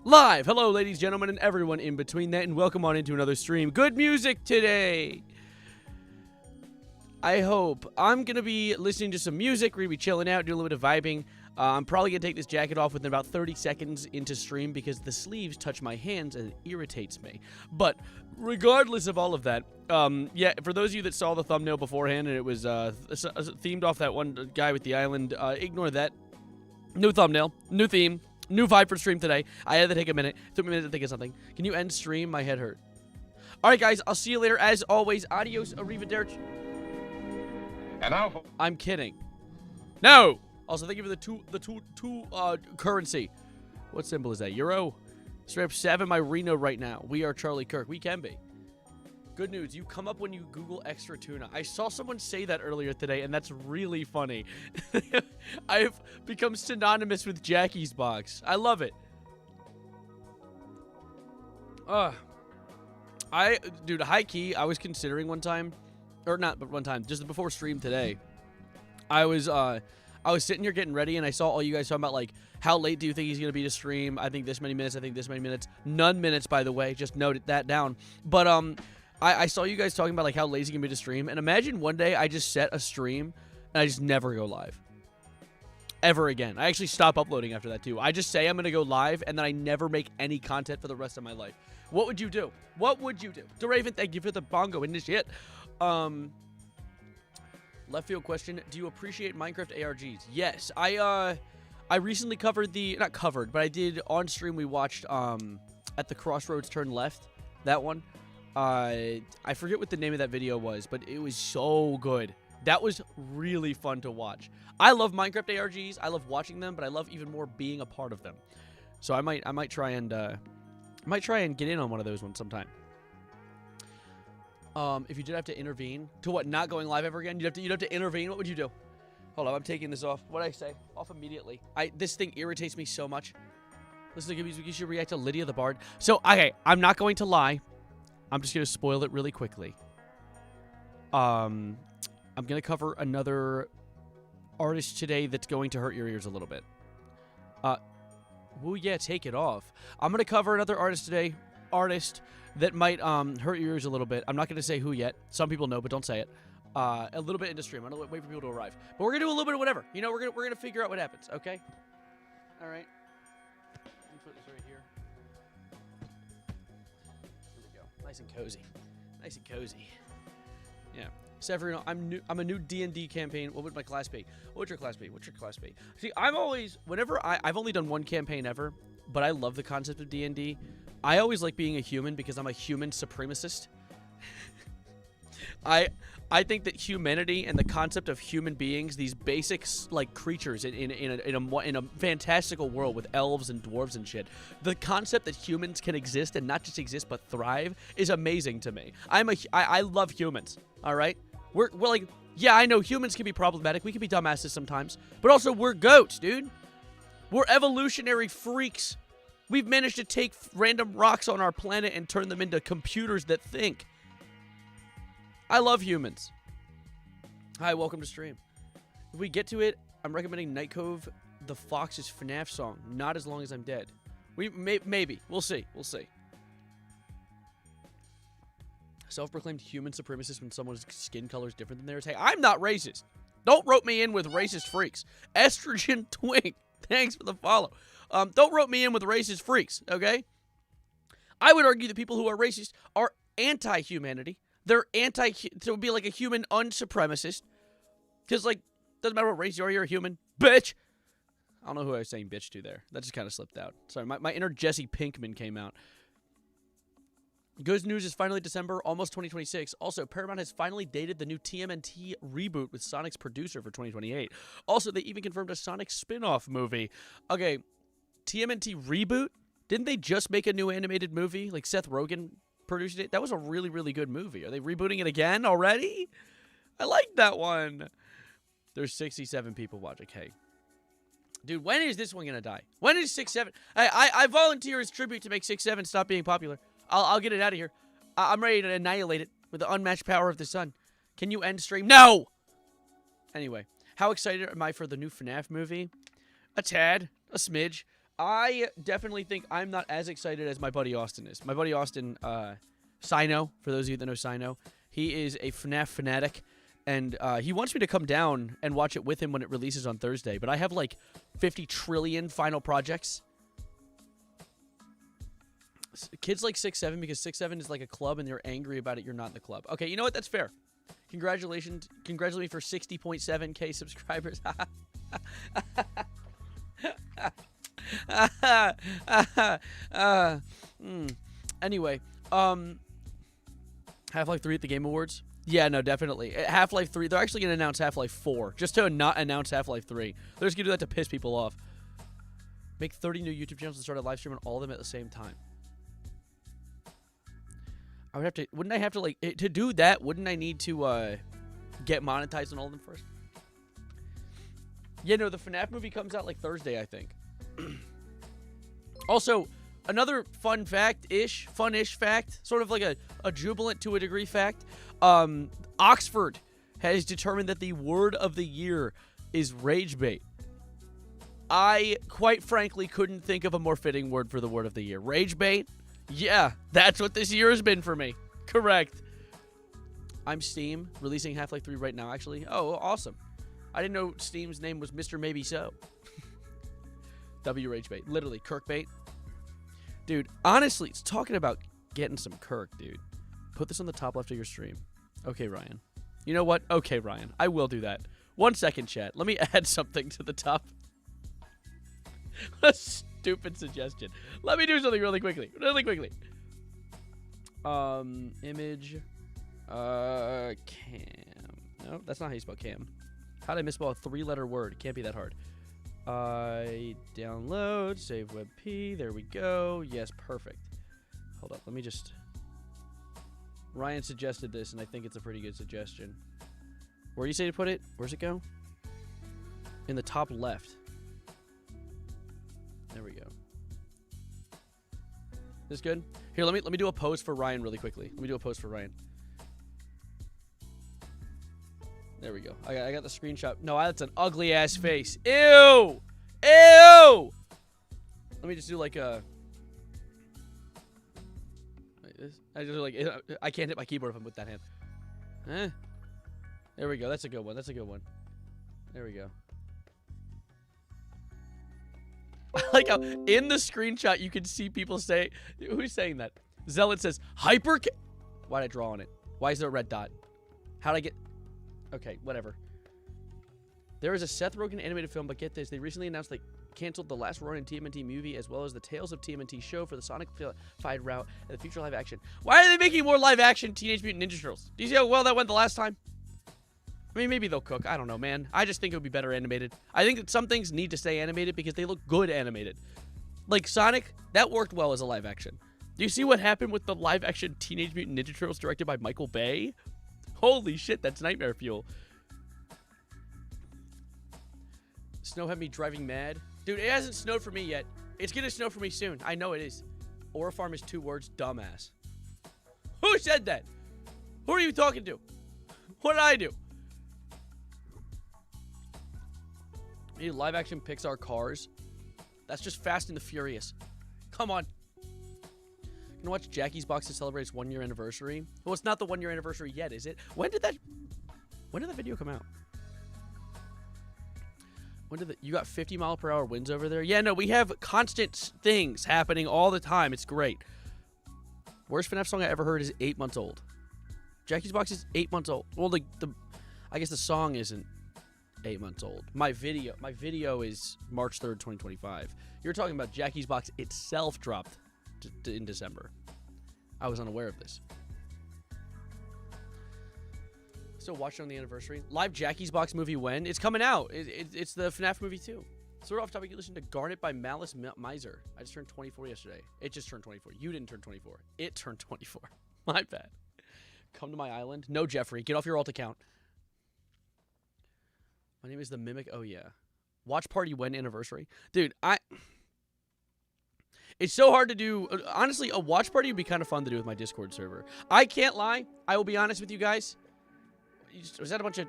Live! Hello, ladies, gentlemen, and everyone in between that, and welcome on into another stream. Good music today! I hope. I'm going to be listening to some music. We're going to be chilling out, doing a little bit of vibing. I'm probably going to take this jacket off within about 30 seconds into stream because the sleeves touch my hands and it irritates me. But regardless of all of that, yeah, for those of you that saw the thumbnail beforehand and it was themed off that one guy with the island, ignore that. New thumbnail, new theme. New vibe for stream today. I had to take a minute. Took me a minute to think of something. Can you end stream? My head hurt. Alright, guys. I'll see you later. As always, adios, arrivederci. And now I'm kidding. No! Also, thank you for the two currency. What symbol is that? Euro? Straight up 7 my Reno right now. We are Charlie Kirk. We can be. Good news, you come up when you Google extra tuna. I saw someone say that earlier today, and that's really funny. I've become synonymous with Jackie's Box. I love it. Dude, high key, I was considering one time, or not, but one time, just before stream today. I was sitting here getting ready, and I saw all you guys talking about, like, how late do you think he's going to be to stream? I think this many minutes, I think this many minutes. None minutes, by the way, just noted that down. But, I saw you guys talking about, like, how lazy you can be to stream. And imagine one day I just set a stream and I just never go live. Ever again. I actually stop uploading after that, too. I just say I'm going to go live and then I never make any content for the rest of my life. What would you do? What would you do? DeRaven, thank you for the bongo and this shit. Left field question. Do you appreciate Minecraft ARGs? Yes. I recently covered not covered, but I did on stream. We watched, at the crossroads turn left. That one. I forget what the name of that video was, but it was so good. That was really fun to watch. I love Minecraft ARGs. I love watching them, but I love even more being a part of them. So I might try and get in on one of those ones sometime. If you did have to intervene to what, not going live ever again, you'd have to intervene. What would you do? Hold on, I'm taking this off. What'd I say? Off immediately. This thing irritates me so much. Listen to good music. You should react to Lydia the Bard. So, okay, I'm not going to lie. I'm just going to spoil it really quickly. I'm going to cover another artist today that's going to hurt your ears a little bit. Well, yeah, take it off. I'm going to cover another artist today. Artist that might hurt your ears a little bit. I'm not going to say who yet. Some people know, but don't say it. A little bit into stream. I'm going to wait for people to arrive. But we're going to do a little bit of whatever. You know, we're going to figure out what happens, okay? All right. Let me put this right here. Nice and cozy. Nice and cozy. Yeah. Severino, I'm a new D&D campaign. What would my class be? What would your class be? What's your class be? See, I'm always, I've only done one campaign ever, but I love the concept of D&D. I always like being a human because I'm a human supremacist. I think that humanity and the concept of human beings, these basic like creatures in a fantastical world with elves and dwarves and shit, the concept that humans can exist and not just exist but thrive is amazing to me. I love humans. All right, we're like, yeah, I know humans can be problematic. We can be dumbasses sometimes, but also we're goats, dude. We're evolutionary freaks. We've managed to take random rocks on our planet and turn them into computers that think. I love humans. Hi, welcome to stream. If we get to it, I'm recommending Night Cove, the Fox's FNAF song. Not As Long As I'm Dead. Maybe. We'll see. We'll see. Self-proclaimed human supremacist when someone's skin color is different than theirs. Hey, I'm not racist. Don't rope me in with racist freaks. Estrogen Twink. Thanks for the follow. Don't rope me in with racist freaks, okay? I would argue that people who are racist are anti-humanity. They're it would be like a human unsupremacist. Because, like, doesn't matter what race you are, you're a human. Bitch! I don't know who I was saying bitch to there. That just kind of slipped out. Sorry, my inner Jesse Pinkman came out. Good news is finally December, almost 2026. Also, Paramount has finally dated the new TMNT reboot with Sonic's producer for 2028. Also, they even confirmed a Sonic spin-off movie. Okay, TMNT reboot? Didn't they just make a new animated movie? Like, Seth Rogen produced it? That was a really, really good movie. Are they rebooting it again already? I like that one. There's 67 people watching. Hey. Dude, when is this one going to die? When is 6-7? I volunteer as tribute to make 6-7 stop being popular. I'll get it out of here. I'm ready to annihilate it with the unmatched power of the sun. Can you end stream? No! Anyway, how excited am I for the new FNAF movie? A tad. A smidge. I definitely think I'm not as excited as my buddy Austin is. My buddy Austin, Sino, for those of you that know Sino, he is a FNAF fanatic, and he wants me to come down and watch it with him when it releases on Thursday, but I have like 50 trillion final projects. Kids like 6'7" because 6'7" is like a club and they're angry about it, you're not in the club. Okay, you know what? That's fair. Congratulations. Congratulate me for 60.7K subscribers. Anyway, Half-Life 3 at the Game Awards? Yeah, no, definitely. Half-Life 3, they're actually going to announce Half-Life 4, just to not announce Half-Life 3. They're just going to do that to piss people off. Make 30 new YouTube channels and start a live stream on all of them at the same time. I would have to, wouldn't I have to, like, to do that, wouldn't I need to, get monetized on all of them first? Yeah, no, the FNAF movie comes out, like, Thursday, I think. Also, another fun fact-ish, fun-ish fact, sort of like a jubilant to a degree fact, Oxford has determined that the word of the year is rage bait. I, quite frankly, couldn't think of a more fitting word for the word of the year. Rage bait? Yeah, that's what this year has been for me. Correct. I'm Steam, releasing Half-Life 3 right now, actually. Oh, awesome. I didn't know Steam's name was Mr. Maybe So. W Rage bait. Literally, Kirk bait. Dude, honestly, it's talking about getting some Kirk, dude. Put this on the top left of your stream. Okay, Ryan. You know what? Okay, Ryan. I will do that. 1 second, chat. Let me add something to the top. What a stupid suggestion. Let me do something really quickly. Really quickly. Image. Cam. No, that's not how you spell cam. How did I misspell a 3-letter word? It can't be that hard. I download, save WebP. There we go. Yes, perfect. Hold up. Let me just... Ryan suggested this, and I think it's a pretty good suggestion. Where do you say to put it? Where's it go? In the top left. There we go. This good? Here, let me do a pose for Ryan really quickly. Let me do a pose for Ryan. There we go. I got the screenshot. No, that's an ugly ass face. Ew! Ew! Let me just do like a... Like this. I just like... I can't hit my keyboard if I'm with that hand. Eh? There we go. That's a good one. That's a good one. There we go. Like how in the screenshot you can see people say... Who's saying that? Zealot says, hyper... Why'd I draw on it? Why is there a red dot? How'd I get... Okay, whatever. There is a Seth Rogen animated film, but get this. They recently announced they canceled the last Ronin TMNT movie as well as the Tales of TMNT show for the Sonic-fied route and the future live action. Why are they making more live action Teenage Mutant Ninja Turtles? Do you see how well that went the last time? I mean, maybe they'll cook. I don't know, man. I just think it would be better animated. I think that some things need to stay animated because they look good animated. Like Sonic, that worked well as a live action. Do you see what happened with the live action Teenage Mutant Ninja Turtles directed by Michael Bay? Holy shit, that's nightmare fuel. Snow had me driving mad. Dude, it hasn't snowed for me yet. It's gonna snow for me soon. I know it is. Aura Farm is 2 words, dumbass. Who said that? Who are you talking to? What did I do? Need live action Pixar Cars. That's just Fast and the Furious. Come on. Gonna watch Jackie's Box to celebrate its 1-year anniversary. Well, it's not the 1-year anniversary yet, is it? When did that video come out? You got 50-mile-per-hour winds over there? Yeah, no, we have constant things happening all the time. It's great. Worst FNAF song I ever heard is 8 months old. Jackie's Box is 8 months old. Well, I guess the song isn't 8 months old. My video is March 3rd, 2025. You're talking about Jackie's Box itself dropped in December. I was unaware of this. Still watching on the anniversary. Live Jackie's Box movie when? It's coming out. It's the FNAF movie too. Sort of off topic, you listen to Garnet by Malice Miser. I just turned 24 yesterday. It just turned 24. You didn't turn 24. It turned 24. My bad. Come to my island? No, Jeffrey. Get off your alt account. My name is the Mimic. Oh, yeah. Watch party when anniversary? Dude, it's so hard to do. Honestly, a watch party would be kind of fun to do with my Discord server. I can't lie. I will be honest with you guys. Was that a bunch of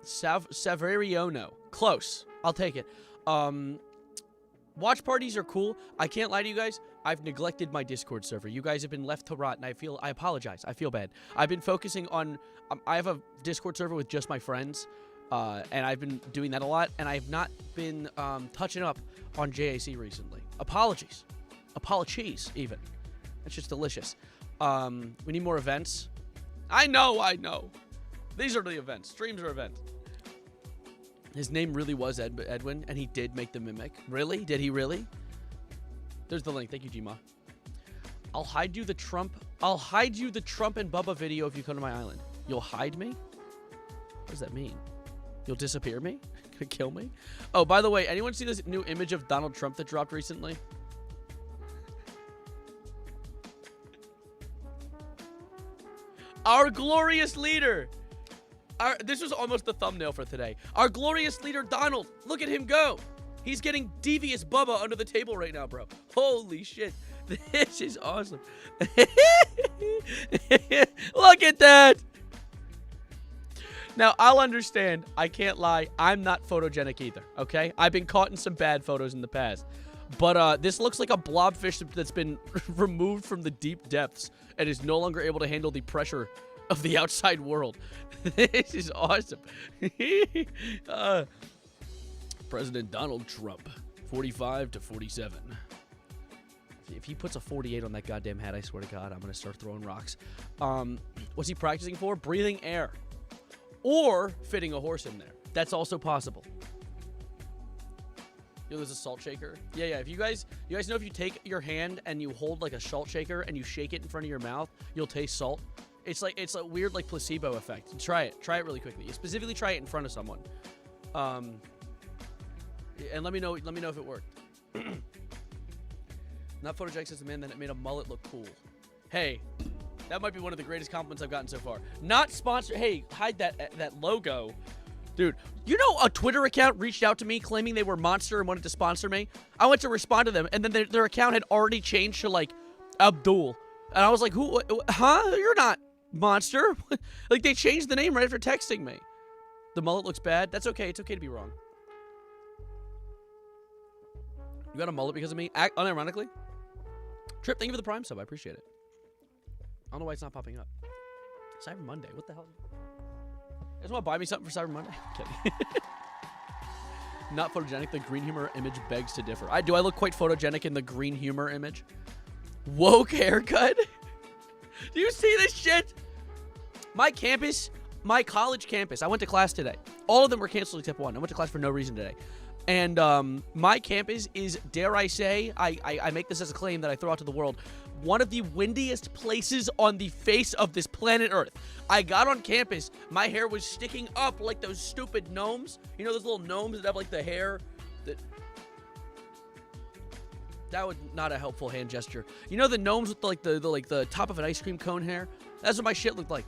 Savariono? Close. I'll take it. Watch parties are cool. I can't lie to you guys. I've neglected my Discord server. You guys have been left to rot, and I apologize. I feel bad. I've been focusing on, I have a Discord server with just my friends, and I've been doing that a lot, and I've not been touching up on JAC recently. Apologies. Apologies, even. That's just delicious. We need more events. I know. These are the events. Streams are events. His name really was Edwin, and he did make the mimic. Really? Did he really? There's the link. Thank you, Gma. I'll hide you the Trump and Bubba video if you come to my island. You'll hide me? What does that mean? You'll disappear me? Gonna kill me? Oh, by the way, anyone see this new image of Donald Trump that dropped recently? Our glorious leader. This was almost the thumbnail for today. Our glorious leader, Donald. Look at him go. He's getting devious Bubba under the table right now, bro. Holy shit. This is awesome. Look at that. Now, I'll understand. I can't lie. I'm not photogenic either, okay? I've been caught in some bad photos in the past. But this looks like a blobfish that's been removed from the deep depths and is no longer able to handle the pressure of the outside world. This is awesome. President Donald Trump, 45 to 47. If he puts a 48 on that goddamn hat, I swear to God, I'm going to start throwing rocks. What's he practicing for? Breathing air. Or fitting a horse in there. That's also possible. Yo, there's a salt shaker. Yeah. If you guys know if you take your hand and you hold like a salt shaker and you shake it in front of your mouth, you'll taste salt. It's a weird like placebo effect. Try it really quickly. You specifically try it in front of someone. And let me know if it worked. Not photogenic says the man that made a mullet look cool. Hey, that might be one of the greatest compliments I've gotten so far. Not sponsored. Hey, hide that logo. Dude, you know a Twitter account reached out to me claiming they were Monster and wanted to sponsor me? I went to respond to them, and then their account had already changed to, like, Abdul. And I was like, who? Huh? You're not Monster. Like, they changed the name right after texting me. The mullet looks bad. That's okay. It's okay to be wrong. You got a mullet because of me? Unironically? Trip, thank you for the Prime sub. I appreciate it. I don't know why it's not popping up. Cyber Monday. What the hell? You guys want to buy me something for Cyber Monday? I'm kidding. Not photogenic. The green humor image begs to differ. Do I look quite photogenic in the green humor image? Woke haircut? Do you see this shit? My campus, my college campus. I went to class today. All of them were canceled except one. I went to class for no reason today. And my campus is, dare I say, I make this as a claim that I throw out to the world, one of the windiest places on the face of this planet Earth. I got on campus, my hair was sticking up like those stupid gnomes. You know those little gnomes that have like the hair that was not a helpful hand gesture. You know the gnomes with the top of an ice cream cone hair? That's what my shit looked like.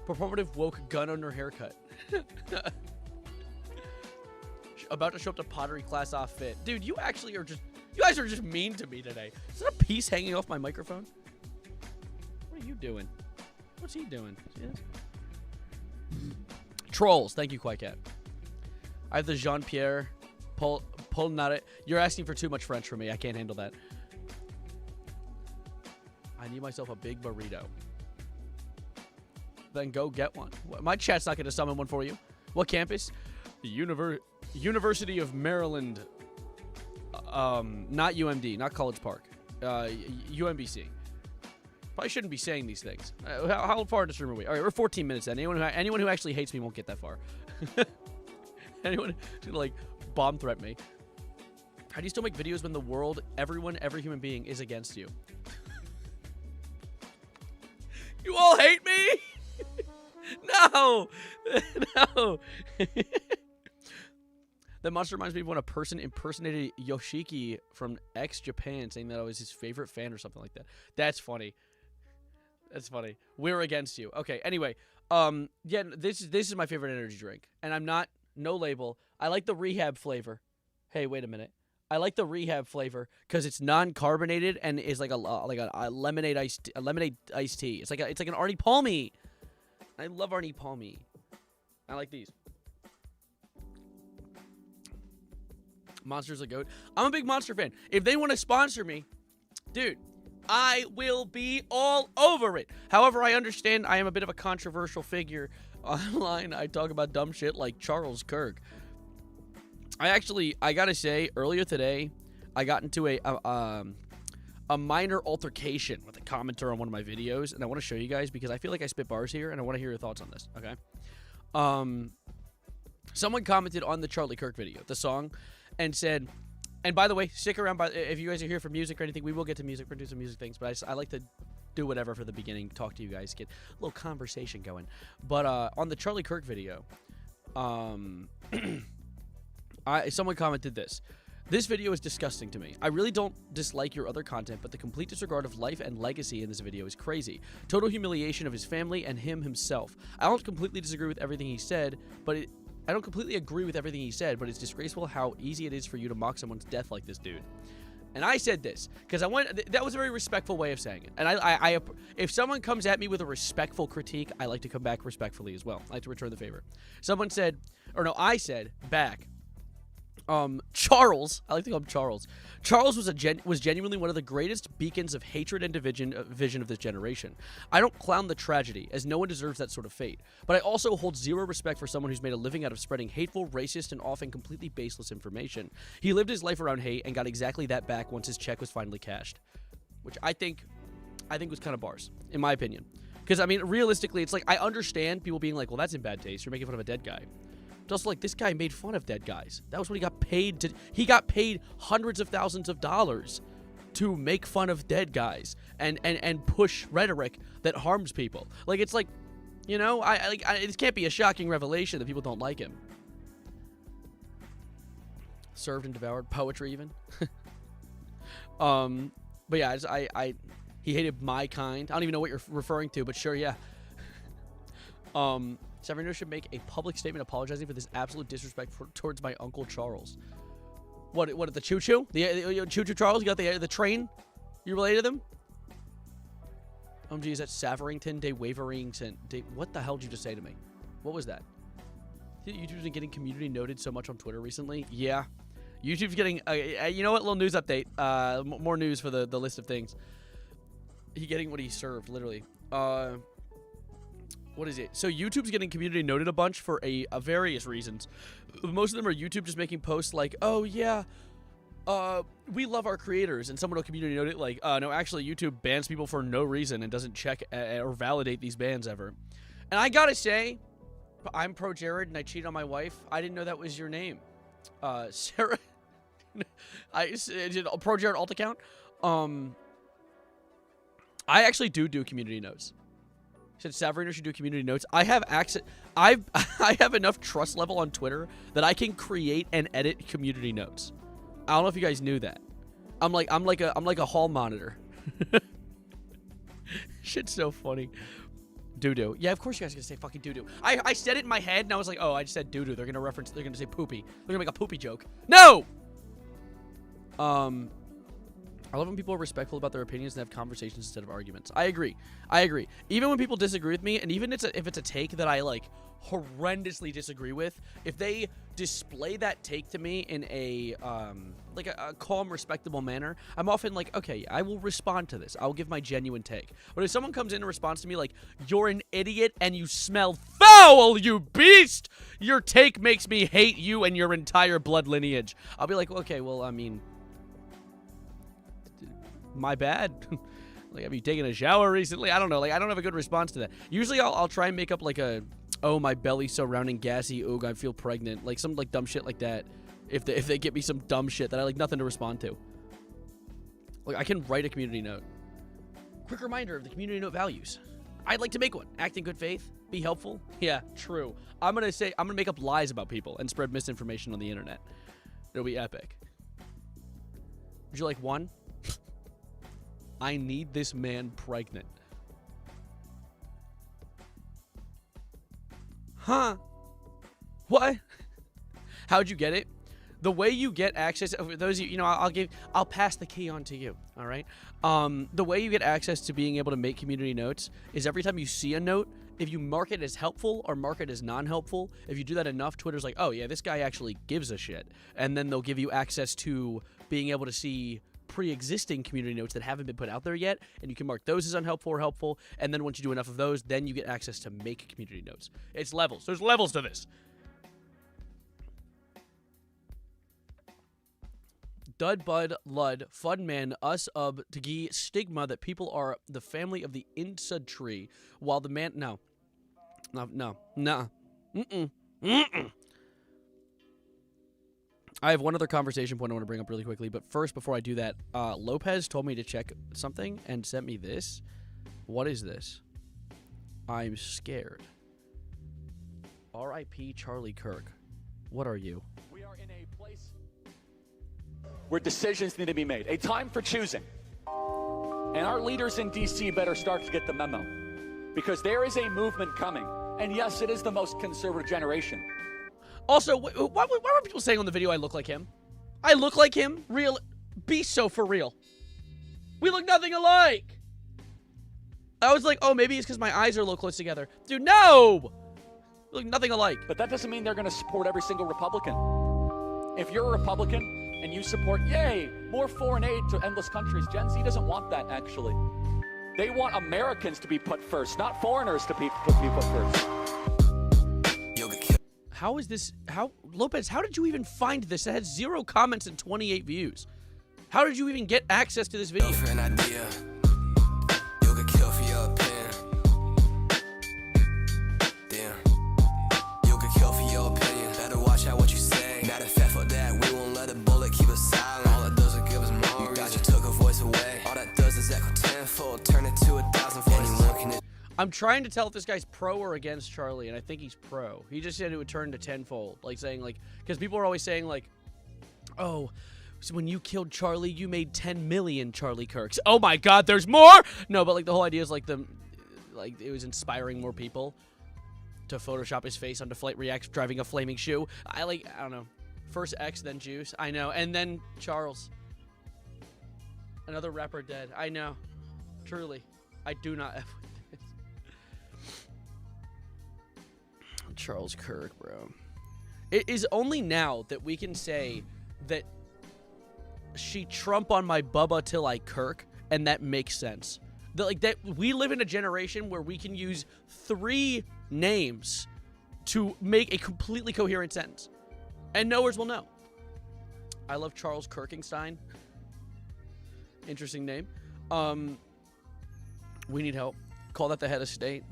Performative woke gun owner haircut. About to show up to pottery class off fit. Dude, you guys are just mean to me today. Is that a piece hanging off my microphone? What are you doing? What's he doing? Trolls. Thank you, Quiet. I have the Jean-Pierre Polnaret. You're asking for too much French for me. I can't handle that. I need myself a big burrito. Then go get one. My chat's not going to summon one for you. What campus? The University of Maryland. Not UMD, not College Park. UMBC. Probably shouldn't be saying these things. How far into stream are we? All right, we're 14 minutes in. Anyone who actually hates me won't get that far. Anyone who's gonna like bomb threat me. How do you still make videos when the world, every human being is against you? You all hate me? No. No. That monster reminds me of when a person impersonated Yoshiki from Japan, saying that I was his favorite fan or something like that. That's funny. That's funny. We're against you. Okay, anyway. Yeah, this is my favorite energy drink. And I'm not, no label. I like the Rehab flavor. Hey, wait a minute. I like the Rehab flavor because it's non-carbonated and is like a lemonade iced tea. It's like an Arnie Palmy. I love Arnie Palmy. I like these. Monster's a goat. I'm a big Monster fan. If they want to sponsor me, dude, I will be all over it. However, I understand I am a bit of a controversial figure online. I talk about dumb shit like Charles Kirk. I gotta say, earlier today, I got into a minor altercation with a commenter on one of my videos, and I want to show you guys because I feel like I spit bars here, and I want to hear your thoughts on this, okay? Someone commented on the Charlie Kirk video, the song, and said, and by the way, stick around, if you guys are here for music or anything, we will get to music, produce some music things, but I like to do whatever for the beginning, talk to you guys, get a little conversation going. But on the Charlie Kirk video, someone commented this. This video is disgusting to me. I really don't dislike your other content, but the complete disregard of life and legacy in this video is crazy. Total humiliation of his family and him himself. I don't completely disagree with everything he said, I don't completely agree with everything he said, but it's disgraceful how easy it is for you to mock someone's death like this dude. And I said this because that was a very respectful way of saying it. And if someone comes at me with a respectful critique, I like to come back respectfully as well. I like to return the favor. I said back, Charles, I like to call him Charles. Charles was genuinely one of the greatest beacons of hatred and vision of this generation. I don't clown the tragedy, as no one deserves that sort of fate. But I also hold zero respect for someone who's made a living out of spreading hateful, racist, and often completely baseless information. He lived his life around hate and got exactly that back once his check was finally cashed, which I think was kind of bars, in my opinion. Because I mean, realistically, it's like I understand people being like, "Well, that's in bad taste. You're making fun of a dead guy." Just like this guy made fun of dead guys. That was what he got paid to. He got paid hundreds of thousands of dollars to make fun of dead guys and push rhetoric that harms people. Like it's like, you know, it can't be a shocking revelation that people don't like him. Served and devoured poetry even. But yeah, he hated my kind. I don't even know what you're referring to, but sure, yeah. Severino should make a public statement apologizing for this absolute disrespect towards my Uncle Charles. What, the choo-choo? The choo-choo Charles? You got the train? You related to them? Geez, that's Saverington, Day Wavering, what the hell did you just say to me? What was that? YouTube's been getting community noted so much on Twitter recently. Yeah. YouTube's getting, you know what? Little news update. More news for the list of things. He getting what he served, literally. What is it? So YouTube's getting community noted a bunch for various reasons. Most of them are YouTube just making posts like, oh yeah, we love our creators, and someone will community note it like, no, actually YouTube bans people for no reason and doesn't check or validate these bans ever. And I gotta say, I'm pro Jared and I cheat on my wife. I didn't know that was your name. Sarah, pro Jared alt account. I actually do community notes. Said Saverino should do community notes. I have access. I have enough trust level on Twitter that I can create and edit community notes. I don't know if you guys knew that. I'm like a hall monitor. Shit's so funny. Doo-doo. Yeah, of course you guys are gonna say fucking doo-doo. I said it in my head and I was like, oh, I just said doo-doo. They're gonna say poopy. They're gonna make a poopy joke. No! I love when people are respectful about their opinions and have conversations instead of arguments. I agree. Even when people disagree with me, and even if it's a take that I like horrendously disagree with, if they display that take to me in a calm, respectable manner, I'm often like, okay, I will respond to this. I will give my genuine take. But if someone comes in and responds to me like, you're an idiot and you smell foul, you beast! Your take makes me hate you and your entire blood lineage. I'll be like, okay, well, I mean, my bad. Like, have you taken a shower recently? I don't know. Like, I don't have a good response to that. Usually I'll try and make up like a, oh, my belly's so round and gassy, oog, I feel pregnant. Like some like dumb shit like that. If they get me some dumb shit that I like nothing to respond to. Like, I can write a community note. Quick reminder of the community note values. I'd like to make one. Act in good faith. Be helpful. Yeah, true. I'm gonna make up lies about people and spread misinformation on the internet. It'll be epic. Would you like one? I need this man pregnant. Huh? What? How'd you get it? The way you get access, for those of you, I'll pass the key on to you. All right. The way you get access to being able to make community notes is every time you see a note, if you mark it as helpful or mark it as non-helpful, if you do that enough, Twitter's like, oh yeah, this guy actually gives a shit, and then they'll give you access to being able to see pre-existing community notes that haven't been put out there yet, and you can mark those as unhelpful or helpful, and then once you do enough of those, then you get access to make community notes. It's levels. There's levels to this. Dud, Bud, Lud, Fudman, Us, Tagi, Stigma, that people are the family of the Insud tree, while the man... No. I have one other conversation point I want to bring up really quickly, but first, before I do that, Lopez told me to check something and sent me this. What is this? I'm scared. R.I.P. Charlie Kirk. What are you? We are in a place where decisions need to be made. A time for choosing. And our leaders in D.C. better start to get the memo. Because there is a movement coming. And yes, it is the most conservative generation. Also, why were people saying on the video I look like him? I look like him? Real? Be so for real. We look nothing alike. I was like, oh, maybe it's because my eyes are a little close together. Dude, no! We look nothing alike. But that doesn't mean they're going to support every single Republican. If you're a Republican and you support, yay, more foreign aid to endless countries, Gen Z doesn't want that, actually. They want Americans to be put first, not foreigners to be put first. How is this? Lopez, how did you even find this? It had 0 comments and 28 views. How did you even get access to this video? For an idea, you'll get killed for your opinion. Damn, you'll get killed for your opinion. Better watch out what you say. Not a fact for that, we won't let a bullet keep us silent. All it does is give us more. You thought you took a voice away. All that does is echo tenfold, turn it to 1,000 voices. Anyone can. I'm trying to tell if this guy's pro or against Charlie, and I think he's pro. He just said it would turn to tenfold, like saying like, because people are always saying like, oh, so when you killed Charlie, you made 10 million Charlie Kirks. Oh my God, there's more. No, but like the whole idea is like it was inspiring more people to Photoshop his face onto Flight Reacts driving a flaming shoe. I don't know. First X, then Juice. I know, and then Charles. Another rapper dead. I know. Truly, I do not. Charles Kirk, bro. It is only now that we can say that she Trump on my Bubba till I Kirk, and that makes sense. That we live in a generation where we can use 3 names to make a completely coherent sentence, and knowers will know. I love Charles Kirkingstein. Interesting name. We need help. Call that the head of state.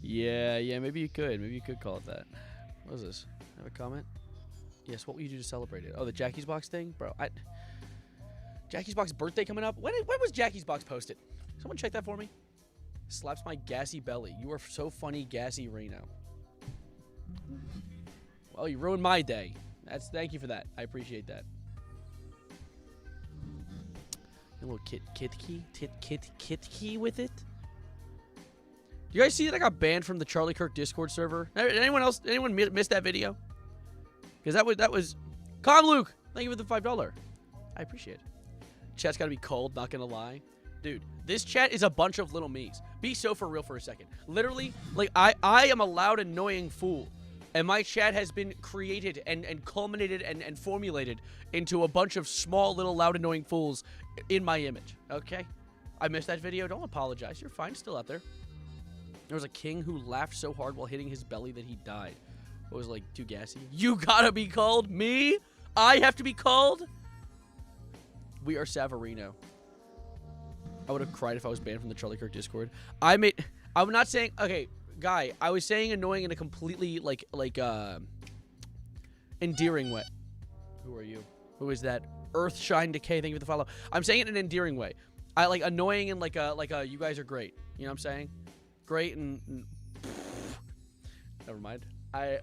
Yeah, maybe you could. Maybe you could call it that. What is this? Have a comment? Yes, what will you do to celebrate it? Oh, the Jackie's Box thing? Bro, Jackie's Box birthday coming up? When was Jackie's Box posted? Someone check that for me. Slaps my gassy belly. You are so funny, gassy Reno. Well, you ruined my day. Thank you for that. I appreciate that. A little kit key with it. You guys see that I got banned from the Charlie Kirk Discord server? Anyone missed that video? Because that was Calm Luke. Thank you for the $5. I appreciate it. Chat's got to be cold, not gonna lie. Dude, this chat is a bunch of little me's. Be so for real for a second. Literally, like I am a loud, annoying fool. And my chat has been created and culminated and formulated into a bunch of small, little, loud, annoying fools in my image. Okay? I missed that video. Don't apologize. You're fine. Still out there. There was a king who laughed so hard while hitting his belly that he died. It was like too gassy. You gotta be called? Me? I have to be called? We are Savarino. I would have cried if I was banned from the Charlie Kirk Discord. I'm not saying... Okay, guy, I was saying annoying in a completely, endearing way. Who are you? Who is that? Earthshine Decay, thank you for the follow. I'm saying it in an endearing way. I like annoying and like you guys are great. You know what I'm saying? Great and never mind. If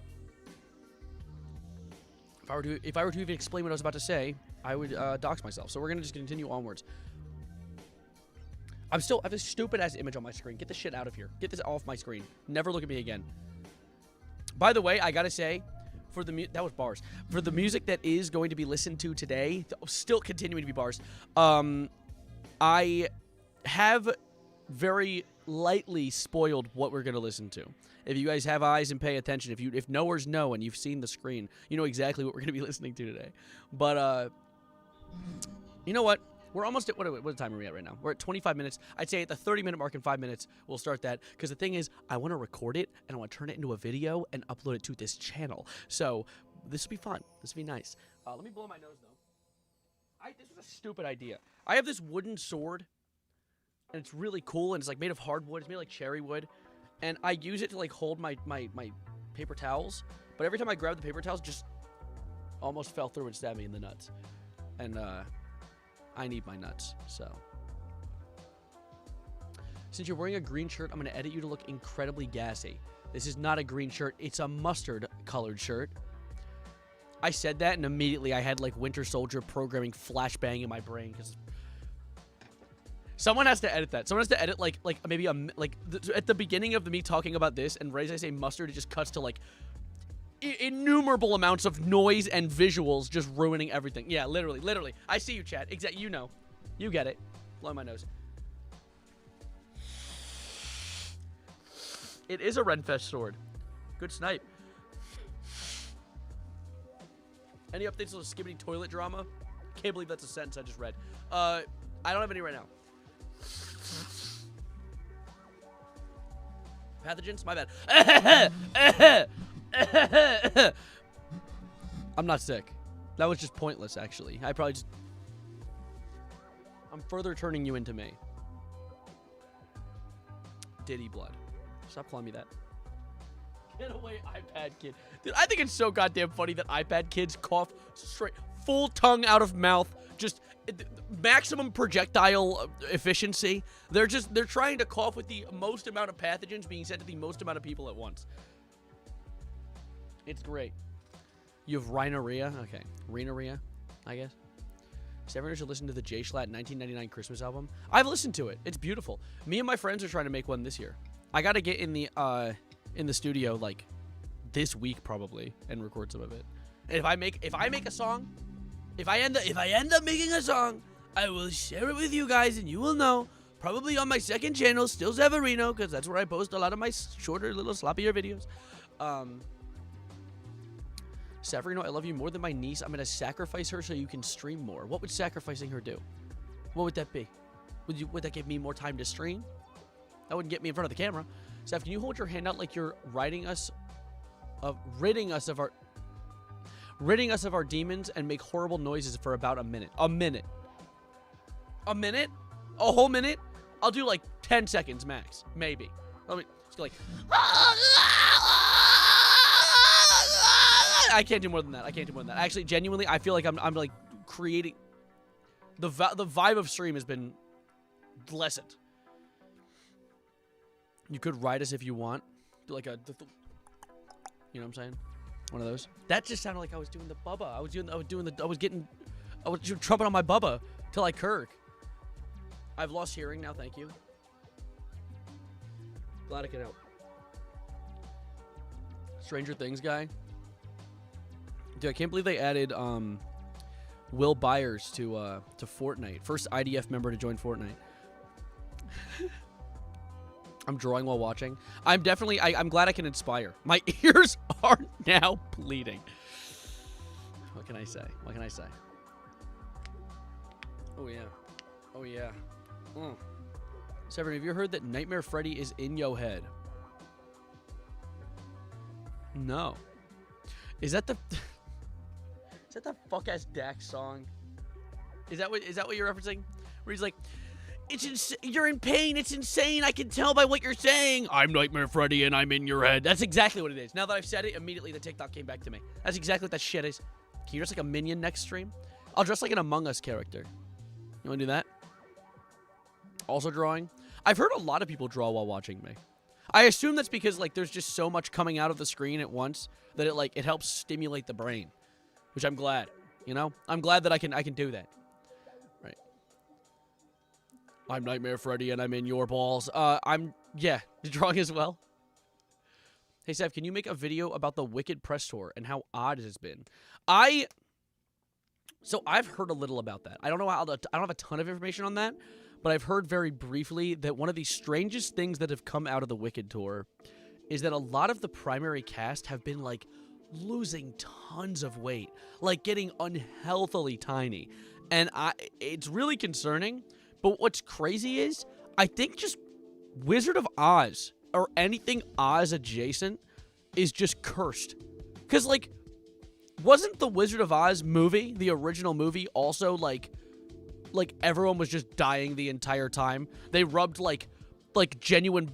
I were to even explain what I was about to say, I would dox myself. So we're gonna just continue onwards. I have this stupid ass image on my screen. Get this shit out of here. Get this off my screen. Never look at me again. By the way, I gotta say, For the that was bars. For the music that is going to be listened to today, still continuing to be bars. I have very lightly spoiled what we're going to listen to. If you guys have eyes and pay attention, if knowers know and you've seen the screen, you know exactly what we're going to be listening to today. But you know what? We're almost at, what time are we at right now? We're at 25 minutes. I'd say at the 30-minute mark in 5 minutes, we'll start that. Because the thing is, I want to record it, and I want to turn it into a video and upload it to this channel. So this will be fun. This will be nice. Let me blow my nose, though. This was a stupid idea. I have this wooden sword, and it's really cool, and it's like made of hardwood. It's made like cherry wood. And I use it to like hold my paper towels. But every time I grab the paper towels, just almost fell through and stabbed me in the nuts. And, I need my nuts, so. Since you're wearing a green shirt, I'm going to edit you to look incredibly gassy. This is not a green shirt. It's a mustard-colored shirt. I said that, and immediately I had, like, Winter Soldier programming flashbang in my brain. Cause someone has to edit that. Someone has to edit, maybe at the beginning of me talking about this, and right as I say mustard, it just cuts to, like, innumerable amounts of noise and visuals just ruining everything. Yeah, literally. I see you, chat. Exactly. You know. You get it. Blow my nose. It is a Renfest sword. Good snipe. Any updates on the skibbity toilet drama? Can't believe that's a sentence I just read. I don't have any right now. Pathogens? My bad. I'm not sick. That was just pointless, actually. I'm further turning you into me. Diddy blood. Stop calling me that. Get away, iPad kid. Dude, I think it's so goddamn funny that iPad kids cough straight, full tongue out of mouth, just maximum projectile efficiency. They're trying to cough with the most amount of pathogens being sent to the most amount of people at once. It's great. You have rhinorrhea? Okay. Rhinorrhea, I guess. Everyone should listen to the J Schlatt 1999 Christmas album. I've listened to it. It's beautiful. Me and my friends are trying to make one this year. I got to get in the studio, like, this week probably and record some of it. And if I make a song, if I end up making a song, I will share it with you guys and you will know. Probably on my second channel, Still Severino, because that's where I post a lot of my shorter, little sloppier videos. Severino, I love you more than my niece. I'm going to sacrifice her so you can stream more. What would sacrificing her do? What would that be? Would that give me more time to stream? That wouldn't get me in front of the camera. Seth, can you hold your hand out like you're ridding us of our demons and make horrible noises for about a minute? A minute? A whole minute? I'll do like 10 seconds max, maybe. Let me just go like... I can't do more than that. Actually, genuinely, I feel like I'm like creating the vibe of stream has been blessed. You could ride us if you want, do like a, you know what I'm saying? One of those. That just sounded like I was doing the Bubba. I was trumping on my Bubba till I Kirk. I've lost hearing now. Thank you. Glad I could help. Stranger Things guy. Dude, I can't believe they added Will Byers to Fortnite. First IDF member to join Fortnite. I'm drawing while watching. I'm glad I can inspire. My ears are now bleeding. What can I say? Oh yeah. Severin, have you heard that Nightmare Freddy is in yo head? No. Is that the fuck-ass Dax song? Is that what you're referencing? Where he's like, you're in pain, it's insane, I can tell by what you're saying. I'm Nightmare Freddy and I'm in your head. That's exactly what it is. Now that I've said it, immediately the TikTok came back to me. That's exactly what that shit is. Can you dress like a minion next stream? I'll dress like an Among Us character. You wanna do that? Also drawing. I've heard a lot of people draw while watching me. I assume that's because like there's just so much coming out of the screen at once that it helps stimulate the brain. Which I'm glad, you know? I'm glad that I can do that. Right. I'm Nightmare Freddy and I'm in your balls. Yeah, drawing as well. Hey, Sev, can you make a video about the Wicked press tour and how odd it has been? So I've heard a little about that. I don't know I don't have a ton of information on that, but I've heard very briefly that one of the strangest things that have come out of the Wicked tour is that a lot of the primary cast have been, like, losing tons of weight, like getting unhealthily tiny. And it's really concerning, but what's crazy is I think just Wizard of Oz or anything Oz adjacent is just cursed. Because, like, wasn't the Wizard of Oz movie, the original movie, also, like everyone was just dying the entire time? They rubbed, like genuine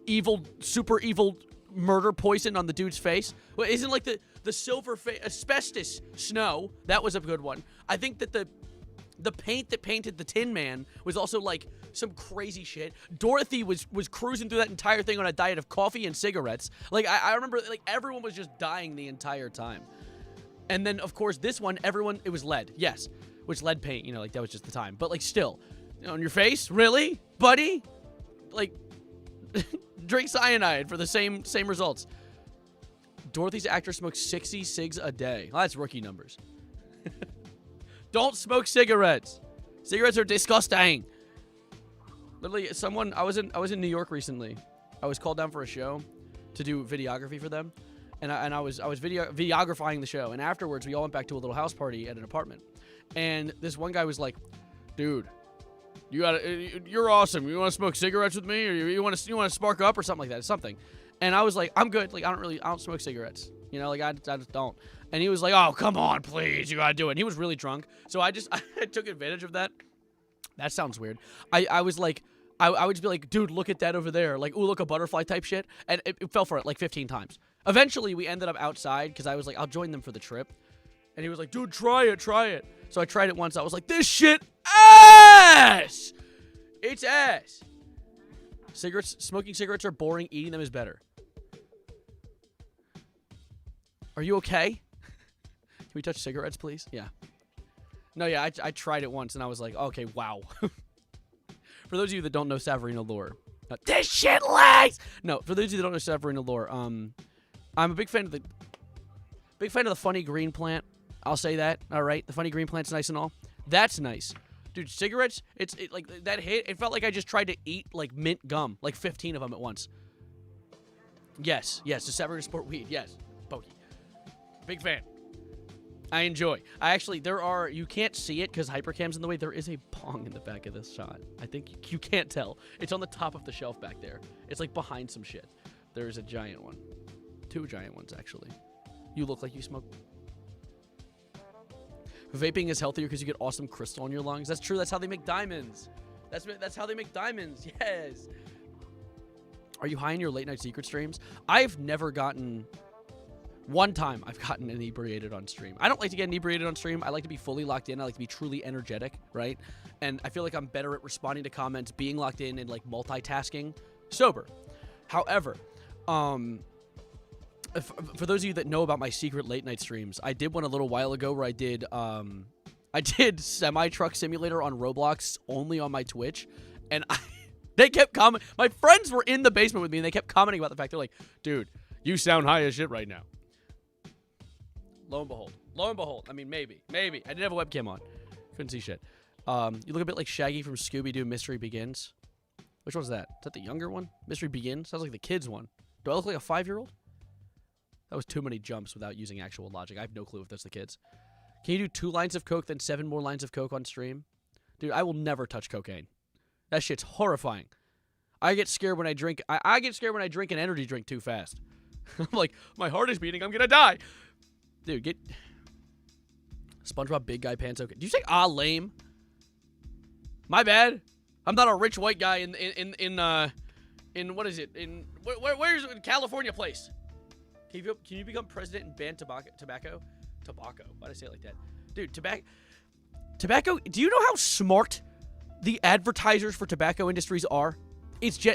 evil, super evil murder poison on the dude's face. Well, isn't, like, the silver asbestos snow, that was a good one. I think that the paint that painted the Tin Man was also, like, some crazy shit. Dorothy was cruising through that entire thing on a diet of coffee and cigarettes. Like, I remember, like, everyone was just dying the entire time. And then, of course, this one, it was lead. Yes. Which lead paint, you know, like, that was just the time. But, like, still, on your face? Really? Buddy? Like, drink cyanide for the same results. Dorothy's actor smokes 60 cigs a day. Well, that's rookie numbers. Don't smoke cigarettes. Cigarettes are disgusting. Literally, I was in New York recently. I was called down for a show to do videography for them, and I was videographing the show. And afterwards, we all went back to a little house party at an apartment. And this one guy was like, "Dude, you're awesome. You want to smoke cigarettes with me, or you want to spark up or something like that? Something." And I was like, "I'm good. Like, I don't smoke cigarettes. You know, like, I just don't." And he was like, "Oh, come on, please, you gotta do it." And he was really drunk, so I took advantage of that. That sounds weird. I was like, I would just be like, "Dude, look at that over there." Like, "Ooh, look, a butterfly type shit." And it fell for it like 15 times. Eventually, we ended up outside because I was like, "I'll join them for the trip." And he was like, "Dude, try it. So I tried it once. I was like, "This shit ass! It's ass." Smoking cigarettes are boring. Eating them is better. Are you okay? Can we touch cigarettes, please? Yeah. No, yeah, I tried it once, and I was like, okay, wow. For those of you that don't know Savarino lore, this shit lags! No, for those of you that don't know Savarino lore, I'm a big fan of the funny green plant. I'll say that, all right? The funny green plant's nice and all. That's nice. Dude, cigarettes, like, that hit, it felt like I just tried to eat, like, mint gum, like 15 of them at once. Yes, the Savarino Sport weed, yes. Pokey. Big fan. I enjoy. You can't see it because Hypercam's in the way. There is a bong in the back of this shot. I think you can't tell. It's on the top of the shelf back there. It's like behind some shit. There is a giant one. 2 giant ones, actually. You look like you smoke. Vaping is healthier because you get awesome crystal in your lungs. That's true. That's how they make diamonds. That's how they make diamonds. Yes. Are you high in your late night secret streams? I've never gotten... One time I've gotten inebriated on stream. I don't like to get inebriated on stream. I like to be fully locked in. I like to be truly energetic, right? And I feel like I'm better at responding to comments, being locked in, and, like, multitasking sober. However, for those of you that know about my secret late night streams, I did one a little while ago where I did semi-truck simulator on Roblox only on my Twitch, and they kept commenting. My friends were in the basement with me, and they kept commenting about the fact, they're like, "Dude, you sound high as shit right now." Lo and behold. I mean, maybe. I didn't have a webcam on. Couldn't see shit. You look a bit like Shaggy from Scooby-Doo Mystery Begins. Which one's that? Is that the younger one? Mystery Begins? Sounds like the kids one. Do I look like a 5-year-old? That was too many jumps without using actual logic. I have no clue if that's the kids. Can you do 2 lines of coke, then 7 more lines of coke on stream? Dude, I will never touch cocaine. That shit's horrifying. I get scared when I drink. I get scared when I drink an energy drink too fast. I'm like, my heart is beating. I'm gonna die. Dude, get SpongeBob Big Guy Pants. Okay. Did you say lame? My bad. I'm not a rich white guy in what is it? Where's California place? Can you become president and ban tobacco? Tobacco. Why did I say it like that? Dude, tobacco. Do you know how smart the advertisers for tobacco industries are?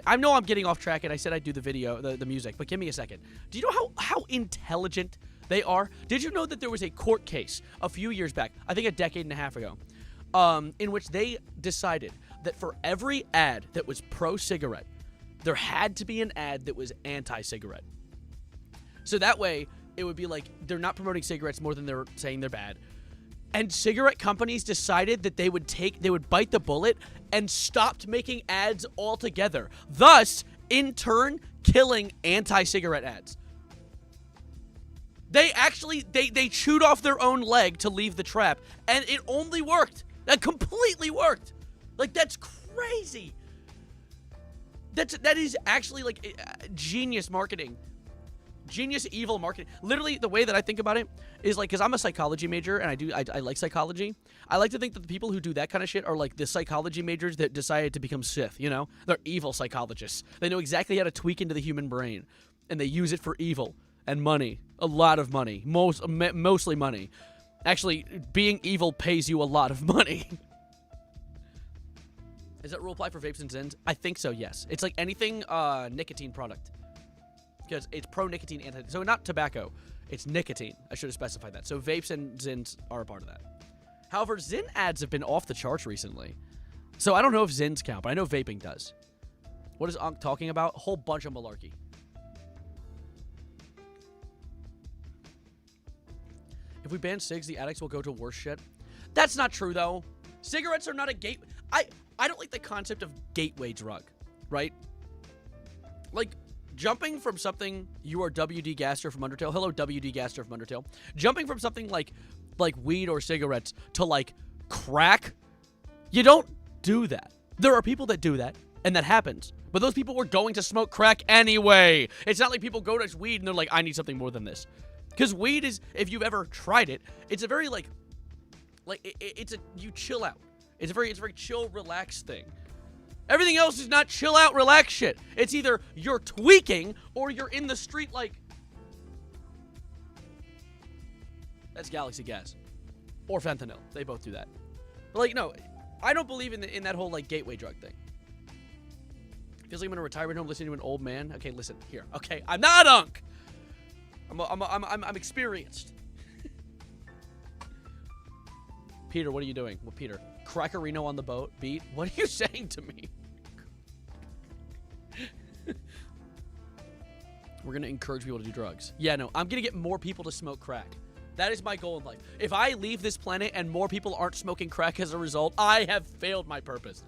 I know I'm getting off track, and I said I'd do the video, the music, but give me a second. Do you know how intelligent they are? Did you know that there was a court case a few years back, I think a decade and a half ago, in which they decided that for every ad that was pro-cigarette, there had to be an ad that was anti-cigarette. So that way, it would be like they're not promoting cigarettes more than they're saying they're bad. And cigarette companies decided that they would bite the bullet and stopped making ads altogether, thus, in turn, killing anti-cigarette ads. They actually, they chewed off their own leg to leave the trap, and it only worked. That completely worked. Like, that's crazy. That is actually, like, genius marketing. Genius evil marketing. Literally, the way that I think about it is, like, because I'm a psychology major, and I like psychology. I like to think that the people who do that kind of shit are, like, the psychology majors that decided to become Sith, you know? They're evil psychologists. They know exactly how to tweak into the human brain, and they use it for evil. And money. A lot of money. Mostly money. Actually, being evil pays you a lot of money. Does that rule apply for vapes and Zins? I think so, yes. It's like anything nicotine product. Because it's pro-nicotine, so not tobacco. It's nicotine. I should have specified that. So vapes and Zins are a part of that. However, Zin ads have been off the charts recently. So I don't know if Zins count, but I know vaping does. What is Ankh talking about? A whole bunch of malarkey. If we ban cigs, the addicts will go to worse shit. That's not true, though. Cigarettes are not a gate. I don't like the concept of gateway drug, right? Like, jumping from something, you are WD Gaster from Undertale. Hello, WD Gaster from Undertale. Jumping from something like weed or cigarettes to, like, crack, you don't do that. There are people that do that, and that happens. But those people were going to smoke crack anyway. It's not like people go to weed and they're like, I need something more than this. Because weed is, if you've ever tried it, it's a very, you chill out. It's a very chill, relaxed thing. Everything else is not chill out, relax shit. It's either you're tweaking or you're in the street like... That's Galaxy Gas. Or fentanyl. They both do that. But, like, no, I don't believe in that whole, like, gateway drug thing. Feels like I'm in a retirement home listening to an old man. Okay, listen, here. Okay, I'm not Unk! I'm experienced. Peter, what are you doing? Well, Peter, Crackerino on the boat. Beat. What are you saying to me? We're gonna encourage people to do drugs. Yeah, no, I'm gonna get more people to smoke crack. That is my goal in life. If I leave this planet and more people aren't smoking crack as a result, I have failed my purpose.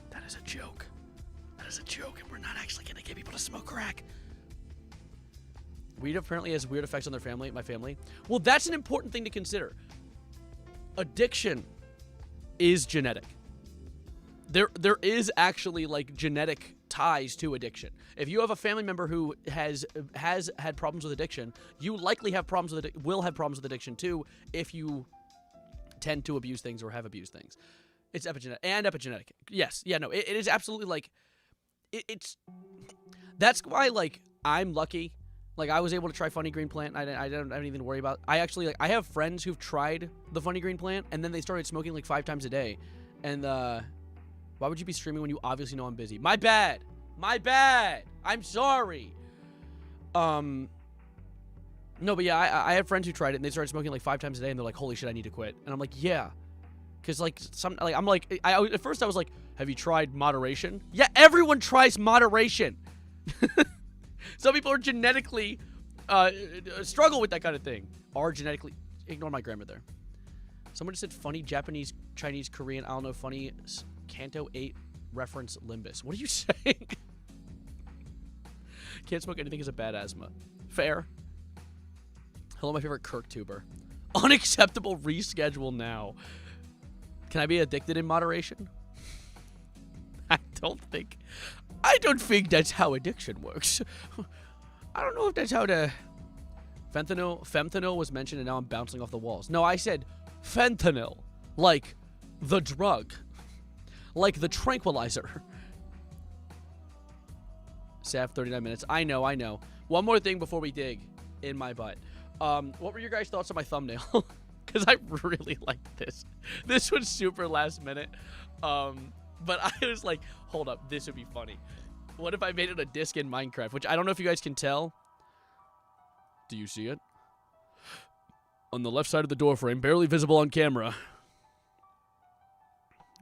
That is a joke. That is a joke, and we're not actually gonna get people to smoke crack. Weed apparently has weird effects on their family, my family. Well, that's an important thing to consider. Addiction is genetic. There is actually, like, genetic ties to addiction. If you have a family member who has had problems with addiction, you likely will have problems with addiction too if you tend to abuse things or have abused things. It's epigenetic. Yes. Yeah, no, it is absolutely, like, it's that's why, like, I'm lucky. Like, I was able to try Funny Green Plant. I don't have anything to worry about. I actually, like, I have friends who've tried the Funny Green Plant, and then they started smoking, like, 5 times a day. And, why would you be streaming when you obviously know I'm busy? My bad. My bad. I'm sorry. No, but yeah, I have friends who tried it, and they started smoking, like, 5 times a day, and they're like, holy shit, I need to quit. And I'm like, yeah. Because, like, at first I was like, have you tried moderation? Yeah, everyone tries moderation. Some people are genetically struggle with that kind of thing. Are genetically... Ignore my grammar there. Someone just said funny Japanese, Chinese, Korean, I don't know, funny Canto 8 reference Limbus. What are you saying? Can't smoke anything as a bad asthma. Fair. Hello, my favorite Kirk tuber. Unacceptable reschedule now. Can I be addicted in moderation? I don't think that's how addiction works. I don't know if that's how the... Fentanyl was mentioned, and now I'm bouncing off the walls. No, I said fentanyl. Like the drug. Like the tranquilizer. Saf, 39 minutes. I know. One more thing before we dig in my butt. What were your guys' thoughts on my thumbnail? Because I really liked this. This was super last minute. But I was like, hold up, this would be funny. What if I made it a disc in Minecraft? Which I don't know if you guys can tell. Do you see it? On the left side of the door frame, barely visible on camera.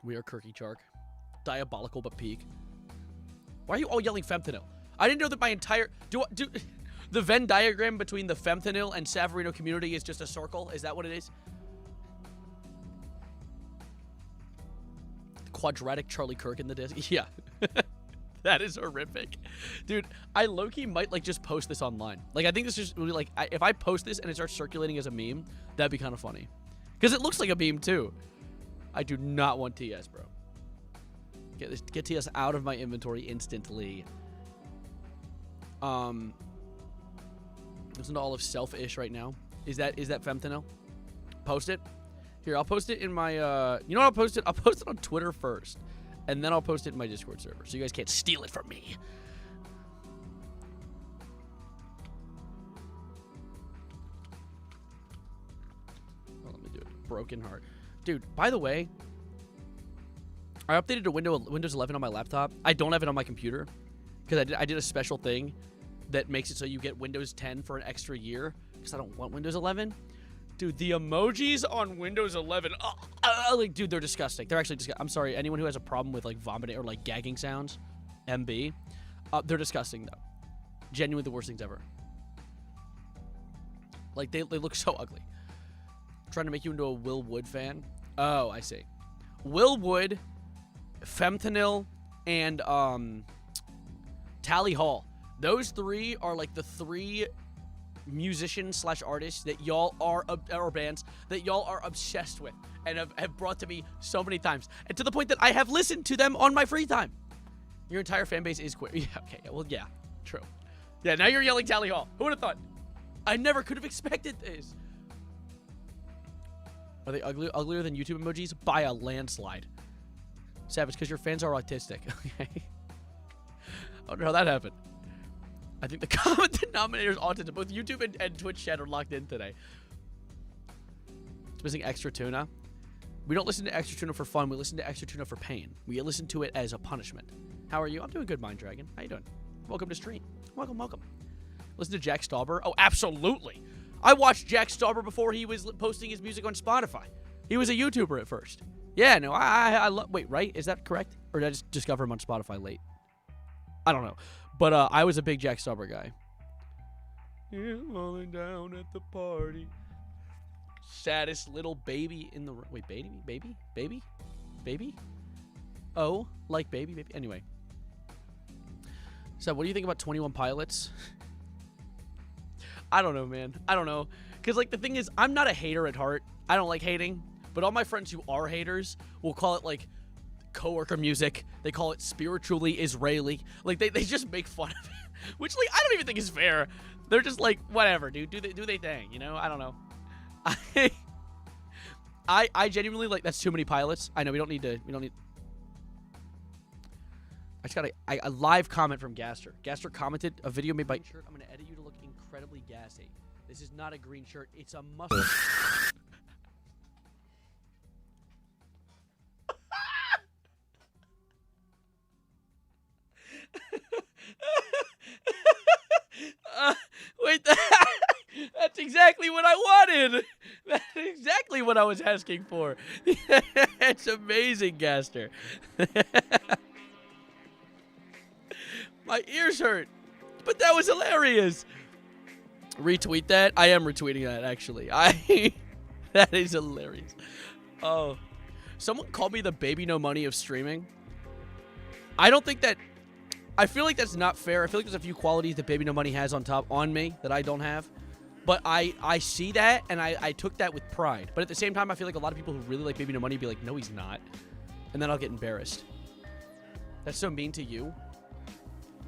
We are Kirky Chark. Diabolical but peak. Why are you all yelling fentanyl? I didn't know that my entire... The Venn diagram between the fentanyl and Savarino community is just a circle. Is that what it is? Quadratic Charlie Kirk in the disc. Yeah. That is horrific. Dude, I low-key might, like, just post this online. Like, I think this is really, like, if I post this and it starts circulating as a meme, that'd be kind of funny. Because it looks like a meme, too. I do not want TS, bro. Get TS out of my inventory instantly. Listen to all of Selfish right now. Is that fentanyl? Post it. Here, I'll post it in my, you know what I'll post it? I'll post it on Twitter first. And then I'll post it in my Discord server, so you guys can't steal it from me. Oh, let me do it. Broken heart. Dude, by the way, I updated to Windows 11 on my laptop. I don't have it on my computer, because I did a special thing that makes it so you get Windows 10 for an extra year, because I don't want Windows 11. Dude, the emojis on Windows 11, like, dude, they're disgusting. They're actually disgusting. I'm sorry, anyone who has a problem with, like, vomiting or, like, gagging sounds, MB, they're disgusting, though. Genuinely the worst things ever. Like, they look so ugly. I'm trying to make you into a Will Wood fan. Oh, I see. Will Wood, Fentanyl, and, Tally Hall. Those three are, like, the three musicians slash artists that y'all are, or bands that y'all are obsessed with and have brought to me so many times, and to the point that I have listened to them on my free time. Your entire fan base is queer. Yeah, okay, well, yeah, true. Yeah, now you're yelling Tally Hall. Who would have thought? I never could have expected this. Are they uglier than YouTube emojis? By a landslide. Savage, because your fans are autistic. Okay. I wonder how that happened. I think the common denominator is autism. Both YouTube and Twitch chat are locked in today. It's missing extra tuna. We don't listen to extra tuna for fun. We listen to extra tuna for pain. We listen to it as a punishment. How are you? I'm doing good, Mind Dragon. How you doing? Welcome to stream. Welcome, welcome. Listen to Jack Stauber. Oh, absolutely. I watched Jack Stauber before he was posting his music on Spotify. He was a YouTuber at first. Yeah, no, I love... Wait, right? Is that correct? Or did I just discover him on Spotify late? I don't know. But I was a big Jack Stauber guy. You're falling down at the party. Saddest little baby in the... Wait, baby? Oh, like baby? Anyway. So, what do you think about 21 Pilots? I don't know, man. I don't know. Because, like, the thing is, I'm not a hater at heart. I don't like hating. But all my friends who are haters will call it, like, coworker music. They call it spiritually Israeli. Like, they just make fun of it. Which, like, I don't even think is fair. They're just like, whatever, dude. Do they thing, you know? I don't know. I genuinely, like, that's too many pilots. I know, we don't need... I just got a live comment from Gaster. Gaster commented a video made by... Shirt. I'm going to edit you to look incredibly gassy. This is not a green shirt. It's a mustard. Wait, that's exactly what I wanted. That's exactly what I was asking for. It's amazing, Gaster. My ears hurt, but that was hilarious. Retweet that. I am retweeting that, actually. That is hilarious. Oh, someone called me the baby no money of streaming. I don't think that... I feel like that's not fair. I feel like there's a few qualities that Baby No Money has on me that I don't have. But I see that, and I took that with pride. But at the same time, I feel like a lot of people who really like Baby No Money be like, no, he's not. And then I'll get embarrassed. That's so mean to you.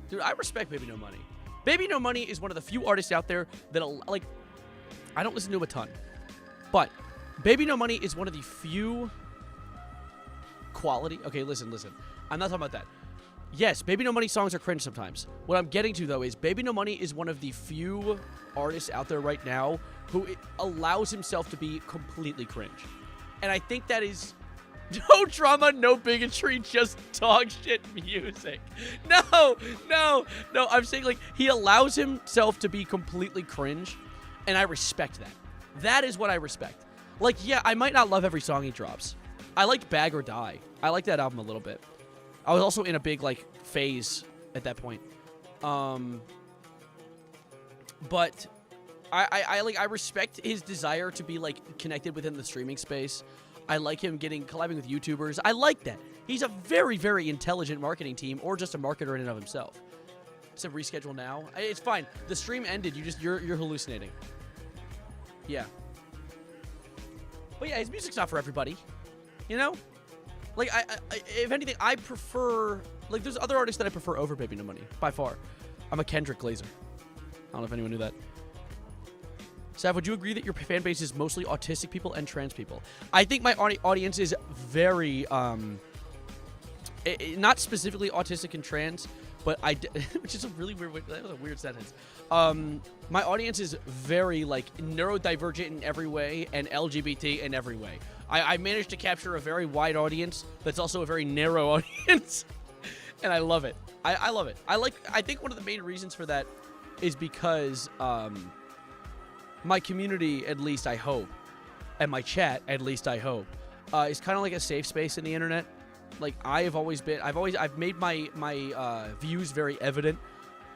Dude, I respect Baby No Money. Baby No Money is one of the few artists out there that, like, I don't listen to him a ton. But Baby No Money is one of the few quality... Okay, listen. I'm not talking about that. Yes, Baby No Money songs are cringe sometimes. What I'm getting to, though, is Baby No Money is one of the few artists out there right now who allows himself to be completely cringe. And I think that is no drama, no bigotry, just dog shit music. No. I'm saying, like, he allows himself to be completely cringe, and I respect that. That is what I respect. Like, yeah, I might not love every song he drops. I liked Bag or Die. I like that album a little bit. I was also in a big, like, phase at that point. But I respect his desire to be like connected within the streaming space. I like him collabing with YouTubers. I like that. He's a very, very intelligent marketing team, or just a marketer in and of himself. So reschedule now. It's fine. The stream ended. You're hallucinating. Yeah. But yeah, his music's not for everybody. You know? Like, I if anything, I prefer... Like, there's other artists that I prefer over Baby No Money, by far. I'm a Kendrick Glazer. I don't know if anyone knew that. Sav, would you agree that your fan base is mostly autistic people and trans people? I think my audience is very, not specifically autistic and trans, but which is a really weird, that was a weird sentence. My audience is very, like, neurodivergent in every way and LGBT in every way. I managed to capture a very wide audience that's also a very narrow audience, and I love it. I love it. I think one of the main reasons for that is because, my community, at least I hope, and my chat, at least I hope, is kind of like a safe space in the internet. Like, I've made my views very evident,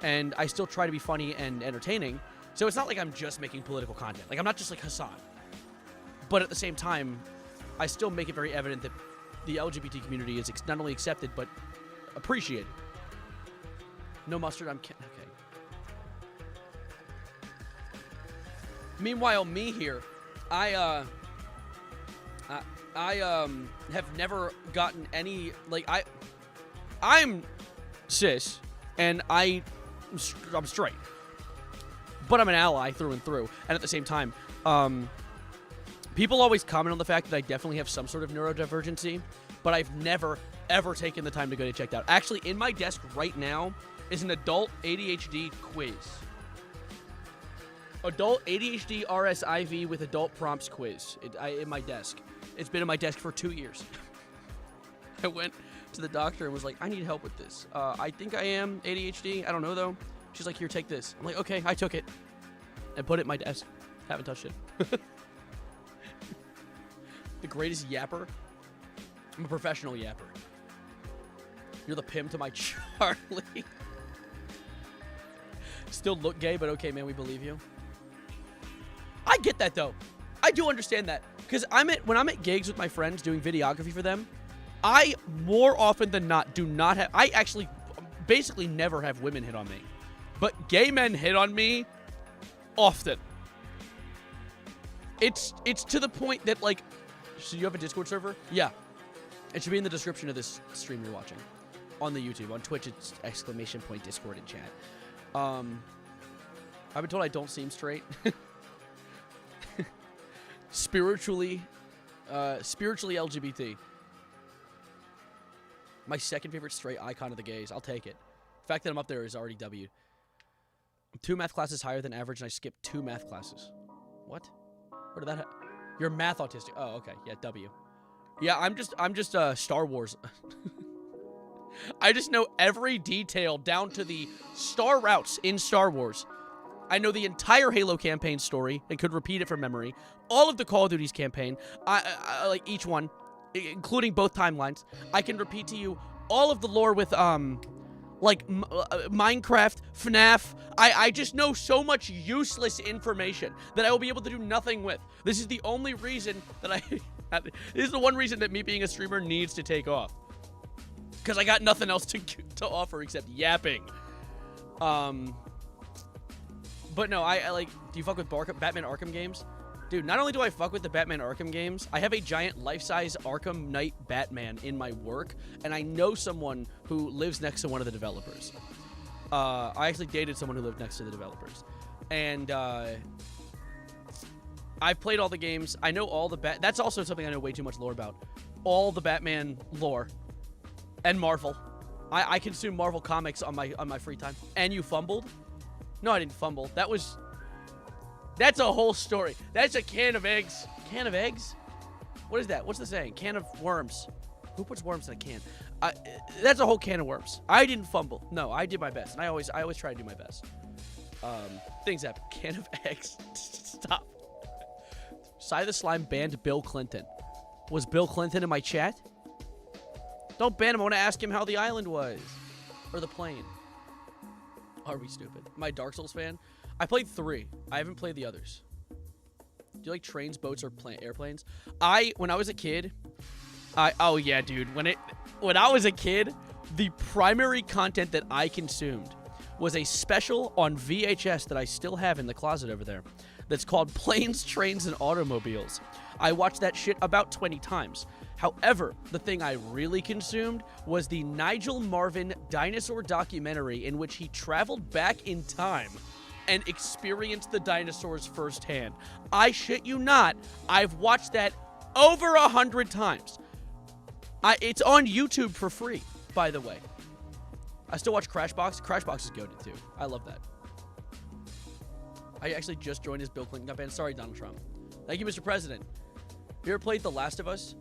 and I still try to be funny and entertaining. So it's not like I'm just making political content. Like, I'm not just like Hassan. But at the same time, I still make it very evident that the LGBT community is not only accepted, but appreciated. No mustard, okay. Meanwhile, me here, I have never gotten any, like, I'm cis, and I'm straight, but I'm an ally through and through, and at the same time, people always comment on the fact that I definitely have some sort of neurodivergency, but I've never, ever taken the time to go get checked out. Actually, in my desk right now is an adult ADHD quiz. Adult ADHD RSIV with adult prompts quiz in my desk. It's been in my desk for 2 years. I went to the doctor and was like, I need help with this. I think I am ADHD. I don't know, though. She's like, here, take this. I'm like, okay, I took it. And put it in my desk. Haven't touched it. The greatest yapper? I'm a professional yapper. You're the pimp to my Charlie. Still look gay, but okay, man, we believe you. I get that, though. I do understand that. Because when I'm at gigs with my friends doing videography for them, I, more often than not, do not have... I actually basically never have women hit on me. But gay men hit on me often. It's to the point that, like... So you have a Discord server? Yeah. It should be in the description of this stream you're watching. On the YouTube. On Twitch, it's !Discord in chat. I've been told I don't seem straight. Spiritually LGBT. My second favorite straight icon of the gays. I'll take it. The fact that I'm up there is already W. I'm 2 math classes higher than average, and I skipped 2 math classes. What? Where did that You're math autistic. Oh, okay. Yeah, W. Yeah, I'm just Star Wars. I just know every detail down to the star routes in Star Wars. I know the entire Halo campaign story and could repeat it from memory. All of the Call of Duty's campaign, I like each one, including both timelines. I can repeat to you all of the lore with like Minecraft, FNAF. I just know so much useless information that I will be able to do nothing with. This is the only reason that this is the one reason that me being a streamer needs to take off. Because I got nothing else to offer except yapping. But no, I like, do you fuck with Batman Arkham games? Dude, not only do I fuck with the Batman Arkham games, I have a giant life-size Arkham Knight Batman in my work, and I know someone who lives next to one of the developers. I actually dated someone who lived next to the developers. And, I've played all the games. I know all the that's also something I know way too much lore about. All the Batman lore. And Marvel. I consume Marvel comics on my free time. And you fumbled? No, I didn't fumble. That's a whole story. That's a can of eggs. Can of eggs? What is that? What's the saying? Can of worms. Who puts worms in a can? That's a whole can of worms. I didn't fumble. No, I did my best. And I always try to do my best. Things happen. Can of eggs. Stop. Cy the Slime banned Bill Clinton. Was Bill Clinton in my chat? Don't ban him. I want to ask him how the island was. Or the plane. Are we stupid? Am I a Dark Souls fan? I played 3. I haven't played the others. Do you like trains, boats, or airplanes? When I was a kid, oh yeah, dude. When I was a kid, the primary content that I consumed was a special on VHS that I still have in the closet over there that's called Planes, Trains, and Automobiles. I watched that shit about 20 times. However, the thing I really consumed was the Nigel Marven dinosaur documentary in which he traveled back in time and experienced the dinosaurs firsthand. I shit you not, I've watched that over 100 times. It's on YouTube for free, by the way. I still watch Crashbox. Crashbox is goated too. I love that. I actually just joined his Bill Clinton campaign. Sorry, Donald Trump. Thank you, Mr. President. Have you ever played The Last of Us?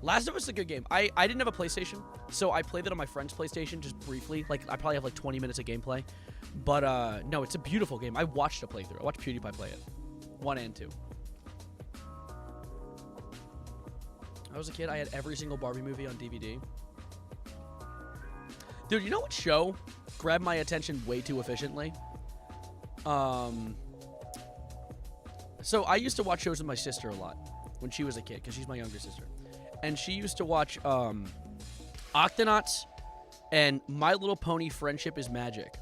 Last of Us is a good game. I didn't have a PlayStation, so I played it on my friend's PlayStation just briefly. Like, I probably have like 20 minutes of gameplay. But, no, it's a beautiful game. I watched a playthrough. I watched PewDiePie play it. 1 and 2. I was a kid. I had every single Barbie movie on DVD. Dude, you know what show grabbed my attention way too efficiently? So I used to watch shows with my sister a lot when she was a kid, because she's my younger sister. And she used to watch Octonauts and My Little Pony Friendship is Magic.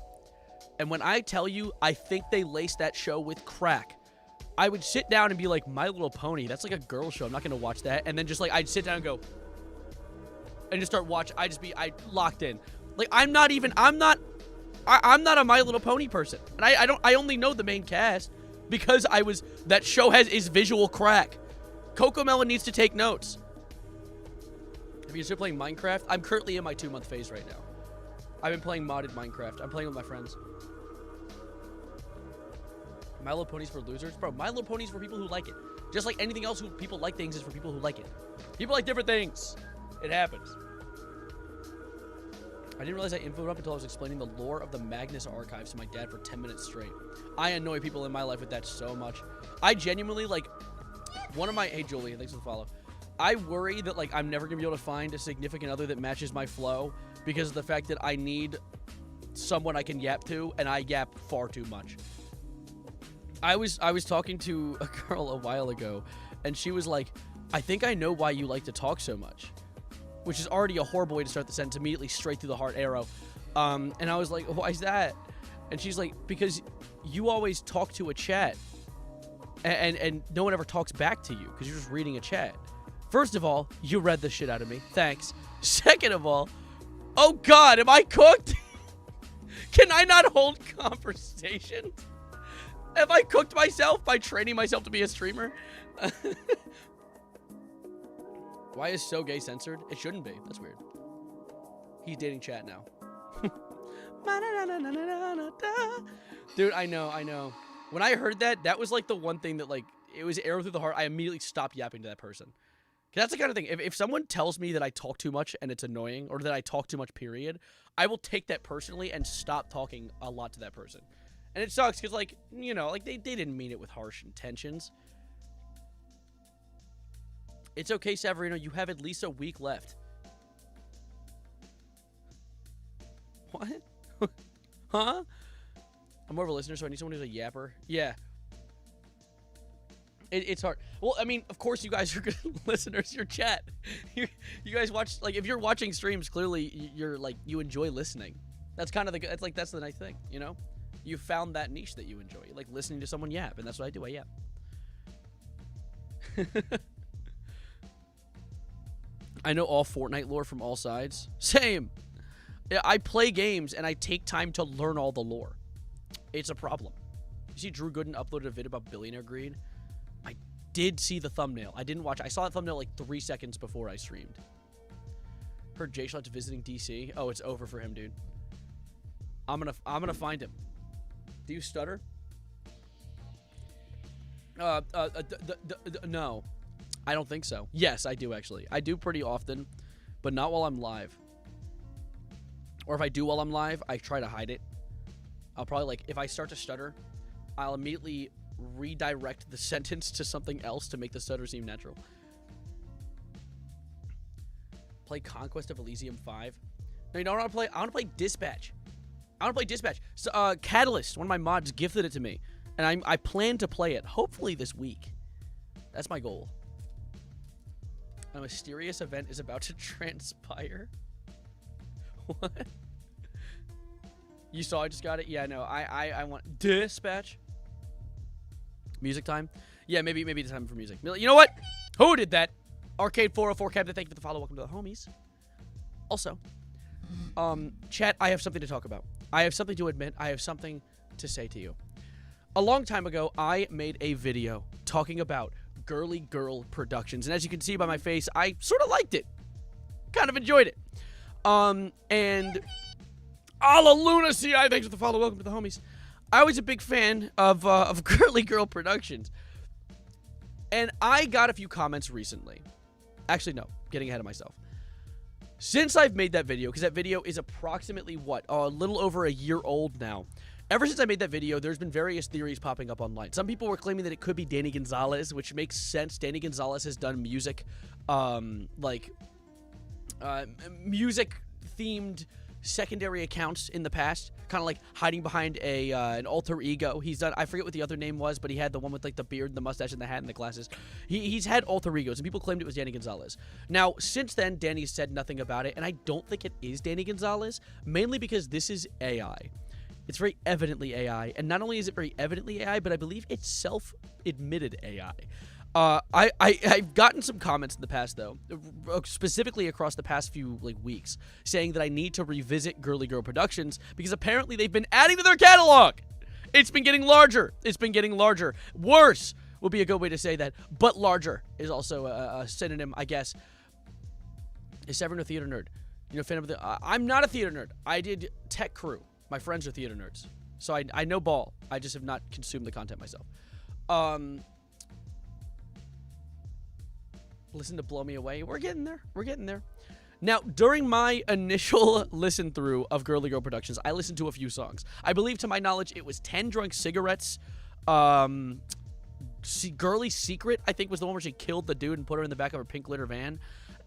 And when I tell you, I think they laced that show with crack. I would sit down and be like, My Little Pony, that's like a girl show. I'm not going to watch that. And then just like, I'd sit down and go, and just start watching. I locked in. Like, I'm not a My Little Pony person. And I only know the main cast because that show is visual crack. Cocomelon needs to take notes. Have you still playing Minecraft? I'm currently in my 2-month phase right now. I've been playing modded Minecraft. I'm playing with my friends. My Little Pony's for losers? Bro, My Little Pony's for people who like it. Just like anything else, people like things is for people who like it. People like different things. It happens. I didn't realize I infoed up until I was explaining the lore of the Magnus archives to my dad for 10 minutes straight. I annoy people in my life with that so much. I genuinely, like, hey, Julie, thanks for the follow. I worry that, like, I'm never going to be able to find a significant other that matches my flow because of the fact that I need someone I can yap to, and I yap far too much. I was talking to a girl a while ago, and she was like, I think I know why you like to talk so much. Which is already a horrible way to start the sentence, immediately straight through the heart arrow. And I was like, why is that? And she's like, because you always talk to a chat. And no one ever talks back to you because you're just reading a chat. First of all, you read the shit out of me. Thanks. Second of all, oh God, am I cooked? Can I not hold conversations? Have I cooked myself by training myself to be a streamer? Why is So Gay censored? It shouldn't be. That's weird. He's dating chat now. Dude, I know. When I heard that, that was like the one thing that, like, it was arrow through the heart. I immediately stopped yapping to that person. 'Cause that's the kind of thing. If someone tells me that I talk too much and it's annoying, or that I talk too much, period, I will take that personally and stop talking a lot to that person. And it sucks because, like, you know, like, they didn't mean it with harsh intentions. It's okay, Severino. You have at least a week left. What? Huh? I'm more of a listener, so I need someone who's a yapper. Yeah. It's hard. Well, I mean, of course you guys are good listeners. Your chat. You guys watch, like, if you're watching streams, clearly you're, like, you enjoy listening. That's kind of that's the nice thing, you know? You found that niche that you enjoy. You like listening to someone yap, and that's what I do. I yap. I know all Fortnite lore from all sides. Same. I play games, and I take time to learn all the lore. It's a problem. You see Drew Gooden uploaded a vid about billionaire greed? I did see the thumbnail. I didn't watch it. I saw that thumbnail like 3 seconds before I streamed. Heard Jay Schlatt's visiting DC. Oh, it's over for him, dude. I'm gonna find him. Do you stutter? No. I don't think so. Yes, I do, actually. I do pretty often, but not while I'm live. Or if I do while I'm live, I try to hide it. I'll probably, like, if I start to stutter, I'll immediately redirect the sentence to something else to make the stutter seem natural. Play Conquest of Elysium 5. No, you know what I want to play? I want to play Dispatch. I want to play Dispatch. So, Catalyst, one of my mods, gifted it to me, and I plan to play it hopefully this week. That's my goal. A mysterious event is about to transpire. What? You saw I just got it? Yeah, no. I want Dispatch. Music time? Yeah, maybe time for music. You know what? Who did that? Arcade 404 Captain, thank you for the follow. Welcome to the homies. Also, chat, I have something to talk about. I have something to admit. I have something to say to you. A long time ago, I made a video talking about Girly Girl Productions, and as you can see by my face, I sort of liked it. Kind of enjoyed it. And Alla Lunacy, thanks for the follow. Welcome to the homies. I was a big fan of Girly Girl Productions, and I got a few comments recently. Actually, no, getting ahead of myself. Since I've made that video, because that video is approximately, a little over a year old now. Ever since I made that video, there's been various theories popping up online. Some people were claiming that it could be Danny Gonzalez, which makes sense. Danny Gonzalez has done music, music-themed secondary accounts in the past, kind of like hiding behind an alter ego. He's done, I forget what the other name was, but he had the one with like the beard, the mustache, and the hat, and the glasses. He's had alter egos, and people claimed it was Danny Gonzalez. Now, since then, Danny said nothing about it, and I don't think it is Danny Gonzalez, mainly because this is AI. It's very evidently AI, and not only is it very evidently AI, but I believe it's self-admitted AI. I've gotten some comments in the past, though, specifically across the past few weeks, saying that I need to revisit Girly Girl Productions because apparently they've been adding to their catalog. It's been getting larger. It's been getting larger. Worse would be a good way to say that, but larger is also a synonym, I guess. Is Severin a theater nerd? You know, fan of the? I'm not a theater nerd. I did Tech Crew. My friends are theater nerds, so I know ball. I just have not consumed the content myself. Listen to Blow Me Away. We're getting there. We're getting there. Now, during my initial listen through of Girly Girl Productions, I listened to a few songs. I believe, to my knowledge, it was 10 Drunk Cigarettes. Girly Secret, I think, was the one where she killed the dude and put her in the back of her pink glitter van.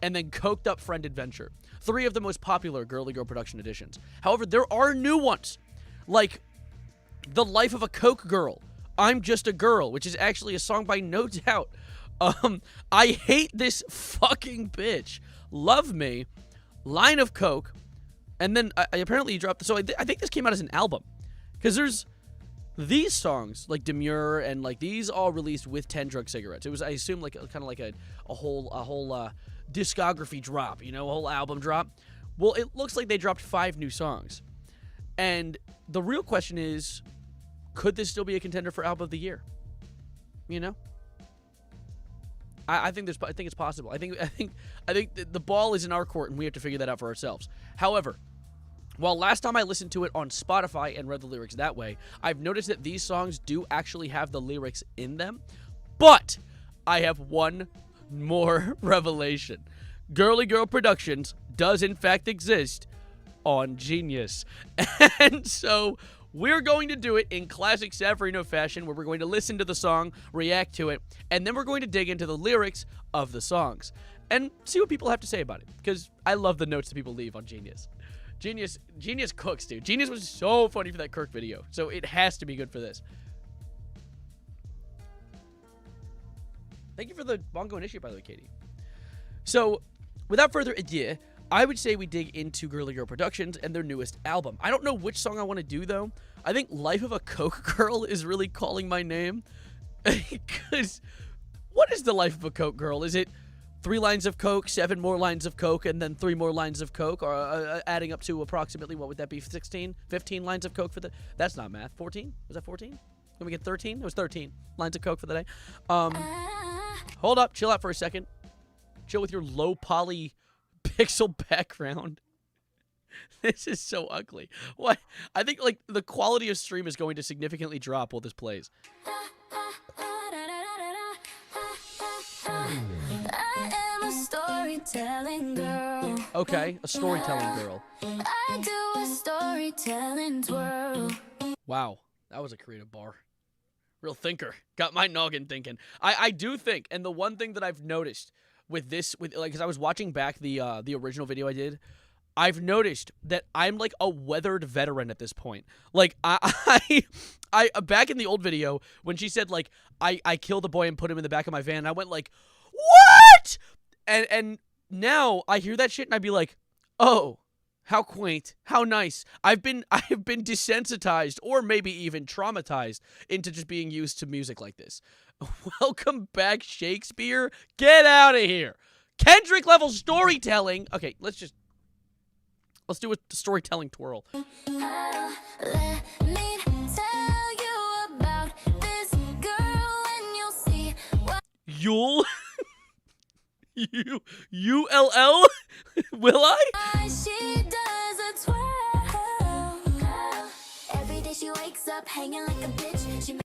And then Coked Up Friend Adventure. 3 of the most popular Girly Girl Production editions. However, there are new ones, like The Life of a Coke Girl, I'm Just a Girl, which is actually a song by No Doubt. I Hate This Fucking Bitch, Love Me, Line of Coke, and then apparently he dropped, so I think this came out as an album, because there's these songs, like Demure, and these all released with 10 Drunk Cigarettes. It was, I assume, kind of like a whole discography drop, a whole album drop. Well, it looks like they dropped 5 new songs. And the real question is, could this still be a contender for Album of the Year? I think it's possible. I think the ball is in our court, and we have to figure that out for ourselves. However, while last time I listened to it on Spotify and read the lyrics that way, I've noticed that these songs do actually have the lyrics in them. But I have one more revelation. Girly Girl Productions does in fact exist on Genius. And so we're going to do it in classic Savarino fashion, where we're going to listen to the song, react to it, and then we're going to dig into the lyrics of the songs and see what people have to say about it, because I love the notes that people leave on Genius. Genius cooks, dude. Genius was so funny for that Kirk video, so it has to be good for this. Thank you for the Bongo initiative, by the way, Katie. So, without further ado, I would say we dig into Girly Girl Productions and their newest album. I don't know which song I want to do, though. I think Life of a Coke Girl is really calling my name. Because, what is the life of a Coke Girl? Is it 3 lines of Coke, 7 more lines of Coke, and then 3 more lines of Coke, or adding up to approximately, what would that be, 16? 15 lines of Coke for the... That's not math. 14? Was that 14? Can we get 13? It was 13 lines of Coke for the day. Hold up. Chill out for a second. Chill with your low poly pixel background. This is so ugly. What? I think, the quality of stream is going to significantly drop while this plays. I am a storytelling girl. Okay, a storytelling girl. I do a storytelling twirl. Wow, that was a creative bar. Real thinker. Got my noggin thinking. I do think, and the one thing that I've noticed with this, because I was watching back the original video I did, I've noticed that I'm like a weathered veteran at this point. Like I back in the old video when she said like I killed a boy and put him in the back of my van, I went like, what? And now I hear that shit and I'd be like, oh, how quaint, how nice. I have been desensitized or maybe even traumatized into just being used to music like this. Welcome back, Shakespeare. Get out of here. Kendrick level storytelling. Okay, let's do a storytelling twirl. Let me tell you about this girl and you'll see what You'll ULL will I? she does a twirl. Every day she wakes up hanging like a bitch. She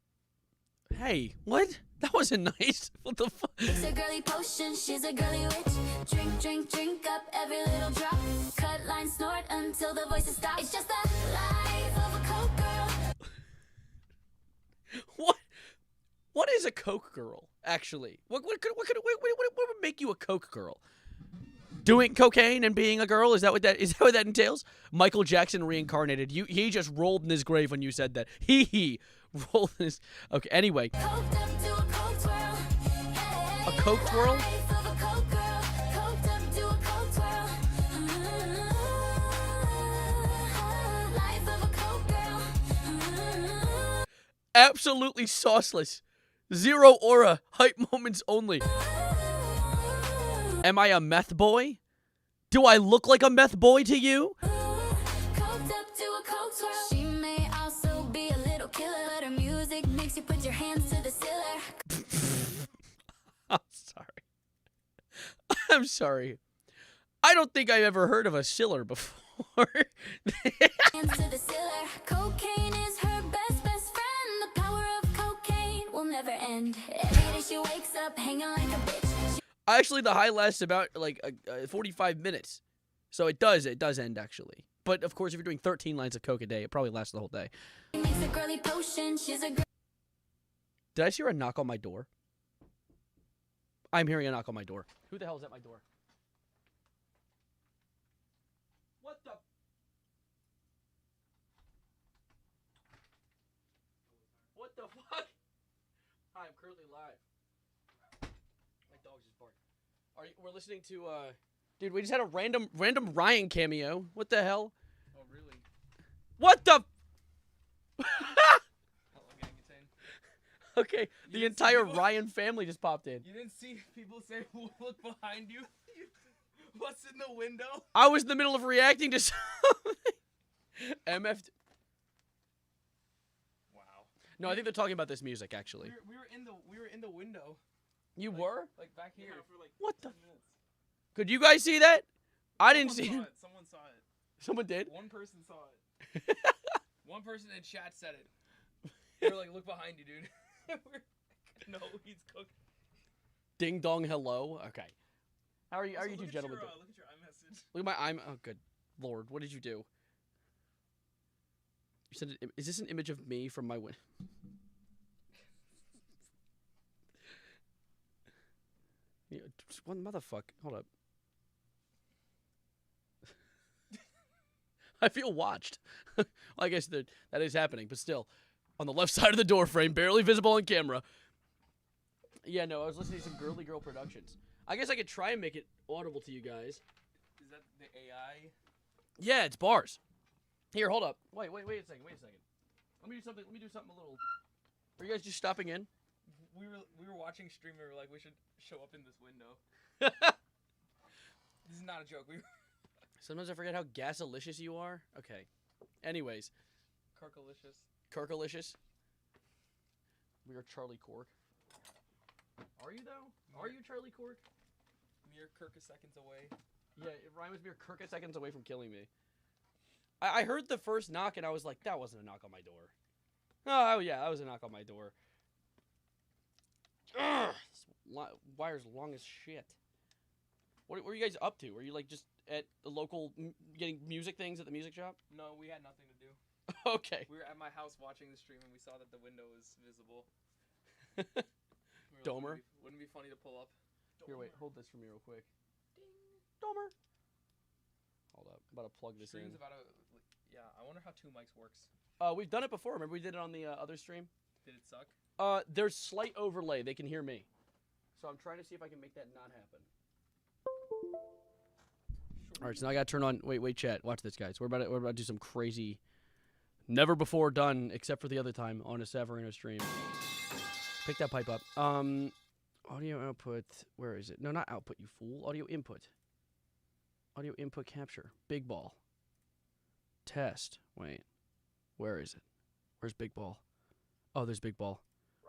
Hey, what? That wasn't nice. What the fuck? makes a girly potion, she's a girly witch. Drink, drink, drink up every little drop. Cut, line, snort until the voices stop. It's just the life of a coke girl. What is a coke girl actually? What would make you a coke girl? Doing cocaine and being a girl? Is that what that entails? Michael Jackson reincarnated. He just rolled in his grave when you said that. He rolled in his. Okay. Anyway, Coked up to a coke twirl. Hey, a coke twirl. life of a coke girl. Coked up to a coke twirl. Life of a coke girl. Absolutely sauceless. Zero aura. Hype moments only. Am I a meth boy? Do I look like a meth boy to you? Coked up to a coke twirl. She may also be a little killer, but her music makes you put your hands to the ceiling. I'm sorry. I'm sorry. I don't think I've ever heard of a siller before. Hands to the ceiling. Cocaine is her best friend. The power of cocaine will never end. Every day she wakes up hanging like a bitch. Actually, the high lasts about like 45 minutes. So it does end actually. But of course, if you're doing 13 lines of coke a day, it probably lasts the whole day. She makes a girly potion. She's a girl. Did I hear a knock on my door? I'm hearing a knock on my door. Who the hell is at my door? What the? What the fuck? Hi, I'm currently live. My dog's just barking. We're listening to dude, we just had a random Ryan cameo. What the hell? Oh, really? What the? Hello, Gangatane. Okay, the didn't see entire people- Ryan family just popped in. You didn't see people say, look behind you? What's in the window? I was in the middle of reacting to something. MF. Wow. No, I think they're talking about this music actually. We were in the window. You Like- were? Like back here. For like What the 10 minutes. Could you guys see that? I didn't see Someone it. saw it. Someone saw it. Someone did? One person saw it. One person in chat said it. They were like, look behind you, dude. No, he's cooking. Ding dong hello. Okay. How are you? How are So you two look at gentlemen your, doing? look at your iMessage. Look at my I'm. Oh, good lord. What did you do? You said, is this an image of me from my win? Yeah, just one motherfucker. Hold up. I feel watched. Well, I guess that is happening, but still, on the left side of the door frame, barely visible on camera. Yeah, no, I was listening to some girly girl productions. I guess I could try and make it audible to you guys. Is that the AI? Yeah, it's bars. Here, hold up. Wait a second. Let me do something a little. Are you guys just stopping in? We were watching stream and we were like, we should show up in this window. This is not a joke. Sometimes I forget how gasolicious you are. Okay. Anyways, Kirkalicious. We are Charlie Cork. Are you though? Are you Charlie Cork? Mere Kirk seconds away. Yeah, Ryan was mere Kirka seconds away from killing me. I heard the first knock and I was like, that wasn't a knock on my door. Oh yeah, that was a knock on my door. Ugh, this wire's long as shit. What were you guys up to? Were you like just at the local getting music things at the music shop? No, we had nothing to do. Okay. We were at my house watching the stream and we saw that the window was visible. We were like, Domer? wouldn't it be funny to pull up? Here, wait, hold this for me real quick. Ding. Domer. Hold up. about to plug this in. Stream's about to. Yeah, I wonder how 2 mics works. We've done it before. Remember we did it on the other stream? Did it suck? There's slight overlay. They can hear me. So I'm trying to see if I can make that not happen. All right, so now I got to turn on. Wait, chat. Watch this, guys. We're about to do some crazy, never before done, except for the other time on a Severino stream. Pick that pipe up. Audio output. Where is it? No, not output. You fool. Audio input. Audio input capture. Big ball. Test. Wait. Where is it? Where's big ball? Oh, there's big ball.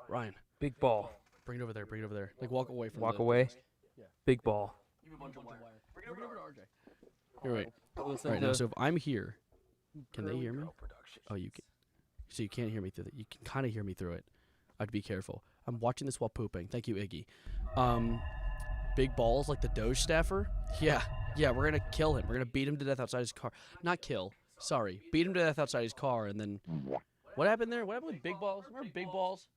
Ryan. Big ball. Bring it over there. Bring it over there. Like walk away from. Walk the, away. Yeah. Big ball. Bring it over to RJ. Here, wait. Listen Right to now, so if I'm here, can they hear me? Oh, you can. So you can't hear me through that. You can kind of hear me through it. I'd be careful. I'm watching this while pooping. Thank you, Iggy. Big balls like the Doge staffer. Yeah, we're gonna kill him. We're gonna beat him to death outside his car. Not kill. Sorry, beat him to death outside his car, and then what happened there? What happened with Big Balls? Remember Big Balls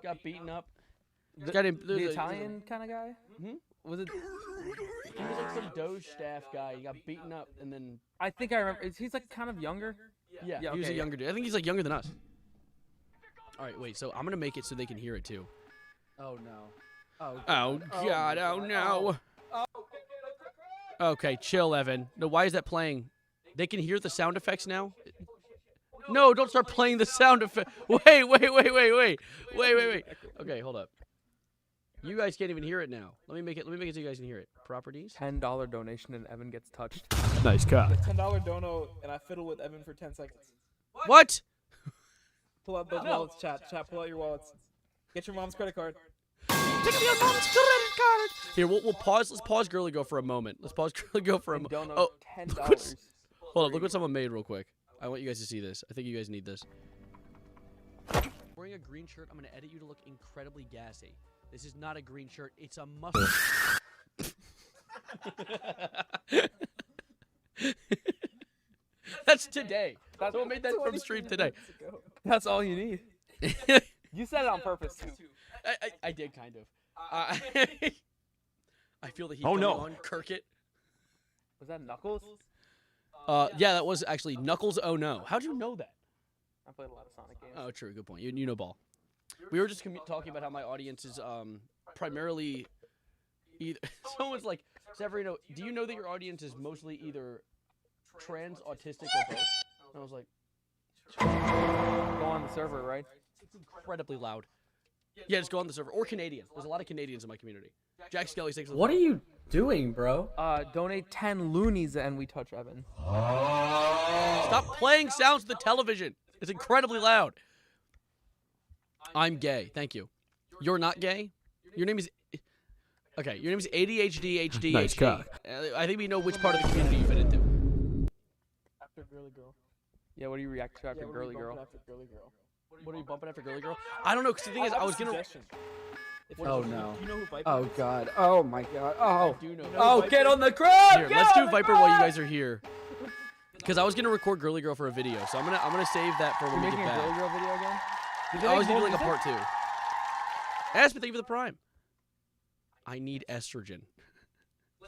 got beaten up? The There's Italian kind of guy? Was it? He was like some Doge staff guy. He got beaten up, and then I think I remember. He's like kind of younger. yeah, Yeah, he was a okay, younger dude. I think he's like younger than us. All right, wait. So I'm gonna make it so they can hear it too. Oh no. Oh. Oh God! Oh no! Okay, chill, Evan. No, why is that playing? They can hear the sound effects now. No, don't start playing the sound effect. Wait. Okay, hold up. You guys can't even hear it now. Let me make it so you guys can hear it. Properties. $10 donation and Evan gets touched. Nice cock. $10 dono, and I fiddle with Evan for 10 seconds. What? Pull out those wallets, chat. Pull out your wallets. Get your mom's credit card. Pick up your mom's credit card. Here, we'll pause. Let's pause Girly Girl for a moment. Let's pause Girly Girl for a moment. Dono Oh, $10. hold up. Look what someone made real quick. I want you guys to see this. I think you guys need this. Wearing a green shirt, I'm going to edit you to look incredibly gassy. This is not a green shirt. It's a mustard. That's today. Someone made that from stream today. That's all you need. You said it on purpose too. I did kind of. I feel the heat Oh, coming no. on. Kirk it. Was that Knuckles? Yeah, that was actually Knuckles. Oh no! How'd you know that? I played a lot of Sonic games. Oh, true. Good point. You know ball. We were just talking about how my audience is primarily either. Someone's like, Severino, do you know that your audience is mostly either trans, autistic, or both? And I was like, Go on the server, right? it's incredibly loud. Yeah, just go on the server. Or Canadian. There's a lot of Canadians in my community. Jack Skelly, thanks for the What are you doing, bro? Donate 10 loonies and we touch Evan. Stop playing sounds to the television. It's incredibly loud. I'm gay. Thank you. You're not gay? Your name is... Okay, your name is ADHD, HD, Nice HD. cock. I think we know which part of the community you fit into. After Girly Girl. Yeah, what do you react to after Yeah, what are Girly you Girl? bumping After Girly Girl. What are you bumping after Girly Girl? I don't know, because the thing is, I was going to... Oh no. You know who Viper Oh is? god. Oh my god. Oh. Do know. Oh, get on the crowd. Here, let's do Viper while you guys are here. Because I was gonna record Girly Girl for a video, so I'm gonna save that for when You we making get a Girly back. Girl video again? Did they I make was gonna more do like a music? part 2. Ask me, thank you for the prime. I need estrogen.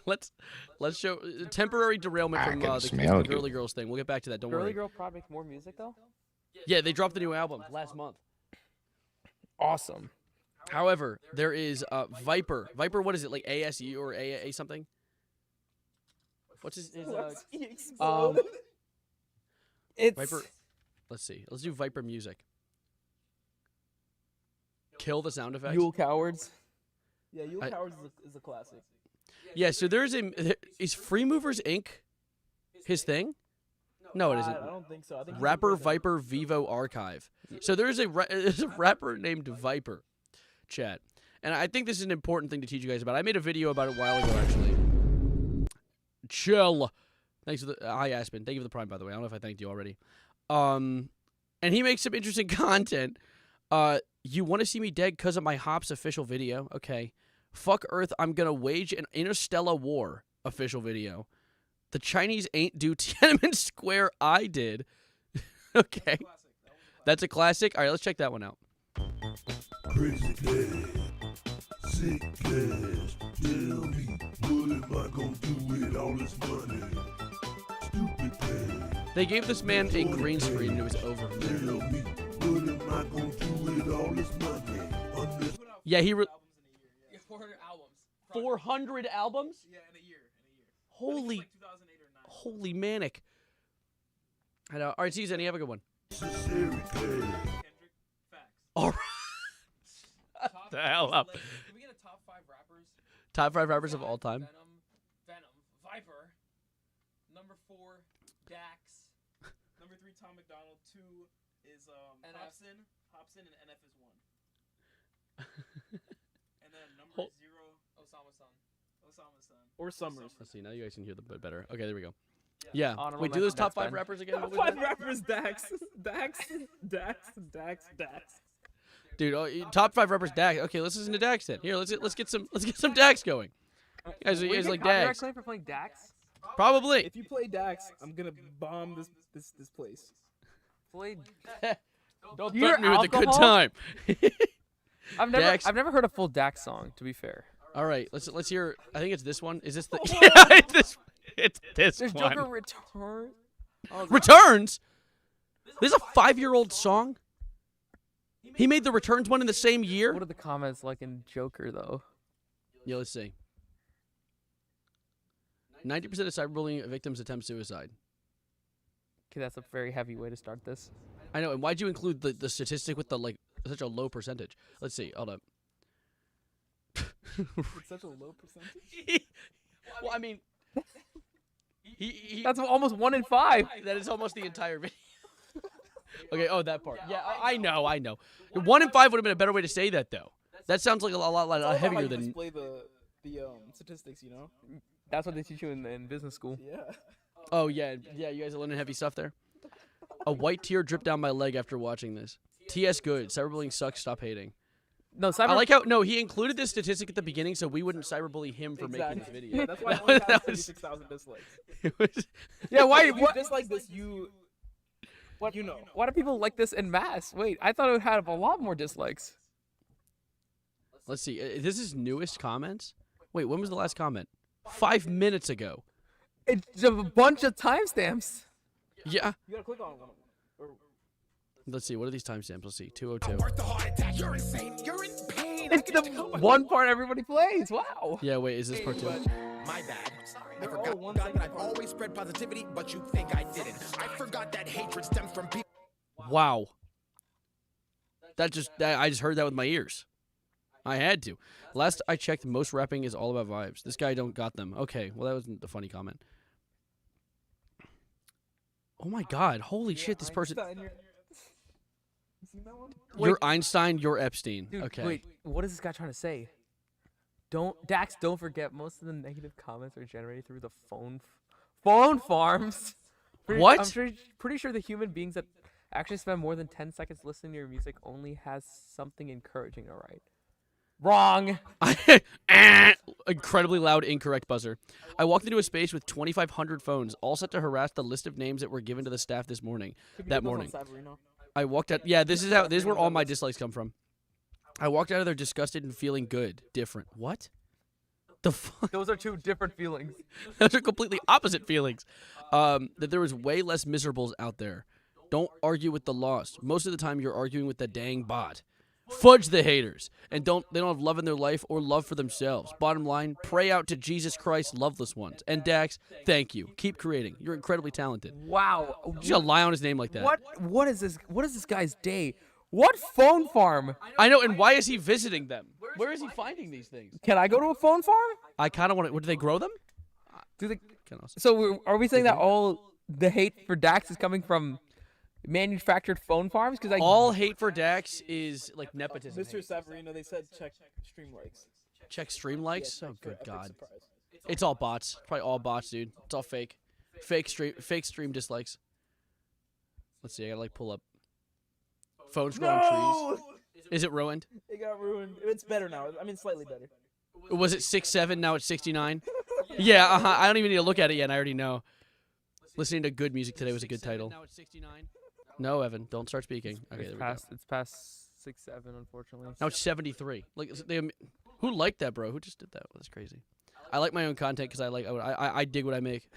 Let's show temporary derailment I from can the smell you. Girly Girls thing. We'll get back to that. Don't Girly worry. Girl probably makes more music though? Yeah, they dropped the new album last month. Awesome. However, there is Viper. Viper, what is it, like ASU or A something? What's his It's Viper? Let's see. Let's do Viper music. Kill the sound effects. Yule Cowards. Yeah, Yule I- Cowards is a classic. Yeah, so is Free Movers Inc. his thing? No, it isn't. I don't think so. I think he's Rapper in prison. Viper Vivo Archive. So there's there's a rapper named Viper, chat, and I think this is an important thing to teach you guys about. I made a video about it a while ago, actually. Chill. Thanks for the hi Aspen. Thank you for the prime, by the way. I don't know if I thanked you already. And he makes some interesting content. You want to see me dead because of my Hops official video? Okay. Fuck Earth. I'm gonna wage an interstellar war official video. The Chinese ain't do Tiananmen Square. I did. Okay. That's a classic. All right, let's check that one out. Crazy cash, sick cash. Tell me, what am I gonna do with all this money? Stupid They gave this man a green screen and it was over. Tell me, what am I gonna do with all this money? Yeah, he. 400 albums. 400 albums? Yeah, in a year. Holy, Like 2008 or 9. holy manic. I know. All right, Caesar, you have a good one. Necessary cash. Kendrick, facts. All right. Top the hell up. Can we get a top 5 rappers? Top 5 rappers of all time. Venom, Viper. Number 4, Dax. Number 3, Tom McDonald. 2 is NF. Hobson, and NF is 1. And then number Hold- 0, Osama San. Osama's son. Or Summers. Let's see. Now you guys can hear the bit better. Okay, there we go. Yeah. Honorable Wait, do those mention, top Dax 5 Ben. rappers again? What was Five that? rappers, Dax. Dax. Dude, top 5 rappers, Dax. Okay, let's listen to Dax then. Here, let's get some Dax going. You guys We get like copyright Dax? claim for playing Dax? Probably. If you play Dax, I'm gonna bomb this place. Played. Don't Your threaten me with a good alcohol? time. Dax. I've never heard a full Dax song. To be fair, All right, let's hear. I think it's this one. Is this the? Yeah, it's this there's one. Joker Return. Returns. This is a 5-year-old song. He made the Returns one in the same year. What are the comments like in Joker though? Yeah, let's see. 90% of cyberbullying victims attempt suicide. Okay, that's a very heavy way to start this. I know, and why'd you include the statistic with the such a low percentage? Let's see. Hold up. It's such a low percentage. Well, I mean, he That's almost 1 in 5. that is almost the entire video. Okay, oh, that part. Yeah, I know. 1 in 5 would have been a better way to say that, though. That sounds like a lot heavier than. Display the statistics, you know. That's what they teach you in business school. Yeah. Oh yeah. You guys are learning heavy stuff there. A white tear dripped down my leg after watching this. T.S. Good. Cyberbullying sucks. Stop hating. No, cyber. I like how he included this statistic at the beginning so we wouldn't cyberbully him for making this video. Yeah, that's why I only have 36,000 dislikes. It was- Yeah, why? If you What? dislike this, you know. Why do people like this en masse? Wait, I thought it would have a lot more dislikes. Let's see. This is newest comments. Wait, when was the last comment? 5 minutes ago. It's a bunch of timestamps. Yeah. You gotta click on one. Let's see. What are these timestamps? Let's see. 202. It's the one part everybody plays. Wow. Yeah. Wait. Is this part 2? My bad. I They're all forgot one that second I've apart. always spread positivity, but you think I didn't. I forgot that hatred stems from people. Wow. I just heard that with my ears. I had to. Last I checked, most rapping is all about vibes. This guy don't got them. Okay. Well, that wasn't a funny comment. Oh my God! Holy shit! This person. Einstein, you seen that one? You're Einstein. You're Epstein. Dude, Okay. wait. What is this guy trying to say? Dax, don't forget, most of the negative comments are generated through the phone farms. What? I'm pretty sure the human beings that actually spend more than 10 seconds listening to your music only has something encouraging to write. Wrong. Incredibly loud, incorrect buzzer. I walked into a space with 2,500 phones, all set to harass the list of names that were given to the staff this morning. That morning. I walked out. Yeah, this is where all my dislikes come from. I walked out of there disgusted and feeling good. Different. What? The fuck? Those are two different feelings. Those are completely opposite feelings. That there was way less miserables out there. Don't argue with the lost. Most of the time, you're arguing with the dang bot. Fudge the haters, and they don't have love in their life or love for themselves. Bottom line, pray out to Jesus Christ, loveless ones. And Dax, thank you. Keep creating. You're incredibly talented. Wow. You gotta lie on his name like that. What is this? What is this guy's day? What phone farm? I know, and why is he visiting them? Where is he finding these things? Can I go to a phone farm? I kind of want to. Do they grow them? Do they? Kinda awesome. So are we saying that all the hate for Dax is coming from manufactured phone farms? Because All hate for Dax is like nepotism. Mr. Savarino, they said check stream likes. Check stream likes. Oh, For good epic God. surprise. It's all bots. Probably all bots, dude. It's all fake. Fake stream dislikes. Let's see. I gotta pull up. Phone's growing trees. Is it ruined? It got ruined. It's better now. I mean, slightly better. Was it 6.7? Now it's 69. Yeah. I don't even need to look at it yet. And I already know. Listening to good music today was a good title. Now it's 69. No, Evan, don't start speaking. Okay, there we go. It's past 6-7, unfortunately. Now it's 73. Like, who liked that, bro? Who just did that? That's crazy. I like my own content because I dig what I make.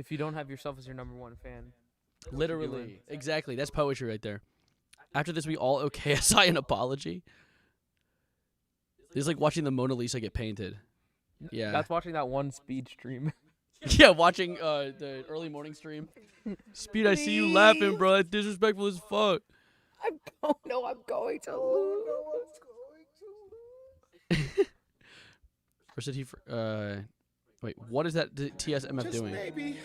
If you don't have yourself as your #1 fan, Literally. Exactly. That's poetry right there. After this, we all owe KSI an apology. It's like watching the Mona Lisa get painted. Yeah. that's watching that one Speed stream. Yeah, watching the early morning stream. Speed, I see you laughing, bro. That's disrespectful as fuck. I'm going to lose. Or said he? Wait, what is that TSMF doing? Maybe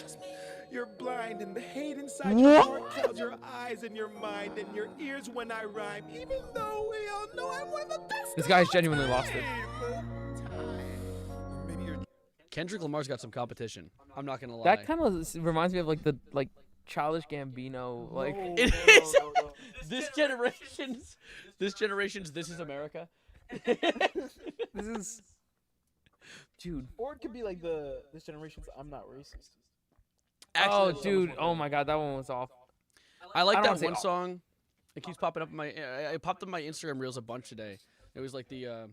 you're blind and the hate inside your heart clouds your eyes and your mind and your ears when I rhyme. Even though we all know I'm one of the best. This guy's genuinely lost it. Kendrick Lamar's got some competition. I'm not gonna lie. That kind of reminds me of like the Childish Gambino. Like It is. This generation's. This Is America. this is, dude. Or it could be like this generation's I'm Not Racist. Actually, Oh, dude. Oh my God, that one was off. I like I don't that wanna say one all. song. It keeps popping up in my. It popped up in my Instagram reels a bunch today. It was like the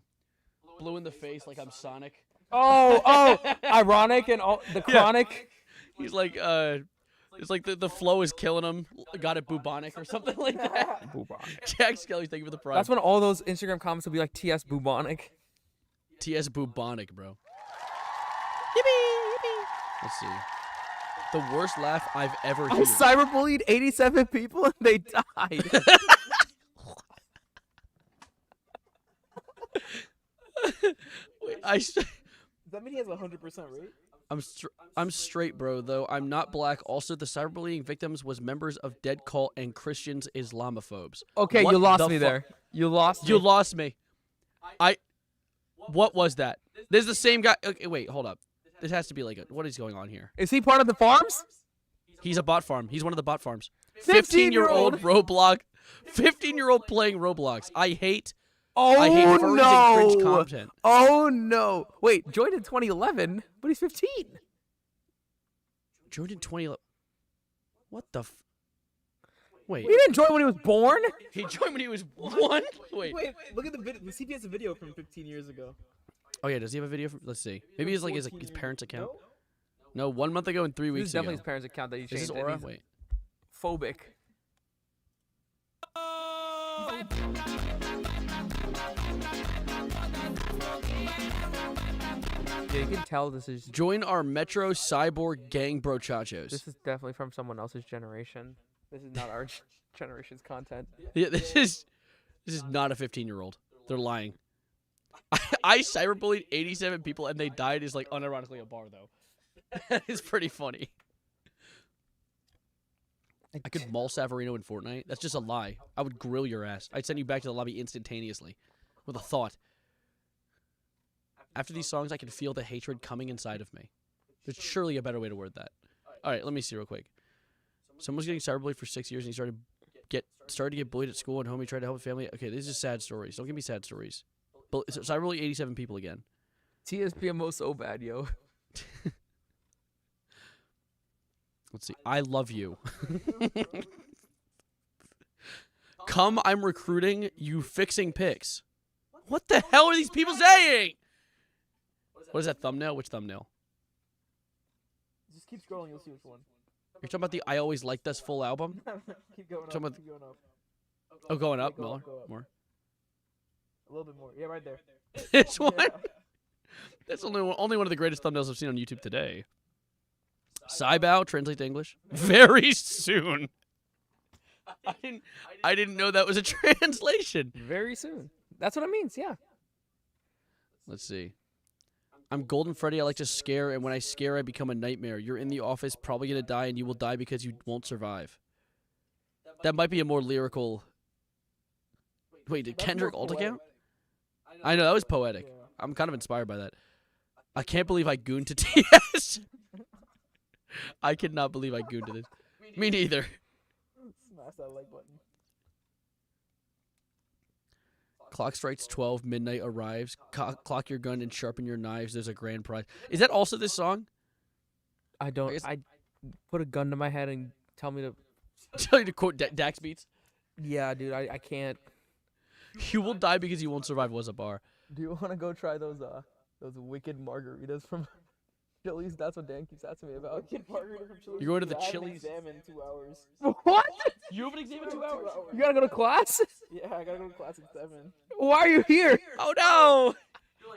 blue in the face, like I'm Sonic. Oh, ironic and all the chronic. He's like, it's like the flow is killing him. Got it bubonic or something like that. Bubonic. Jack Skelly, thank you for the pride. That's when all those Instagram comments will be like TS bubonic. TS bubonic, bro. Yippee! Let's see. The worst laugh I've ever I heard. cyberbullied 87 people and they died. Wait, Does that mean he has a 100% rate? I'm straight, bro. Though I'm not black. Also, the cyberbullying victims was members of Dead Cult and Christians Islamophobes. Okay, What you lost the me fu- there. You lost You me. lost me. What was that? This is the same guy. Okay, wait, hold up. This has to be like what is going on here? Is he part of the farms? He's a bot farm. He's one of the bot farms. 15-year-old 15-year-old Roblox. 15-year-old playing Roblox. I hate Oh furries and cringe no! content. Oh no! Wait, joined in 2011, but he's 15. Joined in 2011. What the? Wait. He didn't join when he was born. He joined when he was 1. Wait. Wait, look at the video. See if he has a video from 15 years ago. Oh yeah, does he have a video? Let's see. Maybe he's like his 14 years. parents' account. No? No, 1 month ago and 3 This weeks is definitely ago. his parents' account that he Is changed. this and Aura? he's Wait. phobic. Yeah, you can tell this is Join our Metro Cyborg Gang Brochachos. this is definitely from someone else's generation. This is not our generation's content. Yeah, this is not a 15-year-old. They're lying. I cyberbullied 87 people and they died is like unironically a bar though. That is pretty funny. I could maul Savarino in Fortnite. That's just a lie. I would grill your ass. I'd send you back to the lobby instantaneously with a thought. After these songs, I can feel the hatred coming inside of me. There's surely a better way to word that. All right, let me see real quick. Someone's getting cyberbullied for 6 years and he started to get bullied at school and homie tried to help his family. Okay, these are sad stories. Don't give me sad stories. But cyberbullied 87 people again. TSPMO so bad, yo. Let's see. I love you. Come, I'm recruiting. You fixing pics. What the hell are these people saying? What is that thumbnail? Which thumbnail? Just keep scrolling, you'll see which one. You're talking about the I Always Liked Us full album? Keep going up. Talking about- Keep going up. Oh, going up, Go Miller. up, go up. More. A little bit more. Yeah, right there. This one? Yeah. That's only one of the greatest thumbnails I've seen on YouTube today. Saibao, translate to English. Very soon. I didn't know that was a translation. Very soon. That's what it means, yeah. Let's see. I'm Golden Freddy. I like to scare, and when I scare, I become a nightmare. You're in the office, probably going to die, and you will die because you won't survive. That might be a more lyrical... Wait, did That's Kendrick more alt poetic. account? I know, that was poetic. Yeah. I'm kind of inspired by that. I can't believe I gooned to TS. I cannot believe I gooned to this. Me neither. Smash that like button. Clock strikes 12, midnight arrives. Clock your gun and sharpen your knives. There's a grand prize. Is that also this song? I don't. guess- I put a gun to my head and tell me to. Tell you to quote Dax Beats. Yeah, dude. I can't. You will die because you won't survive was a bar. Do you want to go try those wicked margaritas from Chili's. That's what Dan keeps asking me about. You're going to the I have an Chili's? exam in 2 hours. What? You have an exam in 2 hours? You gotta go to class? Yeah, I gotta go to class at 7. Why are you here? Oh no!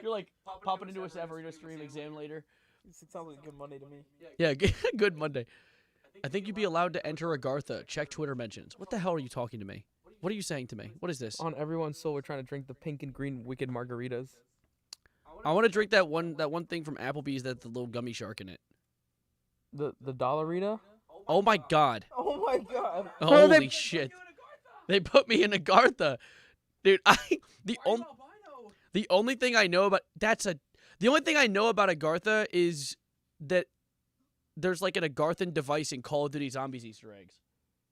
You're like popping into a Savarino stream exam later. It sounds like good money to me. Yeah, good Monday. I think you'd be allowed to enter Agartha. Check Twitter mentions. What the hell are you talking to me? What are you saying to me? What is this? On everyone's soul, we're trying to drink the pink and green wicked margaritas. I want to drink that one thing from Applebee's that's the little gummy shark in it. The Dollarita? Oh my god. Oh my god. Holy shit. They put me in Agartha. Dude, the only thing I know about Agartha is that there's like an Agarthan device in Call of Duty Zombies Easter eggs.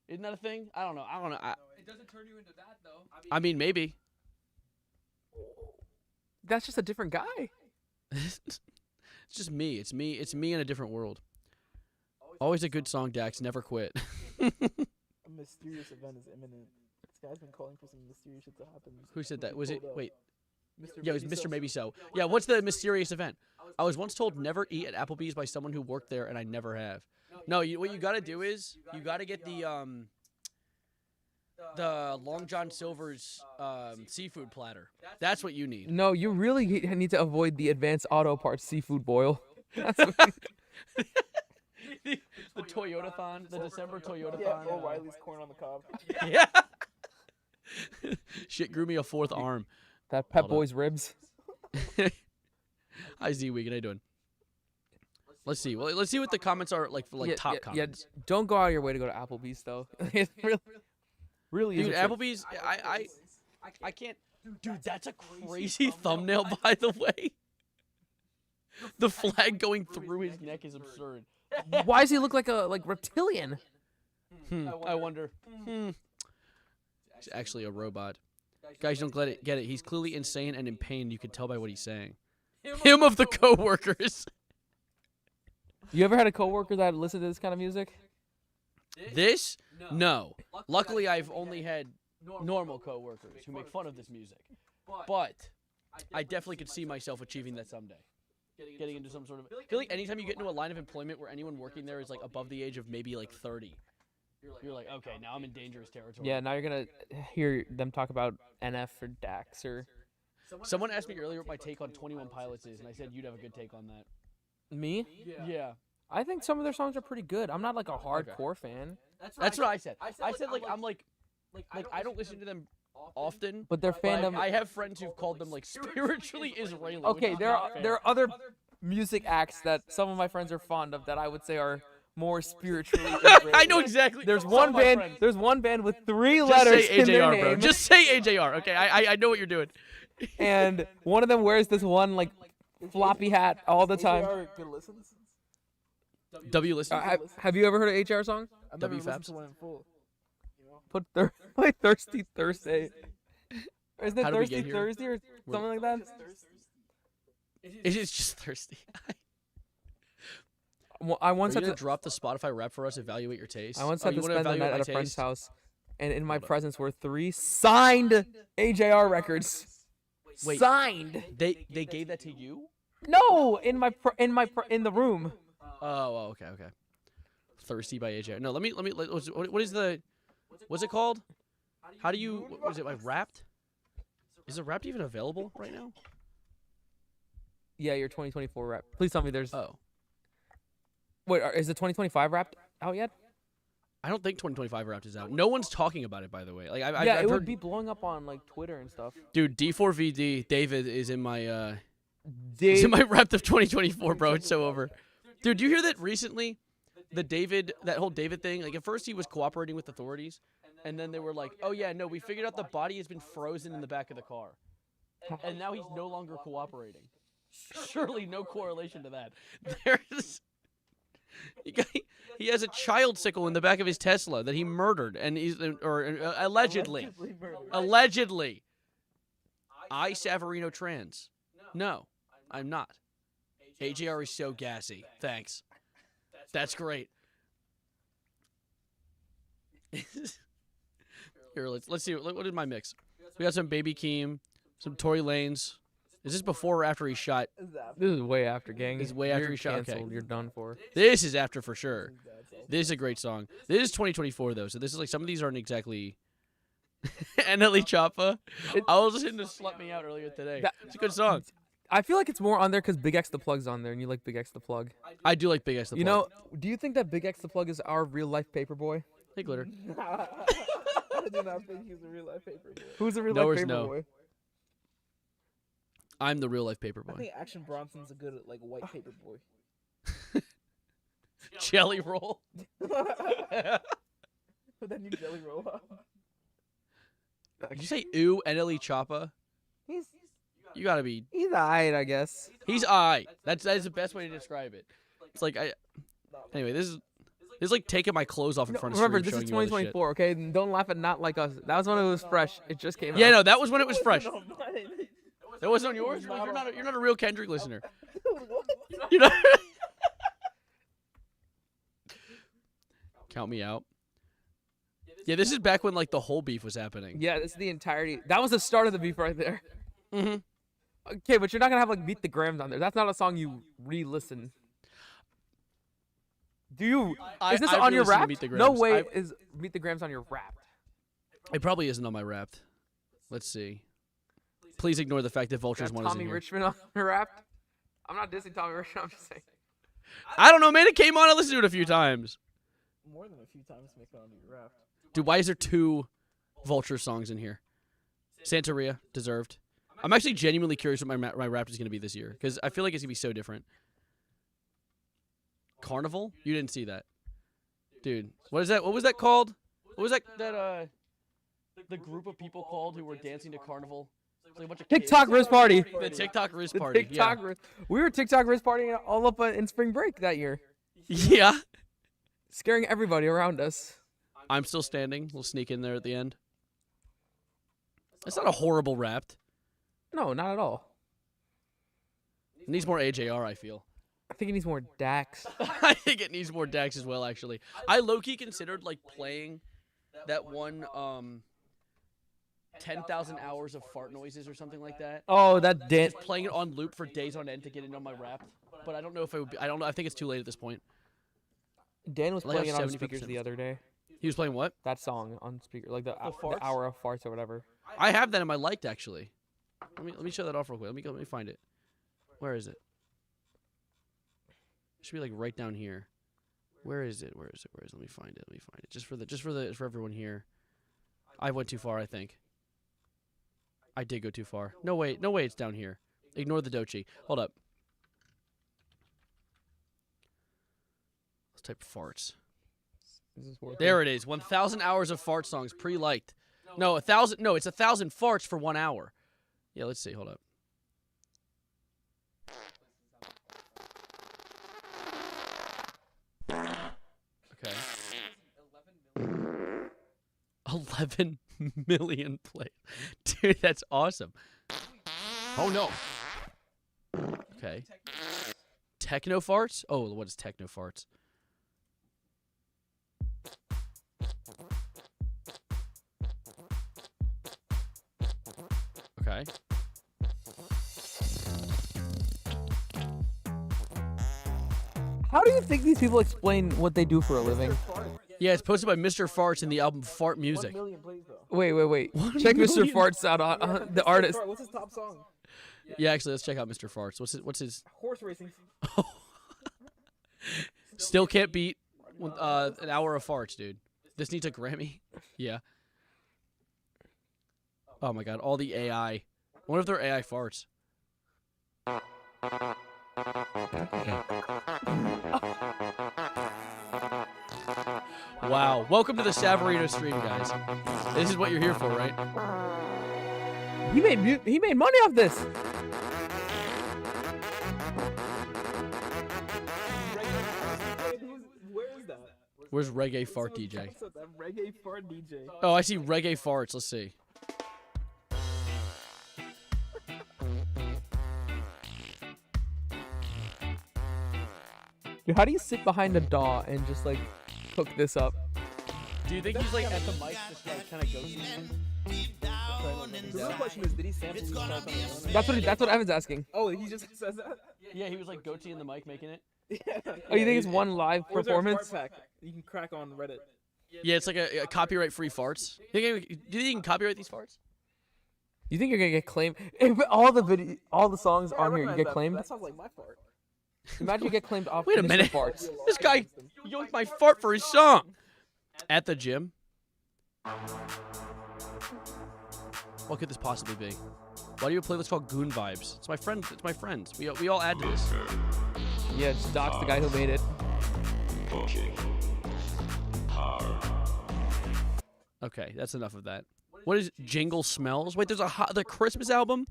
Isn't that a thing? I don't know. It doesn't turn you into that though. I mean, maybe. That's just a different guy. It's just me. It's me in a different world. Always a good song, Dax. Never quit. A mysterious event is imminent. This guy's been calling for some mysterious shit to happen. Who said that? Was it? Wait. Mr. Yeah, it was Maybe Mr. So. Maybe So. Yeah, what's the mysterious event? I was once told never eat at Applebee's by someone who worked there, and I never have. No, what you gotta do is you gotta get the Long John Silver's seafood platter. That's what you need. No, you really need to avoid the advanced auto parts seafood boil. That's what the Toyotathon, the December Toyotathon. Yeah, O'Reilly's corn on the cob. Yeah. Shit grew me a fourth arm. that Pep Hold on. Boys ribs. Hi Z Week, how you doing? Let's see. Well, let's see what the comments are like for Yeah, top yeah, comments. Yeah, don't go out of your way to go to Applebee's though. It really is. Dude, a trip. Applebee's, I can't. Dude, that's a crazy thumbnail, by the way. The flag going through his neck is absurd. Why does he look like a reptilian? I wonder. He's actually a robot. Guys, don't get it. He's clearly insane and in pain. You can tell by what he's saying. Him of the coworkers. You ever had a coworker that listened to this kind of music? This? No. Luckily, I've only had normal coworkers who make fun of this music. But I definitely could see myself achieving that someday. Getting into some sort of... I feel like anytime you get into a line of employment where anyone working there is like above the age of maybe like 30, you're like, okay, now I'm in dangerous territory. Yeah, now you're gonna hear them talk about NF or DAX or... Someone asked me earlier what my take on 21 Pilots is, and I said you'd have a good take on that. Me? Yeah. I think some of their songs are pretty good. I'm not like a hardcore fan. That's what I said. I said like I'm like I don't listen to them often. But their fandom... I have friends who've called them like spiritually Israeli. Okay, there are other music acts that some of my friends are fond of that I would say are more spiritually Israeli. I know exactly. There's Some one of my band. friends. There's one band with 3 Just letters say in their AJR, name. bro. Just say AJR. Okay, I know what you're doing. And one of them wears this one like floppy hat all the time. Good listens. W listen. Have you ever heard an HR song? I've never W listened Fabs? to one in full. Play Thirsty Thursday. Isn't it How did we Thirsty get here? Thursday or something like that? It is just thirsty. I Are once you had gonna to drop the Spotify rap for us? Evaluate your taste. I once Oh, had you to wanna spend the evaluate night at my a friend's taste? house, and in my Hold up. presence were 3 signed AJR records. Wait. Signed. They gave that to you? No, in the room. Oh, okay. Thirsty by AJ. No, let me. What is the? What's it called? How do you? What is it like? Wrapped? Is it Wrapped even available right now? Yeah, your 2024 rap. Please tell me there's. Oh, Wait, is the 2025 wrapped out yet? I don't think 2025 Wrapped is out. No one's talking about it, by the way. Like I've Yeah, it heard. would be blowing up on like Twitter and stuff. Dude, D4VD David is in my Dave, It's in my Wrapped of 2024, bro. It's so over. Dude, do you hear that recently? That whole David thing. Like at first he was cooperating with authorities, and then they were like, "Oh yeah, no, we figured out the body has been frozen in the back of the car," and now he's no longer cooperating. Surely no correlation to that. There's he has a child sickle in the back of his Tesla that he murdered, and he's allegedly. I Savarino trans. No, I'm not. AJR is so gassy. Thanks. That's great. Here, let's see. What is my mix? We got some Baby Keem, some Tory Lanez. Is this before or after he shot? This is way after, gang. This is way after You're he shot. Okay. canceled. You're done for. This is after for sure. This is a great song. This is 2024 though, so this is like some of these aren't exactly. Nelly Choppa. I was listening to "Slut Me Out" earlier today. It's a good song. I feel like it's more on there because Big X the Plug's on there, and you like Big X the Plug. I do like Big X the Plug. You know, do you think that Big X the Plug is our real life Paperboy? Hey, Glitter. I do not think he's a real life paperboy. Who's a real No life is no. Paperboy? I'm the real life I Paperboy. think Action Bronson's a good like white paperboy. Jelly roll. But then you jelly roll up. Did you say ooh, NLE Choppa? You gotta be. He's alright, I guess. He's alright. That is the best way to describe it. It's like Anyway, this is like taking my clothes off in front of Remember, screen, this is showing you all this shit. 2024, okay? And don't laugh at Not Like Us. That was when it was fresh. It just came out. Yeah, no, that was when it was fresh. That wasn't on yours. Well, you're not a real Kendrick listener. You're not. Count me out. Yeah, this is back when like the whole beef was happening. Yeah, this is the entirety. That was the start of the beef right there. Mhm. Okay, but you're not gonna have like Beat the Grams on there. That's not a song you re-listen. Do you? Is this I on your re-listen to rap? Beat the No Grams. way is Beat the Grams on your rap. It probably isn't on my Wrapped. Let's see. Please ignore the fact that Vulture's Got one is in Tommy here. Richmond on your rap. I'm not dissing Tommy Richmond. I'm just saying. I don't know, man. It came on. I listened to it a few times. More than a few times to make it onto your raft. Dude, why is there 2 Vulture songs in here? Santeria, deserved. I'm actually genuinely curious what my rap is going to be this year because I feel like it's going to be so different. Carnival? You didn't see that. Dude, what is that? What was that called? What was that the group of people called who were dancing to Carnival? It's like a bunch of TikTok kids. Wrist Party. The TikTok Wrist The Party. TikTok yeah. We were TikTok wrist partying all up in spring break that year, Yeah. scaring everybody around us. I'm still standing. We'll sneak in there at the end. It's not a horrible Wrapped. No, not at all. It needs more AJR, I feel. I think it needs more Dax. I think it needs more Dax as well, actually. I low-key considered, like, playing that one, 10,000 hours of fart noises or something like that. Oh, that dance. Just playing it on loop for days on end to get it on my Wrapped. But I don't know if it would be, I don't know. I think it's too late at this point. Dan was Like, playing it on 75% speakers the other day. He was playing what? That song on speaker, like the farts? hour of farts or whatever. I have that in my liked, actually. Let me show that off real quick. Let me find it. Where is it? It should be like right down here. Where is it? Let me find it. Just for everyone here. I went too far, I think. I did go too far. No way, it's down here. Ignore the Dochi. Hold up. Let's type farts. There it is. 1,000 hours of fart songs pre-liked. No, 1,000. No, it's 1,000 farts for 1 hour. Yeah, let's see. Hold up. Okay. 11 million plays. Dude, that's awesome. Oh no. Okay. Techno farts? Oh, what is techno farts? Okay. How do you think these people explain what they do for a living? Yeah, it's posted by Mr. Farts in the album Fart Music. 1 million plays though. Wait. Check Mr. million? Farts out on the artist. What's his top song? Yeah, actually, let's check out Mr. Farts. What's his? Horse racing. Still can't beat an hour of farts, dude. This needs a Grammy. Yeah. Oh my god, all the AI. I wonder if they're AI farts. Wow. Welcome to the Savarino stream, guys. This is what you're here for, right? He made money off this. Where is that? Where's Reggae Fart DJ? That reggae fart DJ. Oh, I see Reggae Farts. Let's see. Dude, how do you sit behind a DAW and just like cook this up? Do you think he's like at the mic just like kind of ghosting him? The real question is, did he sample these shots on his own? That's what Evan's asking. Oh, he just says that? Yeah, he was like goatee in the mic making it. Oh, you think it's one live Or is there a performance? fart pack you can crack on Reddit? Yeah, it's like a copyright-free farts. Do you think you can copyright these farts? You think you're gonna get claimed? If all the songs Yeah, I on here, you recognize get that. claimed. That sounds like my fart. Imagine you get claimed off. Wait a initial minute. Farts. This guy yoinked my fart for his song. At the gym? What could this possibly be? Why do you play what's called Goon Vibes? It's my friend. It's my friends. We all add to this. Yeah, just dox the guy who made it. Okay, that's enough of that. What is Jingle Smells? Wait, there's the Christmas album?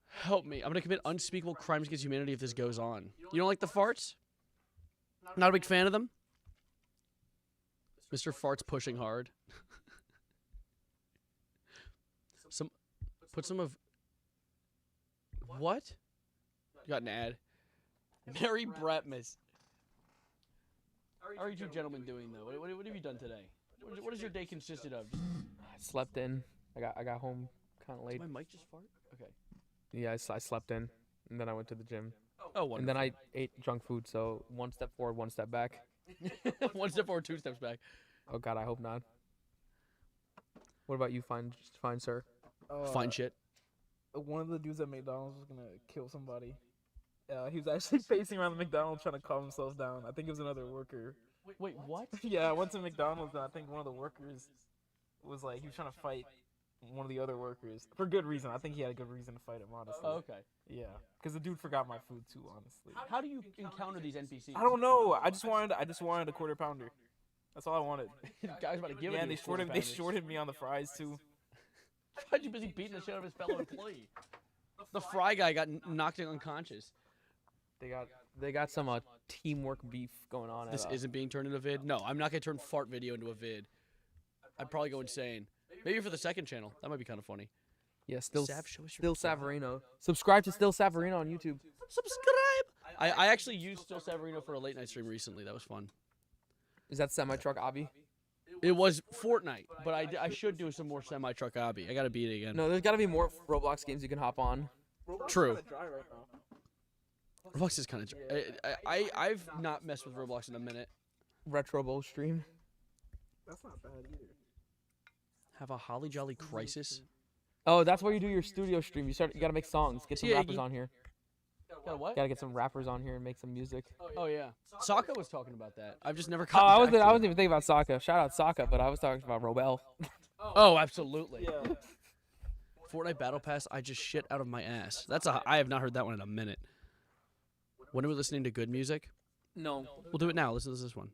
Help me. I'm going to commit unspeakable crimes against humanity if this goes on. You don't like the farts? Not a big fan of them? Mr. Farts pushing hard. Put some of... What? You got an ad. Mary Bratmus. How are you two gentlemen doing, though? What have you done today? What has your day consisted of? I slept in. I got home kind of late. Did my mic just fart? Okay. Yeah, I slept in, and then I went to the gym. Oh, wonderful. And then I ate junk food, so one step forward, one step back. One step forward, two steps back. Oh God, I hope not. What about you, fine sir? Fine shit. One of the dudes at McDonald's was gonna kill somebody. He was actually pacing around the McDonald's trying to calm himself down. I think it was another worker. Wait, what? Yeah, I went to McDonald's and I think one of the workers was like, he was trying to fight one of the other workers for good reason. I think he had a good reason to fight him, honestly. Oh, okay. Yeah, because the dude forgot my food too, honestly. How do you encounter these NPCs? I don't know. I just wanted a quarter pounder. That's all I wanted. Guys about to give it. Yeah, and to you, they shorted me on the fries too. Why'd you busy beating the shit out of his fellow employee? The fry guy got knocked unconscious. They got some teamwork beef going on. This isn't being turned into a vid. No, I'm not gonna turn fart video into a vid. I'd probably go insane. Maybe for the second channel. That might be kind of funny. Yeah, still Sav, show us your Savarino. Subscribe to Still Savarino on YouTube. Subscribe. I actually used Still Savarino for a late night stream recently. That was fun. Is that semi truck obby? It was Fortnite, but I should do some more semi truck obby. I gotta beat it again. No, there's got to be more Roblox games you can hop on. True. Roblox is kind of. I've not messed with Roblox in a minute. Retro Bowl stream. That's not bad either. Have a holly jolly crisis. Oh, that's where you do your studio stream. You gotta make songs. Get some Yeah, rappers on here. Got what? Gotta get some rappers on here and make some music. Oh yeah. Sokka was talking about that. I've just never. Oh, gotten I back to wasn't it. even thinking about Sokka. Shout out Sokka, but I was talking about Robel. Oh, absolutely. Yeah. Fortnite Battle Pass. I just shit out of my ass. I have not heard that one in a minute. When are we listening to good music? No. We'll do it now. Listen to this one.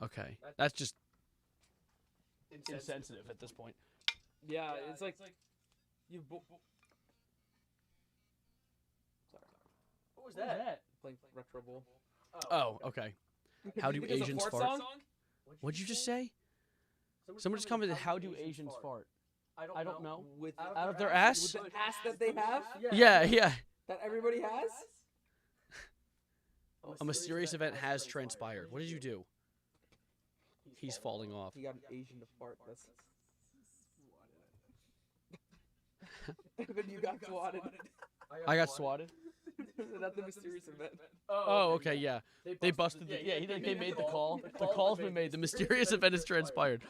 Okay, that's just insensitive at this point. Yeah, it's like you. What was that? Playing Retro Bowl. Oh, okay. How do Asians fart? What'd you just say? Someone just commented, "How do Asians fart?" I don't know. Out of their ass? With the ass that they have? Yeah. That everybody has? A mysterious event has transpired. What did you do? He's falling off. He got an Asian to fart. That's. Evan, you got swatted. I got swatted. That's the mysterious event. Oh, okay, yeah. They busted the. Yeah, they made the call. The call's been made. The mysterious event has transpired.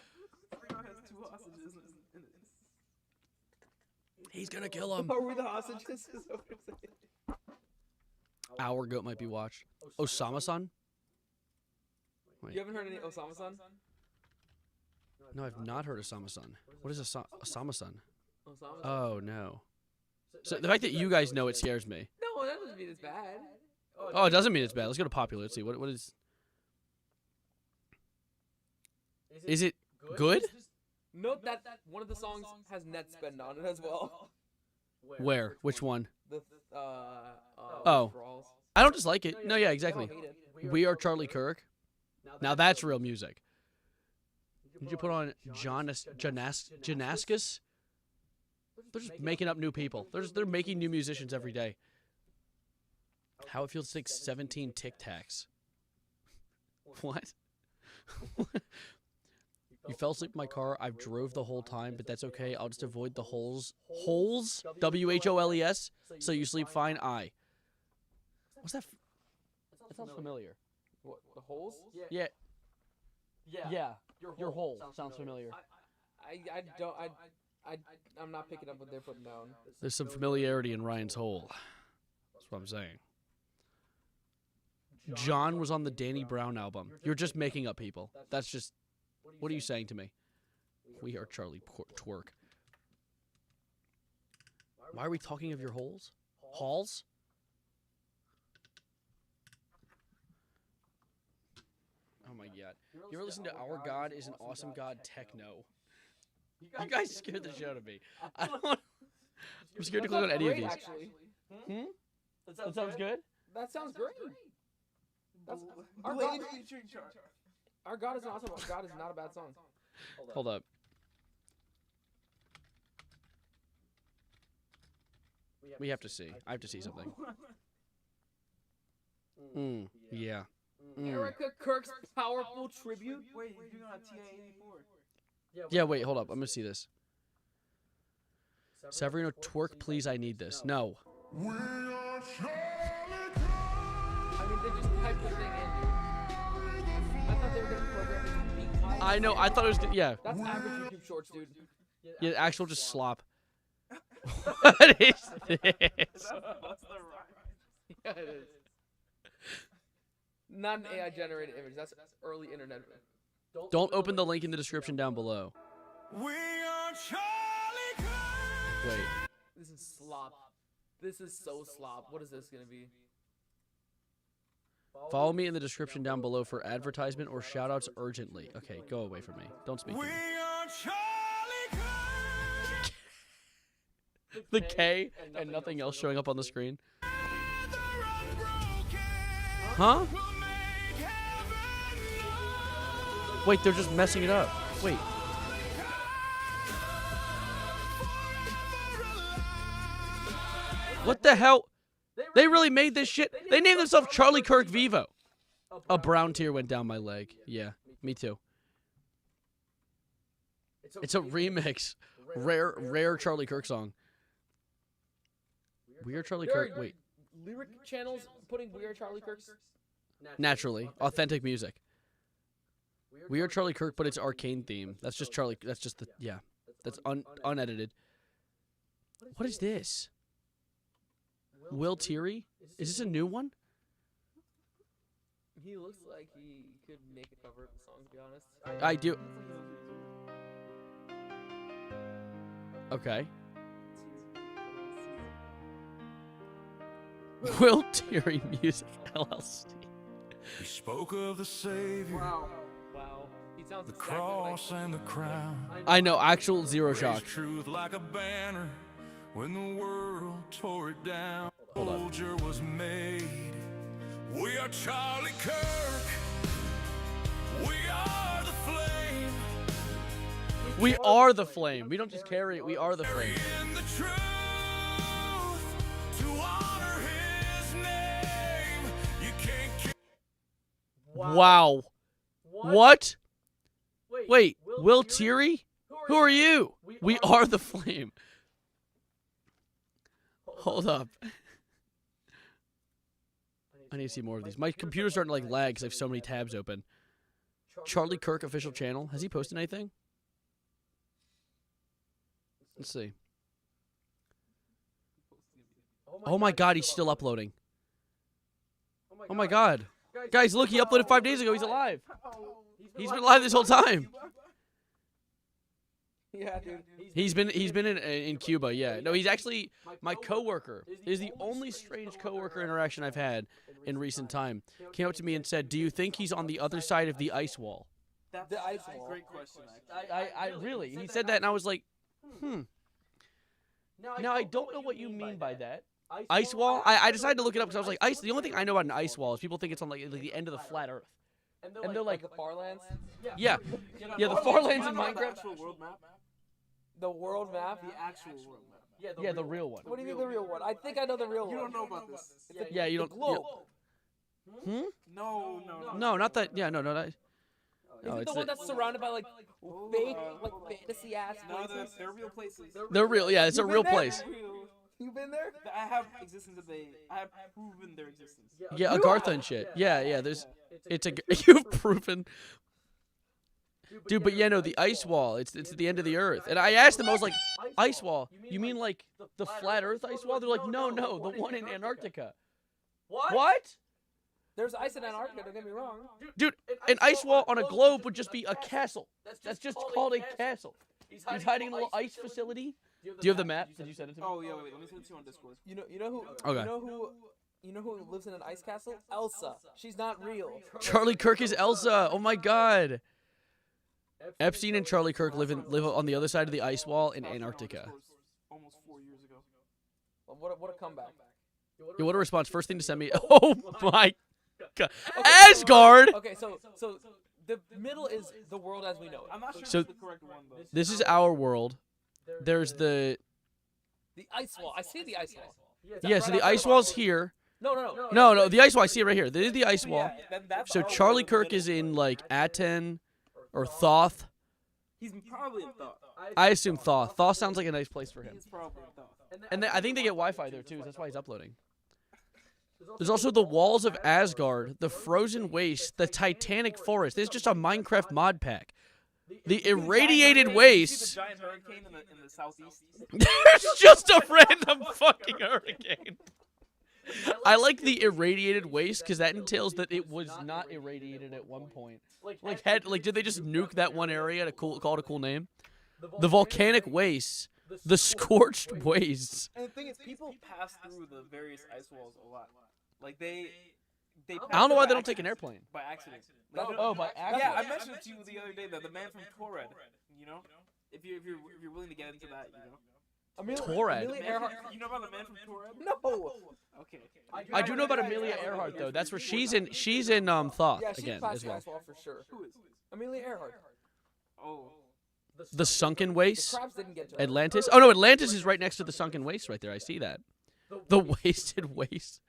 He's gonna kill him. Are we the hostages? Is what we're saying. Our goat might be watched. Osama-san? You haven't heard any Osama-san? No, I've not heard Osama-san. What is Osama-san? Osama-san? Oh, no. So the fact that you guys know it scares me. No, that doesn't mean it's bad. Oh, it doesn't mean it's bad. Let's go to popular. Let's see. What is... Is it good? Note that one of the songs has net spend on it as well. Where? Which one? The Oh. Brawls. I don't dislike it. No, yeah, exactly. I don't hate it. We are Charlie Kirk. Now that's real music. Did you put on Janaskus? They're just making up new people. They're making new musicians every day. How it feels to take 17 Tic Tacs. What? You fell asleep in my car. I've drove the whole time, but that's okay. I'll just avoid the holes. Holes? WHOLES? So you sleep fine? What's that? That sounds familiar. What, the holes? Yeah. Yeah. Your hole sounds familiar. I'm not picking up what they're putting down. There's some familiarity in Ryan's hole. That's what I'm saying. John was on the Danny Brown album. You're just making up people. That's just... What are you saying to me? We are Charlie Twerk. Why are we talking of your holes? Halls? Oh my god. You ever listen to Our God is an Awesome God Techno? You guys scared the shit out of me. I'm scared to click on any of these. That sounds good? That sounds great. Our God is an awesome God is not a bad song. Hold up. We have to see. I have to see something. Yeah. Erica Kirk's powerful tribute. Wait, you're doing on TA84. Yeah, wait, hold up. I'm gonna see this. Severino, twerk, please. I need this. No. I mean, they just typed the thing in, dude. I thought they were gonna program it to beat. I know. I thought it was. Yeah. That's average YouTube Shorts, dude. Yeah. Actual just slop. What is this? Yeah, it is. Not an AI generated image. That's early internet. Don't open the link in the description down below. Wait. This is slop. This is so slop. What is this gonna be? Follow me in the description down below for advertisement or shoutouts urgently. Okay, go away from me. Don't speak to me. The K and nothing else showing up on the screen. Huh? Wait, they're just messing it up. Wait. What the hell? They really made this shit. They named themselves Charlie Kirk Vivo. A brown tear went down my leg. Yeah, me too. It's a remix. Rare Charlie Kirk song. Weird Charlie Kirk. Wait. Lyric channels putting Weird Charlie Kirk's. Naturally. Authentic music. Weird Charlie Kirk, but it's arcane theme. That's just Charlie. That's just the. Yeah. That's unedited. What is this? Will Teary? Is this a new one? He looks like he could make a cover of the song, to be honest. I do. Okay. Will Teary Music LLC. He spoke of the Savior. Wow. He sounds the cross and the crown. I know, actual zero shock. Truth like a banner when the world tore it down. Hold on. Soldier was made. We are Charlie Kirk. We are the flame. We are the flame. We don't just carry it. We are the flame. In the truth to honor his name. You can't kill. Wow. What? Wait, Will Teary? Who are you? We are the flame. Hold up. I need to see more of these. My computer's starting to like lag because I have so many tabs open. Charlie Kirk official channel. Has he posted anything? Let's see. Oh my god, he's still uploading. Oh my god. Guys, look, he uploaded 5 days ago. He's alive. He's been alive this whole time. Yeah, dude. He's been in Cuba, yeah. No, he's actually my coworker. Is the only strange coworker interaction I've had in recent time. Came up to me and said, "Do you think he's on the other side of the ice wall?" The ice wall. Great question. I really. He said that and I was like, Now I don't know what you mean by that. Ice wall? I decided to look it up because I was like, ice. The only thing I know about an ice wall is people think it's on like the end of the flat Earth. and they're like the Farlands. yeah, yeah, the Farlands in The Minecraft. actual world map. The world map. The actual world map. Yeah, the real one. What do you mean the real one? I think I know the real one. You don't know about this. Yeah, you don't. globe. Hmm? No. No, not that. Yeah, no, that. Is No, it it's the one that's surrounded by like fake, like fantasy ass No, places? they're real places. They're real. Yeah, it's a You've real been there? place. You been there? I have existence of I have proven their existence. Yeah, Agartha and shit. Yeah. There's. It's a. You've proven. Dude, but yeah, no, the ice wall. It's at the end of the earth. And I asked them, I was like, ice wall? You mean like the flat Earth ice wall? They're like, no, the one in Antarctica. What? There's ice in Antarctica. Don't get me wrong. Dude, an ice wall on a globe would just be a castle. That's just called a castle. He's hiding in a little ice facility. Do you have the map? Did you send it to me? Oh yeah, wait. Let me send it to you on Discord. You know who? Okay. You know who lives in an ice castle? Elsa. She's not real. Charlie Kirk is Elsa. Oh my God. Epstein and Charlie Kirk live on the other side of the ice wall in Antarctica. Almost 4 years ago. Well, what a comeback. Yeah, what a response. First thing to send me. Oh my God. Asgard! Okay, so the middle is the world as we know it. I'm not sure So- if it's the correct one though. This is our world. There's the. The ice wall. I see the ice wall. Yeah, so the ice wall's here. No. No, the ice wall. I see it right here. This is the ice wall. Yeah, then that's So our Charlie world, Kirk the is middle in one. like Aten or Thoth. He's probably in Thoth. I assume Thoth. Thoth sounds like a nice place for him. He's probably in Thoth. And I think they get Wi-Fi there too. That's why he's uploading. There's also the walls of Asgard, the frozen waste, the Titanic forest. This is just a Minecraft mod pack. The irradiated You see waste. the giant hurricane in the southeast? There's just a random fucking hurricane. I like the irradiated waste because that entails that it was not irradiated at one point. Like did they just nuke that one area to call it a cool name? The volcanic waste, the scorched wastes. And the thing is, people pass through the various ice walls a lot. Like they. I don't know why they don't take an airplane. By accident. Oh, by accident. Yeah, I mentioned it to you the other day that the man from Torred, you know, if you're willing to get into that, you know. Torred. Amelia Earhart. You know about the man from Torred? No. Okay. I do know about Amelia Earhart though. That's where she's in Thoth Yeah, she again passed as the well. ice wall for sure. Who is? Amelia Earhart. Oh. The sunken waste. The crabs didn't get to her. Atlantis. Oh no, Atlantis is right next to the sunken waste right there. I see that. The wasted waste.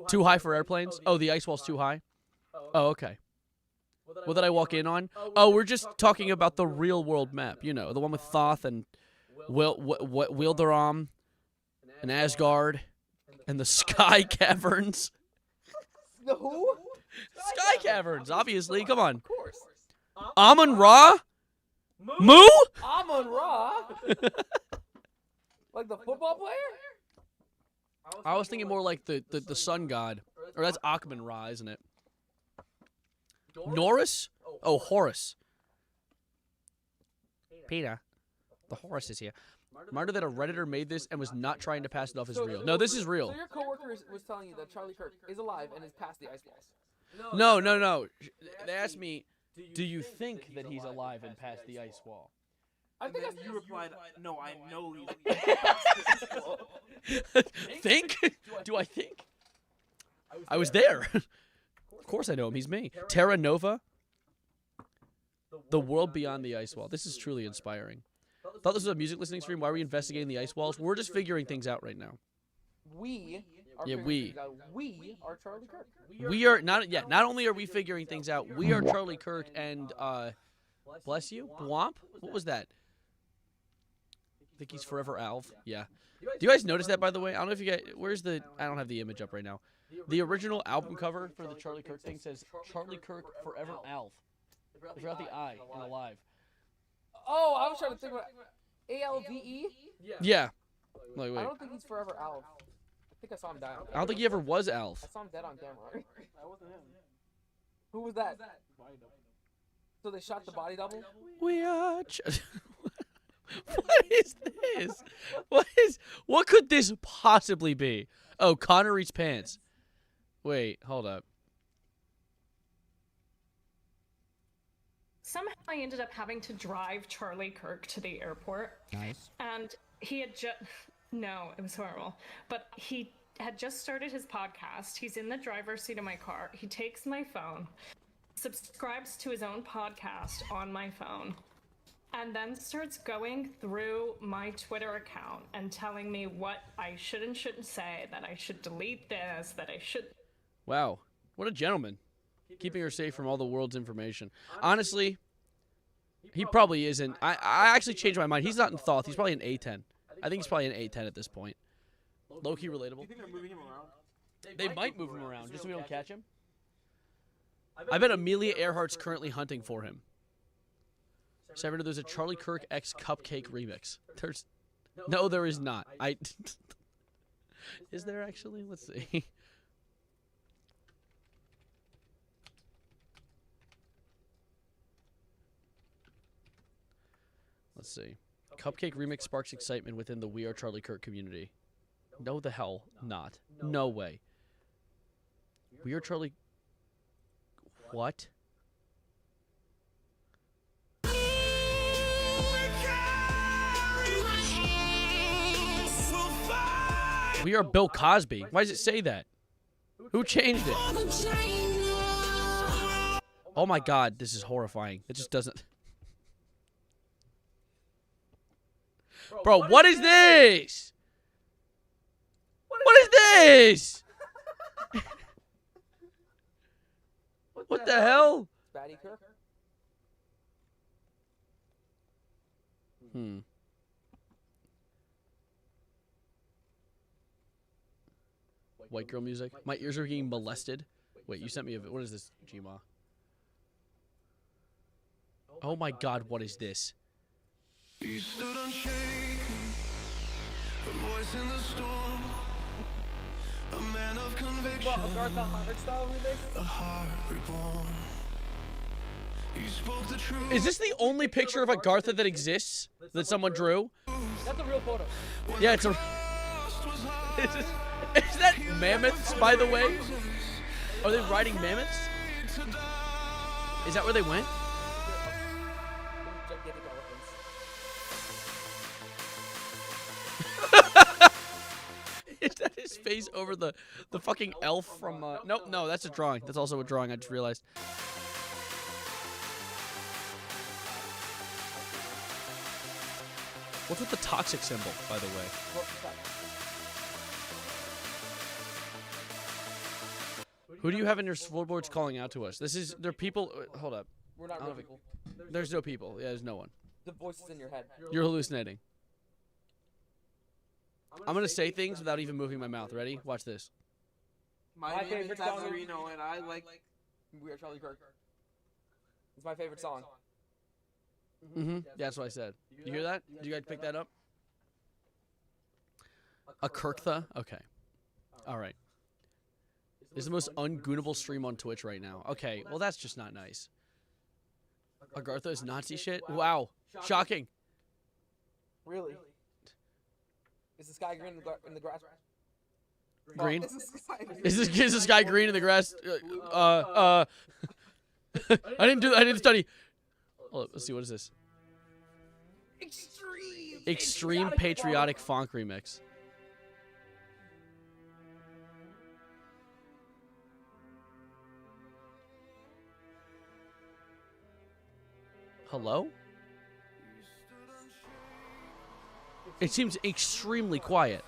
Too high for airplanes? Oh, the ice wall's too high? Oh, okay. What did I walk in on? Oh, we're just talking about the real world map. You know, the one with Thoth and Wilderam and Asgard and the Sky Caverns. The who? Sky Caverns, obviously. Come on. Of course. Amon-Ra? Moo? Amon-Ra? Like the football player? I was thinking more like the sun god. Or that's Akhman-Ra, isn't it? Norris? Oh, Horus. Peter, the Horus is here. Reminder that a Redditor made this and was not trying to pass it off as real. No, this is real. So your coworker was telling you that Charlie Kirk is alive and is past the ice walls. No. They asked me, do you think that he's alive and past the ice wall? I think you replied, no, I know he's. Think? Do I think? I was there. Of course I know him. He's me. Terra Nova. The world beyond the ice wall. This is truly inspiring. Thought this was a music listening stream. Why are we investigating the ice walls? We're just figuring things out right now. We are Yeah, figuring we. things out. We are Charlie Kirk. We are not. Yeah. Not only are we figuring things out, we are Charlie Kirk and bless you, Bwomp. What was that? I think he's Forever Alf. Yeah. Do you guys notice that, by the way? I don't know if you guys. Where's the? I don't have the image up right now. The original album cover for the Charlie Kirk thing says Charlie Kirk Forever Alf. They forgot the I in Alive. Oh, I was trying to think about ALVE. Yeah. Wait. I don't think he's forever Alf. I think I saw him die on camera. I don't think he ever was Alf. I saw him dead on camera. That wasn't him. Who was that? So they shot the body double? We are. What is this? What could this possibly be? Oh, Connery's pants. Wait, hold up. Somehow I ended up having to drive Charlie Kirk to the airport. Nice. And he had just... No, it was horrible. But he had just started his podcast. He's in the driver's seat of my car. He takes my phone. subscribes to his own podcast on my phone, and then starts going through my Twitter account and telling me what I should and shouldn't say, that I should delete this, that I should... Wow. What a gentleman. Keeping her safe from all the world's information. Honestly, he probably isn't. I actually changed my mind. He's not in Thoth. He's probably an A10. I think he's probably an A10 at this point. Low-key relatable. Do you think they're moving him around? They might move him around just so we don't catch him. I bet Amelia Earhart's currently hunting for him. Seven, there's a Charlie Kirk X Cupcake remix. No, there is not. Is there actually? Let's see. Let's see. Cupcake remix sparks excitement within the We Are Charlie Kirk community. No, the hell not. No way. We Are Charlie. What? We Are Bill Cosby. Why does it say that? Who changed it? Oh my God, this is horrifying. It just doesn't. Bro, what is this? What is this? What the hell? Batty Kirk? White girl music. My ears are getting molested. Wait, you sent me a... What is this, Gma? Oh my God, what is this? He stood unshaken, a voice in the storm, a man of conviction, a heart reborn. He spoke the truth. Is this the only picture of Agartha that exists that someone drew? That's a real photo. Yeah, it's a... Is that mammoths, by the way? Are they riding mammoths? Is that where they went? Is that his face over the fucking elf from... No, that's a drawing. That's also a drawing, I just realized. What's with the toxic symbol, by the way? Who do you have in your floorboards calling out to us? They're people... Hold up. We're not real people. There's no people. Yeah, there's no one. The voice is in your head. You're hallucinating. I'm gonna say things without even moving my mouth. Ready? Watch this. My name is Tazzarino, and I like... We Are Charlie Kirk. It's my favorite song. Mm-hmm. Yeah, that's what I said. You hear that? Did you guys pick that up? A Kirktha? Okay. All right. This is the most ungoonable stream on Twitch right now. Okay, well that's just not nice. Agartha is Nazi shit? Wow. Shocking. Really? Is the sky green in the grass? Green? Oh, Is this guy green in the grass? I didn't study. Hold up, let's see, what is this? Extreme patriotic funk remix. Hello? It seems extremely quiet.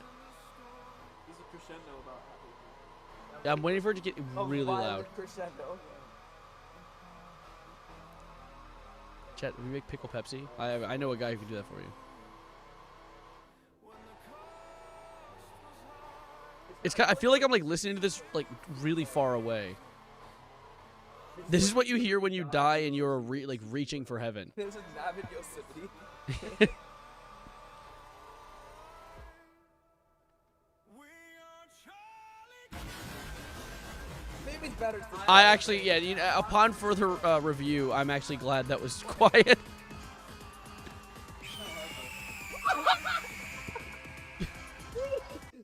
There's a crescendo about Yeah, I'm waiting for it to get really loud. Crescendo. Chat, we make pickle Pepsi? I know a guy who can do that for you. It's kind of, I feel like I'm like listening to this like really far away. This is what you hear when you die and you're like reaching for heaven. There's a nab in Yosemite. Maybe it's better. I actually, yeah. You know, upon further review, I'm actually glad that was quiet.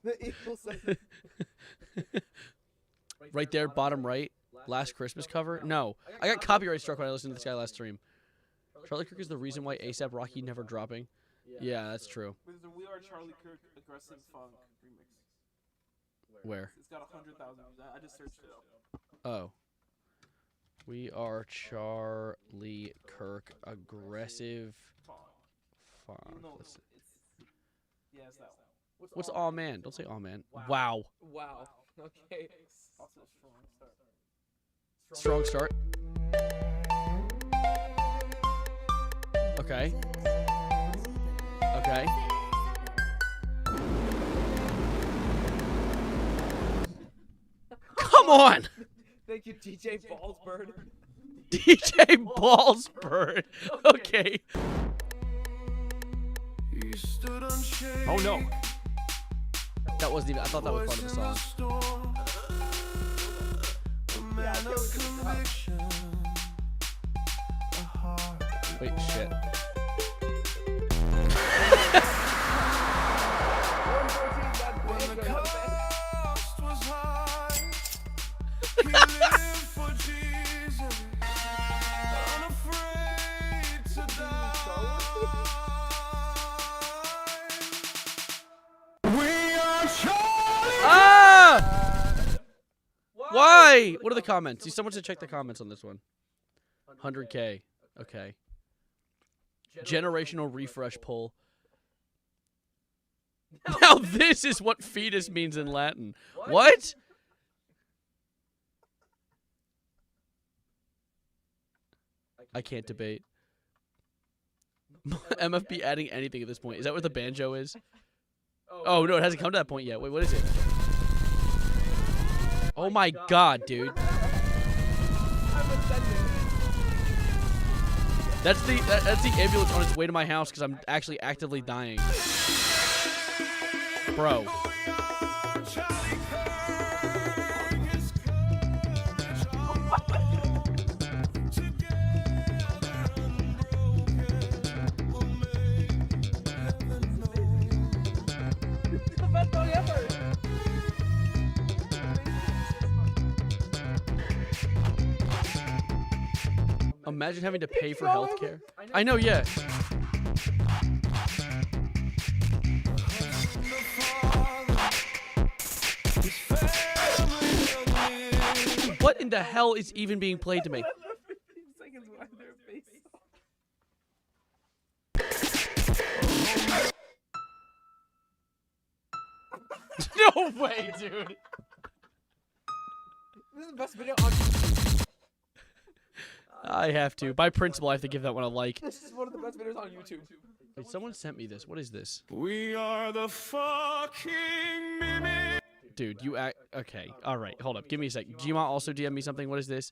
The equal sign. Right there, bottom right, last Christmas cover. No, I got copyright struck when I listened to this guy last stream. Charlie Kirk is the reason why ASAP Rocky never dropping. Yeah, that's true. There's a We Are Charlie Kirk aggressive funk remix. Where? It's got 100,000 views. I just searched it up. Oh. We are Charlie Kirk, aggressive. Fuck. Listen. Yes, that one. What's all man? Don't say all man. Wow. Wow. Okay. Strong start. Okay. Okay. Come on. Thank you, DJ Ballsbird. DJ Ballsbird. Okay. Oh no. That wasn't even. I thought that was part of the song. Wait, shit. Why? What are the comments? See, someone should check the comments on this one. 100K. Okay. Generational refresh pull. Now this is what fetus means in Latin. What? I can't debate. MFB adding anything at this point. Is that what the banjo is? Oh, no, it hasn't come to that point yet. Wait, what is it? Oh my god, dude. That's the ambulance on its way to my house because I'm actually actively dying. Bro. Imagine having to pay for healthcare. I know, yeah. What in the hell is even being played to me? No way, dude. This is the best video on I have to. By principle, I have to give that one a like. This is one of the best videos on YouTube. Wait, someone sent me this. What is this? We are the fucking mimic. Dude, you act... Okay, alright, hold up. Give me a sec. Do you want also DM me something? What is this?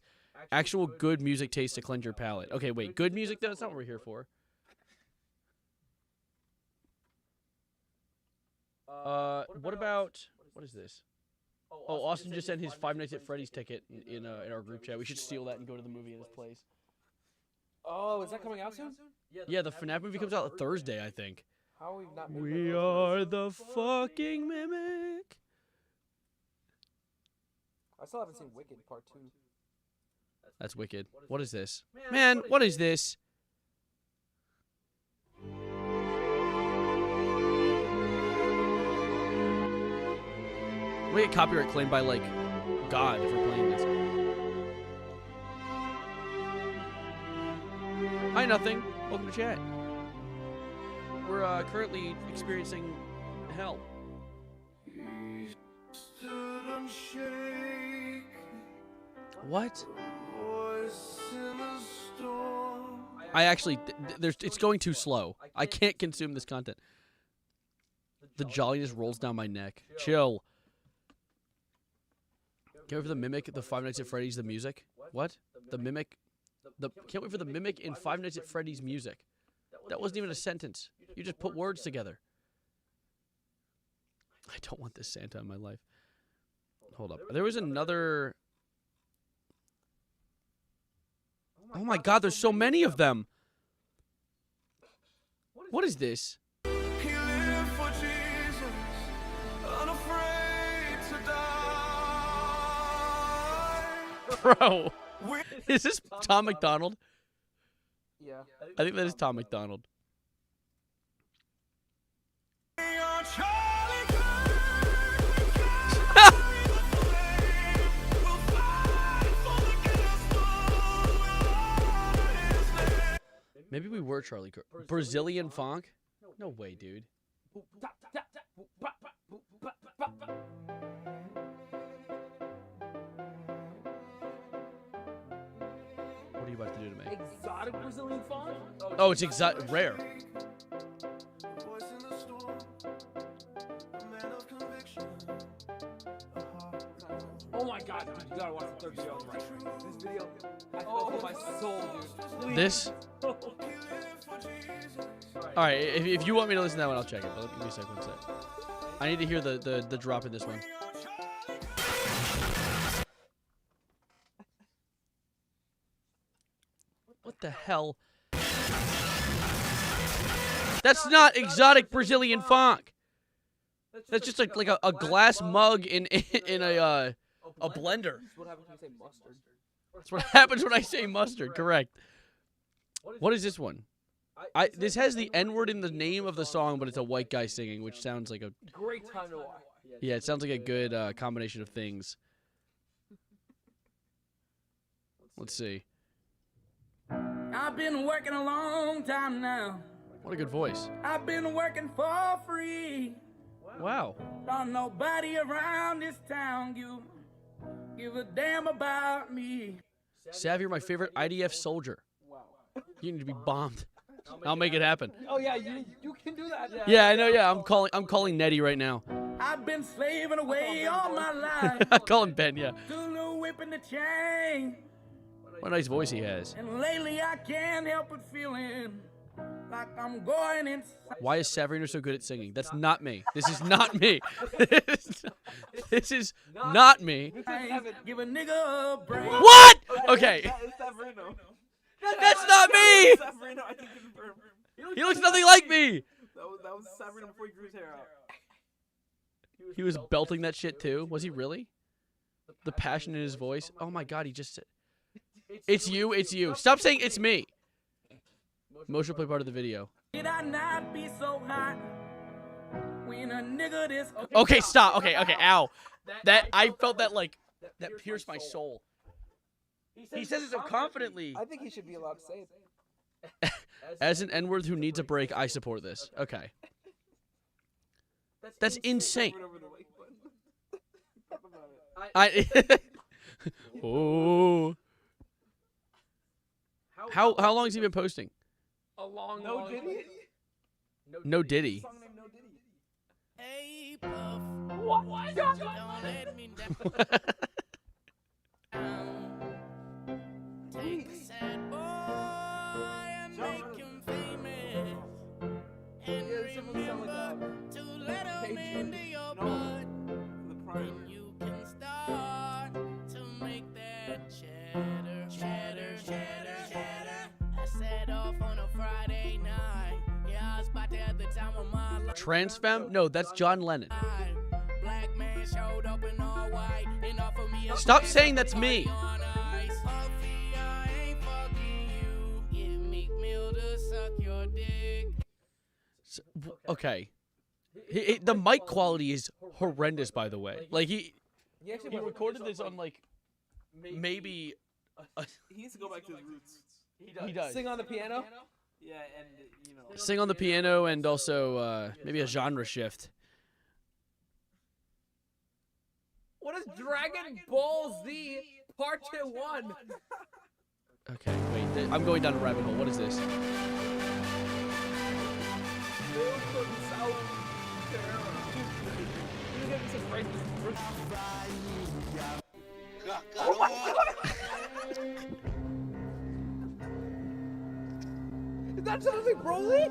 Actual good music taste to cleanse your palate. Okay, wait. Good music, though? That's not what we're here for. What about... What is this? Oh, Austin just sent his Five Nights at Freddy's ticket in our group chat. We should steal that and go to the movie at his place. Oh, is that coming out soon? Yeah, the FNAF movie comes out Thursday, I think. How are we not made We are the fucking mimic. I still haven't seen Wicked Part 2. That's wicked. What is this? Man, what is this? We get copyright claimed by, like, God if we're playing this. Hi, nothing. Welcome to chat. We're currently experiencing hell. What? I actually, it's going too slow. I can't consume this content. The jolliness rolls down my neck. Chill. Can't wait for the Mimic, the Five Nights at Freddy's, the music. What? The Mimic? Can't wait for the Mimic in Five Nights at Freddy's music. That wasn't even a sentence. You just put words together. I don't want this Santa in my life. Hold up. There was another... Oh my god, there's so many of them. What is this? Bro, is this Tom McDonald? Yeah. I think that is Tom McDonald. Maybe we were Charlie Kirk. Brazilian funk? No way, dude. What are you about to do to me? Exotic Brazilian funk? Oh, it's rare. Oh my god, dude, you gotta watch the third video on the right. This video, oh my soul, dude. Please. This? Alright, if you want me to listen to that one, I'll check it. But give me a second, 1 sec. I need to hear the drop in this one. What the hell? That's not exotic Brazilian funk. That's just like a glass mug in a blender. That's what happens when I say mustard. Correct. What is this one? This has the N-word in the name of the song, but it's a white guy singing, which sounds like a great time to watch. Yeah, it sounds like a good combination of things. Let's see. I've been working a long time now. What a good voice. I've been working for free. Wow. Don't nobody around this town give a damn about me. Sav, you're my favorite IDF soldier. You need to be bombed. I'll make it happen. Oh yeah, you can do that. Yeah, I know. Yeah, I'm calling Nettie right now. I've been slaving away all my life. I'm calling Ben. Yeah. Still whipping the chain. What a nice voice he has. And lately I can't help but feeling like I'm going inside. Why is Savrina so good at singing? That's not me. This is not me. This is not me. Give a nigga a break. What? Okay. That's not me. He looks nothing like me. That was Savrina before he grew his hair out. He was belting that shit too. Was he really? The passion in his voice. Oh my god, he just said, "It's you, it's you." Stop saying it's me. Motion play part of the video. Did I not be so hot when a nigga this? Okay, stop. Okay, ow. That I felt that like that pierced my soul. He says it so confidently. I think he should be allowed to say it. As an N-word who needs a break, I support this. Okay. That's insane. Oh. How long has he been posting? A long, No Diddy? No Diddy. Hey, Puff. What? Don't let me down. Take a sad boy and make him famous. And remember to let him into your blood. Then you can start to make that cheddar, cheddar, cheddar, cheddar. I set off on a Friday night. Yeah, I was about to have the time of my life. Transfem? No, that's John Lennon. Black man showed up in all white and offered me a Stop saying that's me. Okay. The mic quality is horrendous, by the way. Like he recorded this on like maybe. He needs to go back to his roots. He does. Sing on the piano? Yeah, and you know. Sing on the piano and also maybe a genre shift. What is Dragon Ball Z Part 1? Okay, wait. I'm going down a rabbit hole. What is this? Oh my god! Is that something Broly?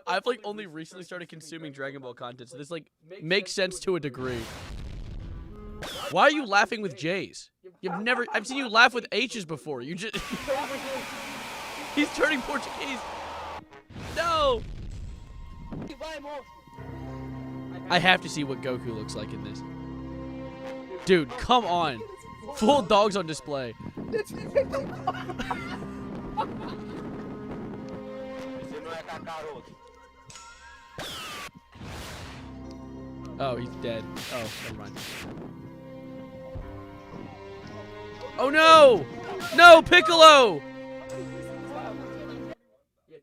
I've like only recently started consuming Dragon Ball content, so this like makes sense to a degree. Why are you laughing with J's? I've seen you laugh with H's before. You just He's turning Portuguese. No. I have to see what Goku looks like in this. Dude, come on. Full dogs on display. Oh, he's dead. Oh, never mind. Oh no! No, Piccolo!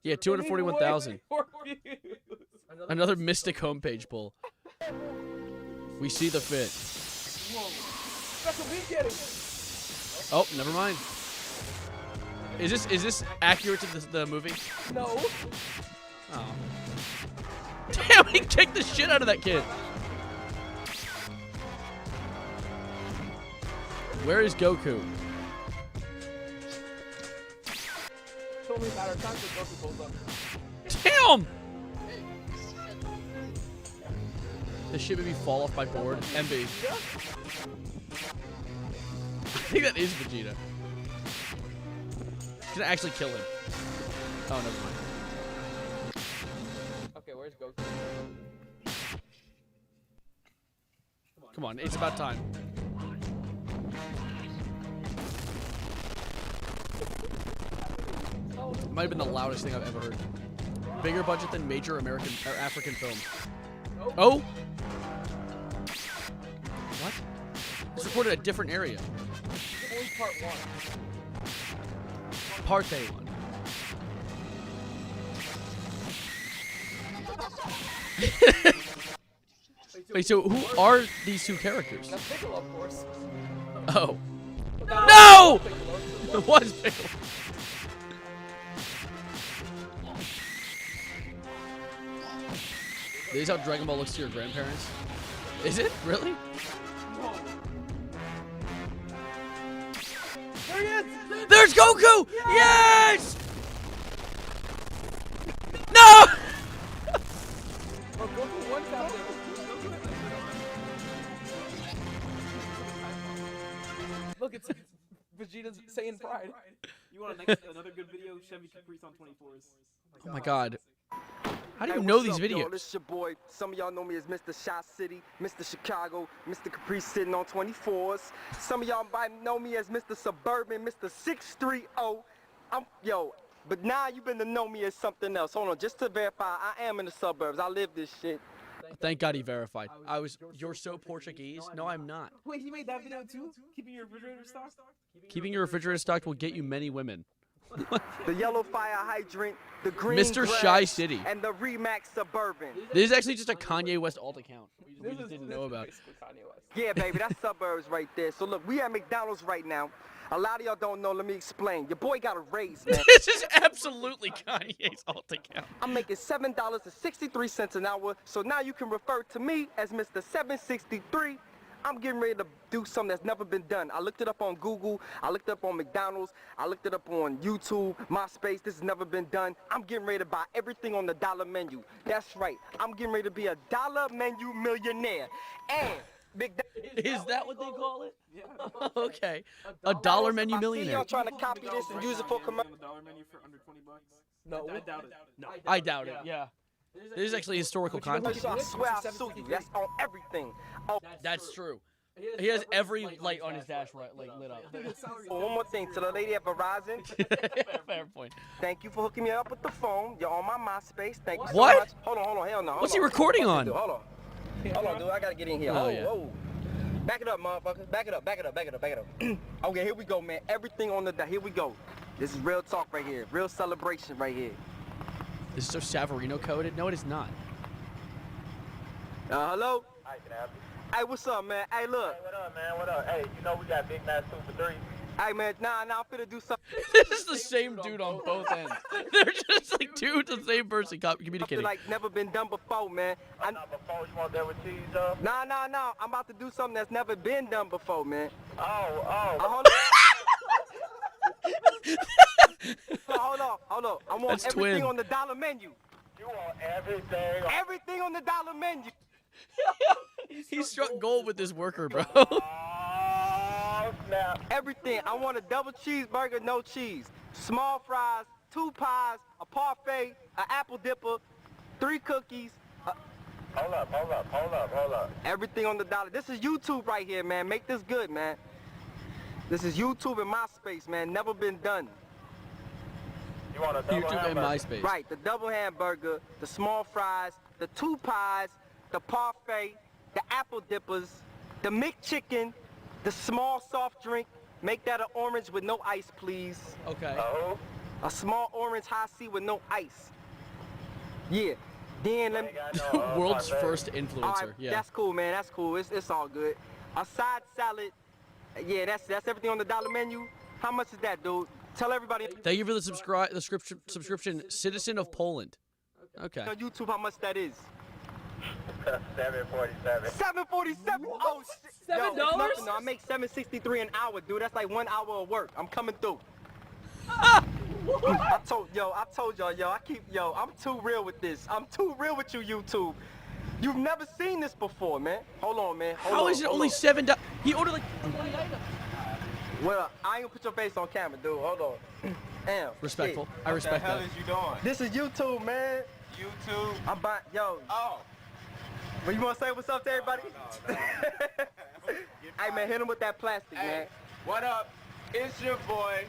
Yeah, 241,000. Another Mystic homepage pull. We see the fit. That's what we getting. Oh, never mind. Is this accurate to the movie? No. Oh. Damn, he kicked the shit out of that kid. Where is Goku? It's only a matter of time till Goku pulls up. Damn! This shit made me fall off my board. MB. I think that is Vegeta. He's gonna actually kill him. Oh, never mind. Okay, where's Goku? Come on, it's about time. Might have been the loudest thing I've ever heard. Bigger budget than major American or African film. Oh! What? It's recorded a different area. Only part 1. Part A1. Wait, so who are these two characters? That's Piccolo, of course. Oh. No! It was Piccolo. This is how Dragon Ball looks to your grandparents? Is it? Really? There he is! There's Goku! Yes! No! Oh, Goku one tap there. Look, it's Vegeta's Saiyan Pride. You want another good video? Chevy Caprice on 24s. Oh my god. How do you Hey, know what's these up, videos? Yo, this your boy. Some of y'all know me as Mr. Shot City, Mr. Chicago, Mr. Caprice sitting on 24s. Some of y'all might know me as Mr. Suburban, Mr. 630. But now you been to know me as something else. Hold on, just to verify, I am in the suburbs. I live this shit. Thank God he verified. You're so Portuguese? No, I'm not. Wait, he made that video too? Keeping your refrigerator stocked? Keeping your refrigerator stocked will get you many women. The yellow fire hydrant, the green Mr. grass, Shy City. and the Remax Suburban. This is actually just a Kanye West alt account. We just didn't know about. Yeah, baby, that's suburbs right there. So look, we at McDonald's right now. A lot of y'all don't know. Let me explain. Your boy got a raise, man. This is absolutely Kanye's alt account. I'm making $7.63 an hour, so now you can refer to me as Mr. 763. I'm getting ready to do something that's never been done. I looked it up on Google. I looked it up on McDonald's. I looked it up on YouTube, MySpace. This has never been done. I'm getting ready to buy everything on the dollar menu. That's right. I'm getting ready to be a dollar menu millionaire. And Is that what they call it? Yeah. Okay. A dollar menu I see millionaire. y'all trying to copy this and use it for commercial. $1 menu for under $20. No. I doubt it. No. I doubt it. Yeah. This is actually historical content. I swear I'll sue you. That's on everything. Oh, That's true. He has every light on his dash lit up. one more thing to the lady at Verizon. Fair point. Thank you for hooking me up with the phone. You're on my MySpace. Thank you so What? much. Hold on. Hell no. What's he recording on? Hold on, dude. I gotta get in here. Oh, yeah. Whoa. Back it up, motherfucker. Back it up. Okay, here we go, man. Everything on the here we go. This is real talk right here. Real celebration right here. This is so Savarino coded. No, it is not. Hello? Hi, can I help you? Hey, what's up, man? Hey, look. Hey, what up, man? What up? Hey, you know we got Big Mac 2 for 3. Hey, man, nah, I'm finna do something. This is the same dude on both ends. They're just like two, the same person communicating. Like never been done before, man. Not before, you want that with cheese, though? Nah. I'm about to do something that's never been done before, man. Oh. Hold on. I want That's everything twin. on the dollar menu. You want everything? Everything on the dollar menu. He struck gold with this worker, bro. Oh, snap. Everything. I want a double cheeseburger, no cheese. Small fries, 2 pies, a parfait, an apple dipper, 3 cookies. Hold up. Everything on the dollar. This is YouTube right here, man. Make this good, man. This is YouTube and MySpace, man. Never been done. You want a double YouTube and hamburger? MySpace. Right, the double hamburger, the small fries, the 2 pies, the parfait, the apple dippers, the McChicken, the small soft drink, Make that an orange with no ice, please. Okay. A small orange high C with no ice. Yeah. Then let me. World's first All influencer. right, Yeah. that's cool, man. That's cool. It's all good. A side salad. Yeah, that's everything on the dollar menu. How much is that, dude? Tell everybody. Thank you for the subscription, Citizen of Poland. Okay. On YouTube, how much that is? $7.47. $7.47. Oh shit. Yo, it's $7? nothing, though. I make $7.63 an hour, dude. That's like 1 hour of work. I'm coming through. I told y'all, I'm too real with this. I'm too real with you, YouTube. You've never seen this before, man. Hold on, man. How is it only $7? He ordered like 20 items. Well, I ain't gonna put your face on camera, dude. Hold on. Damn. Respectful. Shit. I respect What the hell that. is you doing? This is YouTube, man. YouTube? I'm buying, yo. Oh. But you wanna say what's up to everybody? No. Hey, man, hit him with that plastic, Hey, man. what up? It's your boy,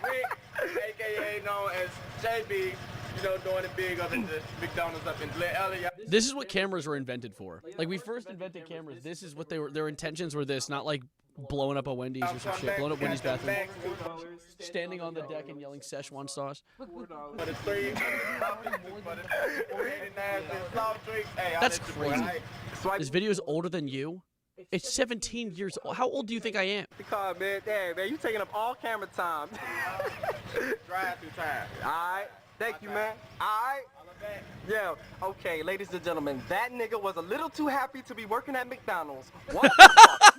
Rick, a.k.a. known as JB, you know, doing it big up in the McDonald's up in Glen Elliott. This is what cameras were invented for. Like, we first invented cameras. This is what their intentions were this, not like blowing up a Wendy's or some shit. Blowing up Wendy's bathroom. Standing on the deck and yelling Szechuan sauce. For the 3 for the 89 soft drinks. Hey, I'll That's let your boy- crazy. Swipe This video is older than you? It's 17 years old. How old do you think I am? the card, man. Damn, man, you taking up all camera time. Drive through time. All right. Thank you, man. All right. Yeah. Okay, ladies and gentlemen, that nigga was a little too happy to be working at McDonald's. What the fuck?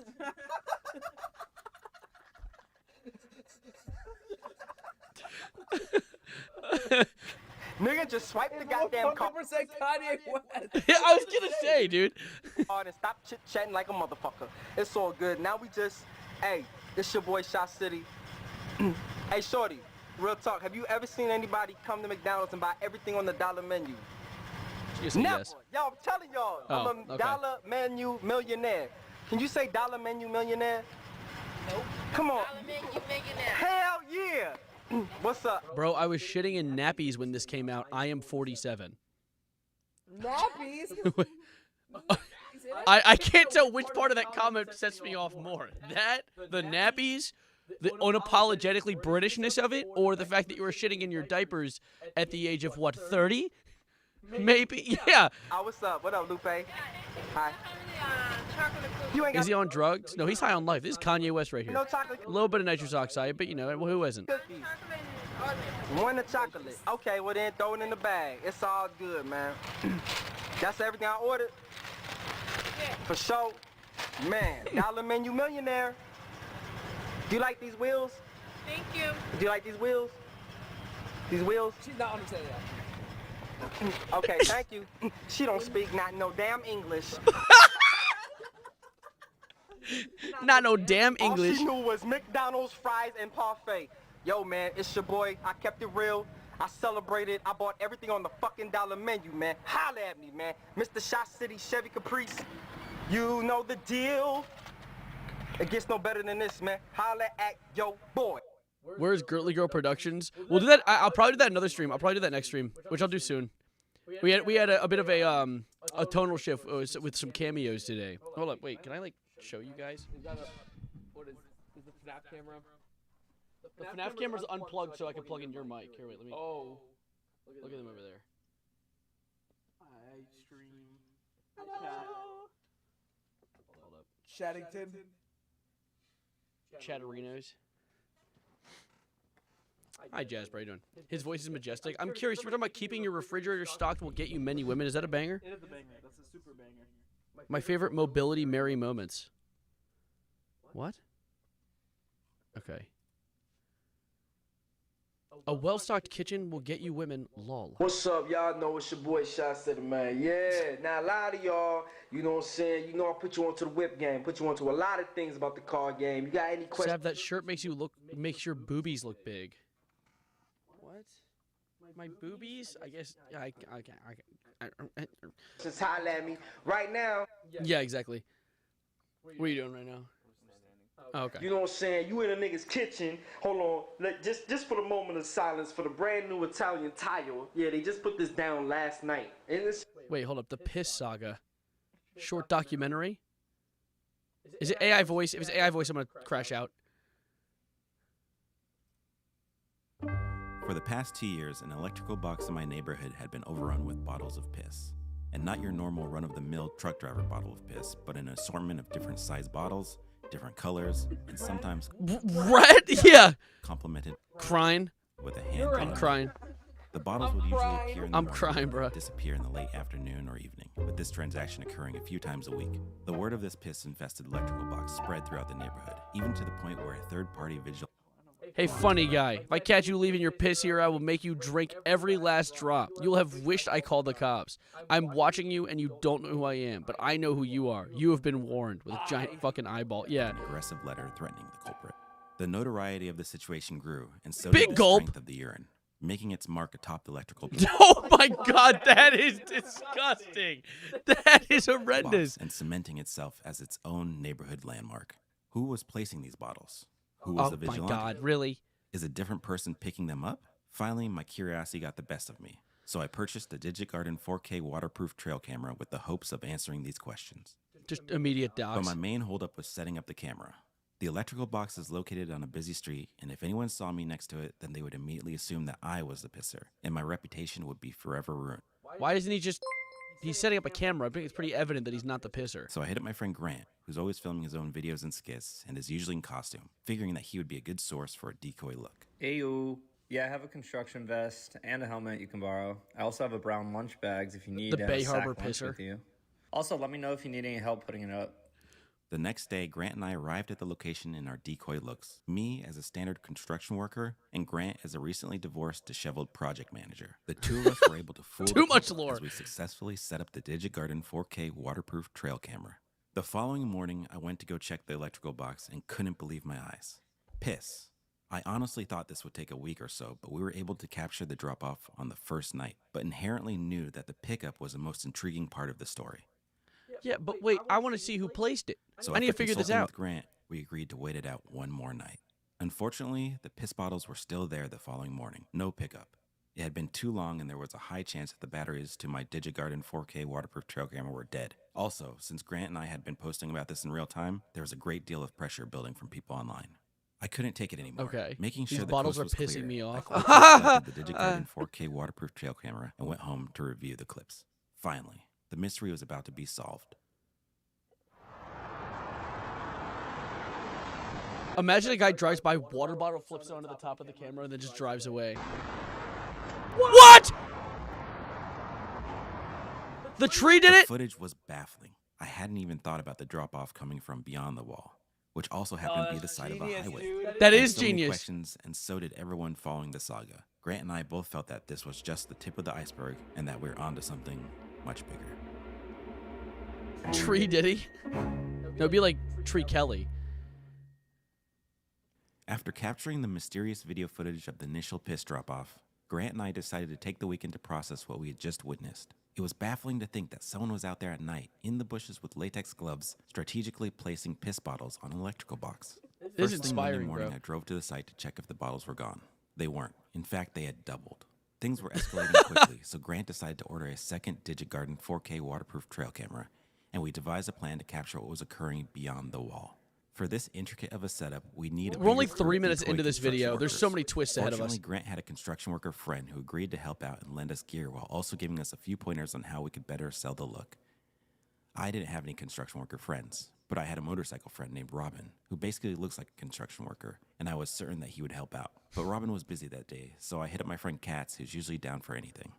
Nigga, just swipe the goddamn card. 100% Kanye West. Yeah, I was gonna say, dude. And stop chit-chatting like a motherfucker. It's all good. Now we just, hey, it's your boy Shot City. Hey, shorty, real talk. Have you ever seen anybody come to McDonald's and buy everything on the dollar menu? She said Never. yes. Yo, I'm telling y'all, Oh, I'm a okay. dollar menu millionaire. Can you say dollar menu millionaire? Nope. Come on. Dollar menu millionaire. Hell yeah. What's up? Bro, I was shitting in nappies when this came out. I am 47. Nappies? I can't tell which part of that comment sets me off more. That, the nappies, the unapologetically Britishness of it, or the fact that you were shitting in your diapers at the age of, what, 30? Maybe? Yeah. Oh, what's up? What up, Lupe? Hi. You ain't got Is he on drugs? No, he's high on life. This is Kanye West right here. no chocolate A little bit of nitrous oxide, but you know, who isn't? cookies. One of chocolate. Okay, well then throw it in the bag. It's all good, man. That's everything I ordered. For sure. Man, dollar menu millionaire. Do you like these wheels? Thank you. Do you like these wheels? These wheels? She's not understanding that. Okay, thank you. She don't speak not no damn English. Not no damn All English. she knew was McDonald's, fries, and parfait. Yo, man, it's your boy. I kept it real. I celebrated. I bought everything on the fucking dollar menu, man. Holla at me, man. Mr. Shot City, Chevy Caprice. You know the deal. It gets no better than this, man. Holla at yo boy. Where's Girly Girl Productions? We'll do that. I'll probably do that another stream. I'll probably do that next stream, which I'll do soon. We had a bit of a tonal shift with some cameos today. Hold up, wait. Can I like show you guys? Is that what is the FNAF camera? The FNAF camera's unplugged, so I can plug in your mic. Here, wait. Let me. Oh. Look at them over there. I stream. Hold up. Shaddington. Chatterinos. Hi, Jasper. How you doing? His voice is majestic. I'm curious. We're talking about keeping your refrigerator stocked will get you many women. Is that a banger? It is a banger. That's a super banger. My favorite mobility merry moments. What? Okay. A well-stocked kitchen will get you women. Lol. What's up, y'all? Know it's your boy Shot City, man. Yeah, now a lot of y'all, you know what I'm saying? You know I put you onto the whip game, put you onto a lot of things about the car game. You got any questions? Sav, that shirt makes your boobies look big. What? My boobies? I guess I Just holla at me right now. Yeah, exactly. What are you doing right now? Oh, okay. You know what I'm saying? You in a nigga's kitchen. Hold on. Just for the moment of silence for the brand new Italian tile. Yeah, they just put this down last night. And it's Wait, hold up. The Piss Saga. Short documentary? Is it AI voice? If it's AI voice, I'm going to crash out. For the past 2 years, an electrical box in my neighborhood had been overrun with bottles of piss. And not your normal run-of-the-mill truck driver bottle of piss, but an assortment of different size bottles, different colors, and sometimes red. Yeah. Complemented. Crying. With a hand. I'm crying. The bottles would usually appear in the I'm morning crying, and bro. disappear in the late afternoon or evening, with this transaction occurring a few times a week. The word of this piss-infested electrical box spread throughout the neighborhood, even to the point where a third-party vigil. Hey, funny guy. If I catch you leaving your piss here, I will make you drink every last drop. You'll have wished I called the cops. I'm watching you, and you don't know who I am, but I know who you are. You have been warned with a giant fucking eyeball. Yeah. An aggressive letter threatening the culprit. The notoriety of the situation grew, and so Big did the gulp. strength of the urine, making its mark atop the electrical. Oh my God, that is disgusting. That is horrendous. And cementing itself as its own neighborhood landmark. Who was placing these bottles? Who was the vigilante? Oh my God, really? Is a different person picking them up? Finally, my curiosity got the best of me, so I purchased the DigiGarden 4K waterproof trail camera with the hopes of answering these questions. Just immediate But docs. my main holdup was setting up the camera. The electrical box is located on a busy street, and if anyone saw me next to it, then they would immediately assume that I was the pisser, and my reputation would be forever ruined. Why doesn't he just... He's setting up a camera. I think it's pretty evident that he's not the pisser. So I hit up my friend Grant, who's always filming his own videos and skits, and is usually in costume, figuring that he would be a good source for a decoy look. Ayo. Yeah, I have a construction vest and a helmet you can borrow. I also have a brown lunch bags if you need The Bay a sack Harbor lunch pisser. with you. Also, let me know if you need any help putting it up. The next day, Grant and I arrived at the location in our decoy looks. Me as a standard construction worker, and Grant as a recently divorced, disheveled project manager. The two of us were able to fool Too the much public lore. as we successfully set up the DigiGarden 4K waterproof trail camera. The following morning, I went to go check the electrical box and couldn't believe my eyes. Piss. I honestly thought this would take a week or so, but we were able to capture the drop-off on the first night, but inherently knew that the pickup was the most intriguing part of the story. Yeah, but wait, I want to see who placed it. So I need to after figure this consulting out. with Grant, we agreed to wait it out one more night. Unfortunately, the piss bottles were still there the following morning. No pickup. It had been too long and there was a high chance that the batteries to my DigiGarden 4K waterproof trail camera were dead. Also, since Grant and I had been posting about this in real time, there was a great deal of pressure building from people online. I couldn't take it anymore. Okay. Making These sure the bottles coast are was pissing clear, me off. I quickly selected the DigiGarden 4K waterproof trail camera and went home to review the clips. Finally, the mystery was about to be solved. Imagine a guy drives by, water bottle flips onto the top of the camera, and then just drives away. What? The tree did The it? footage was baffling. I hadn't even thought about the drop-off coming from beyond the wall, which also happened to be the side of a highway. That I had is so many genius. questions, and so did everyone following the saga. Grant and I both felt that this was just the tip of the iceberg, and that we're onto something much bigger. Tree did he? It would be like Tree Kelly. After capturing the mysterious video footage of the initial piss drop-off, Grant and I decided to take the weekend to process what we had just witnessed. It was baffling to think that someone was out there at night, in the bushes with latex gloves, strategically placing piss bottles on an electrical box. This is First thing Monday inspiring, morning, bro. I drove to the site to check if the bottles were gone. They weren't. In fact, they had doubled. Things were escalating quickly, so Grant decided to order a second DigiGarden 4K waterproof trail camera, and we devised a plan to capture what was occurring beyond the wall. For this intricate of a setup, we need a We're only bigger crew 3 of minutes decoy into this video. construction There's so workers. many twists ahead of us. Fortunately, Grant had a construction worker friend who agreed to help out and lend us gear while also giving us a few pointers on how we could better sell the look. I didn't have any construction worker friends, but I had a motorcycle friend named Robin, who basically looks like a construction worker, and I was certain that he would help out. But Robin was busy that day, so I hit up my friend Katz, who's usually down for anything.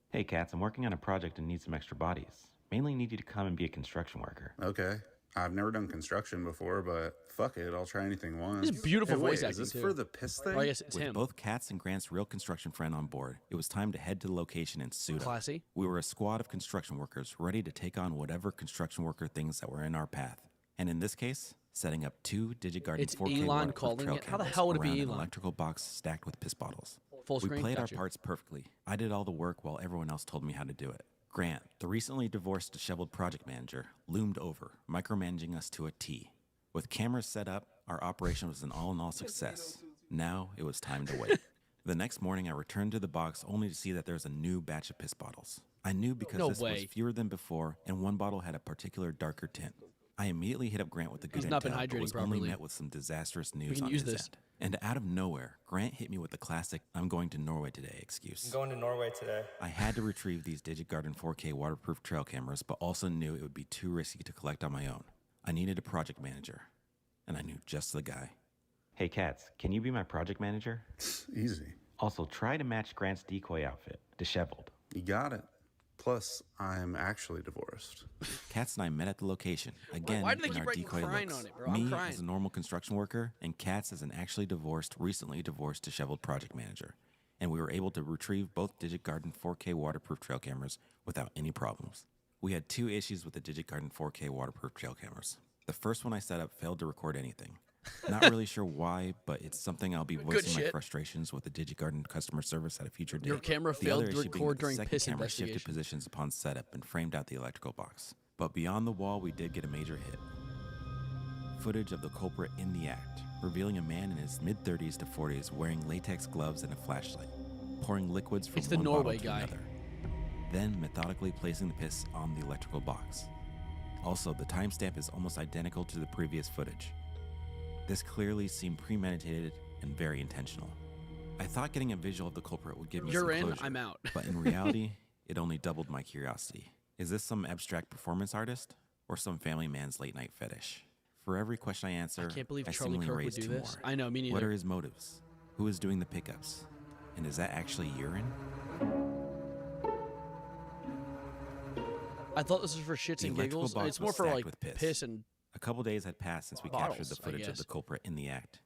Hey Katz, I'm working on a project and need some extra bodies. Mainly need you to come and be a construction worker. Okay. I've never done construction before, but fuck it, I'll try anything once. This is beautiful Hey, wait, voice is acting, this too. for the piss thing? Oh, I guess it's With him. both Katz and Grant's real construction friend on board, it was time to head to the location and suit up. Classy. We were a squad of construction workers ready to take on whatever construction worker things that were in our path. And in this case, setting up two DigiGarden It's 4K Elon waterproof calling trail it? How the cameras hell would it be around an Elon? electrical box stacked with piss bottles. Full We screen? played Gotcha. our parts perfectly. I did all the work while everyone else told me how to do it. Grant, the recently divorced disheveled project manager, loomed over, micromanaging us to a T. With cameras set up, our operation was an all-in-all success. Now it was time to wait. The next morning, I returned to the box only to see that there was a new batch of piss bottles. I knew because No this way. was fewer than before, and one bottle had a particular darker tint. I immediately hit up Grant with the good He's not been intel, but hydrating was properly. only met with some disastrous We news can on use his this. end. And out of nowhere, Grant hit me with the classic "I'm going to Norway today" excuse. I'm going to Norway today. I had to retrieve these DigitGarden 4K waterproof trail cameras, but also knew it would be too risky to collect on my own. I needed a project manager, and I knew just the guy. Hey, Katz, can you be my project manager? Easy. Also, try to match Grant's decoy outfit, disheveled. You got it. Plus, I'm actually divorced. Katz and I met at the location, again Why do they in keep our writing decoy crying looks. on it, bro? I'm Me crying. as a normal construction worker, and Katz as an actually divorced, recently divorced, disheveled project manager. And we were able to retrieve both DigitGarden 4K waterproof trail cameras without any problems. We had 2 issues with the DigitGarden 4K waterproof trail cameras. The first one I set up failed to record anything. Not really sure why, but it's something I'll be voicing my shit. frustrations with the DigitGarden customer service at a future date. Your camera The failed other to issue being record that the during second piss camera shifted investigation. positions upon setup and framed out the electrical box. But beyond the wall, we did get a major hit. Footage of the culprit in the act, revealing a man in his mid-30s to 40s wearing latex gloves and a flashlight, pouring liquids from It's the one Norway bottle to guy. another, then methodically placing the piss on the electrical box. Also, the timestamp is almost identical to the previous footage. This clearly seemed premeditated and very intentional. I thought getting a visual of the culprit would give me You're some in, closure, I'm out. but in reality, it only doubled my curiosity. Is this some abstract performance artist or some family man's late night fetish? For every question I answer, I can't believe Charlie seemingly Kirk would raise do 2 this. more. I know, me neither. What are his motives? Who is doing the pickups? And is that actually urine? I thought this was for shits The and electrical giggles. box It's more was for stacked like with piss. piss and A couple days had passed since we bottles, captured the I footage of guess. the culprit in the act,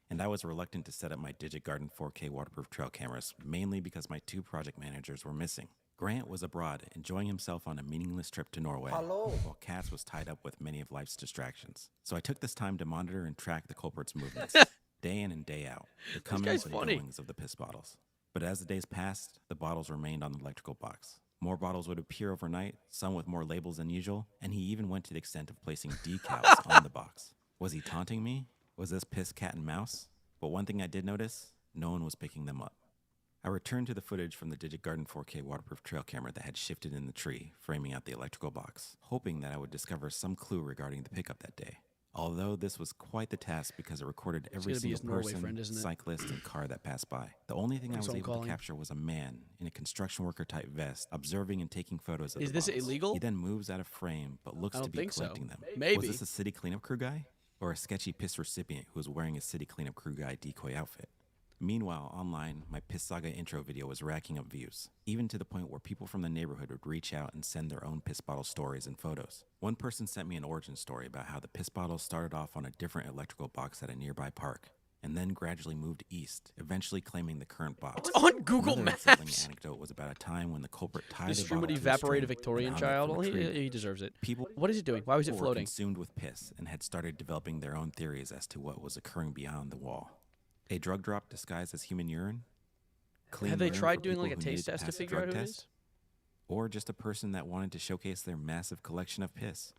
and I was reluctant to set up my DigitGarden 4K waterproof trail cameras, mainly because my 2 project managers were missing. Grant was abroad, enjoying himself on a meaningless trip to Norway, while Katz was tied up with many of life's distractions. So I took this time to monitor and track the culprit's movements, day in and day out, the comings guy's and funny. goings of the piss bottles. But as the days passed, the bottles remained on the electrical box. More bottles would appear overnight, some with more labels than usual, and he even went to the extent of placing decals on the box. Was he taunting me? Was this piss cat and mouse? But one thing I did notice, no one was picking them up. I returned to the footage from the DigitGarden 4K waterproof trail camera that had shifted in the tree, framing out the electrical box, hoping that I would discover some clue regarding the pickup that day. Although this was quite the task because it recorded every gonna be his single Norway person, friend, isn't it? cyclist, and car that passed by. The only thing I That's was what I'm able to calling. capture was a man in a construction worker type vest, observing and taking photos of Is the this bottles. illegal? He then moves out of frame, but looks I to don't be think so. collecting them. Maybe. Was this a city cleanup crew guy? Or a sketchy piss recipient who was wearing a city cleanup crew guy decoy outfit? Meanwhile, online, my Piss Saga intro video was racking up views, even to the point where people from the neighborhood would reach out and send their own piss bottle stories and photos. One person sent me an origin story about how the piss bottle started off on a different electrical box at a nearby park, and then gradually moved east, eventually claiming the current box. It's on Google Another Maps. unsettling anecdote was about a time when the culprit tied This a stream would bottle to a evaporate a string Victorian and hung it child. from a Well, tree. he deserves it. People What is it doing? Why was it were floating? consumed with piss and had started developing their own theories as to what was occurring beyond the wall. A drug drop disguised as human urine? Clean Have they urine tried for doing people like a who needed taste test to pass a figure out drug who it test? is? Or just a person that wanted to showcase their massive collection of piss?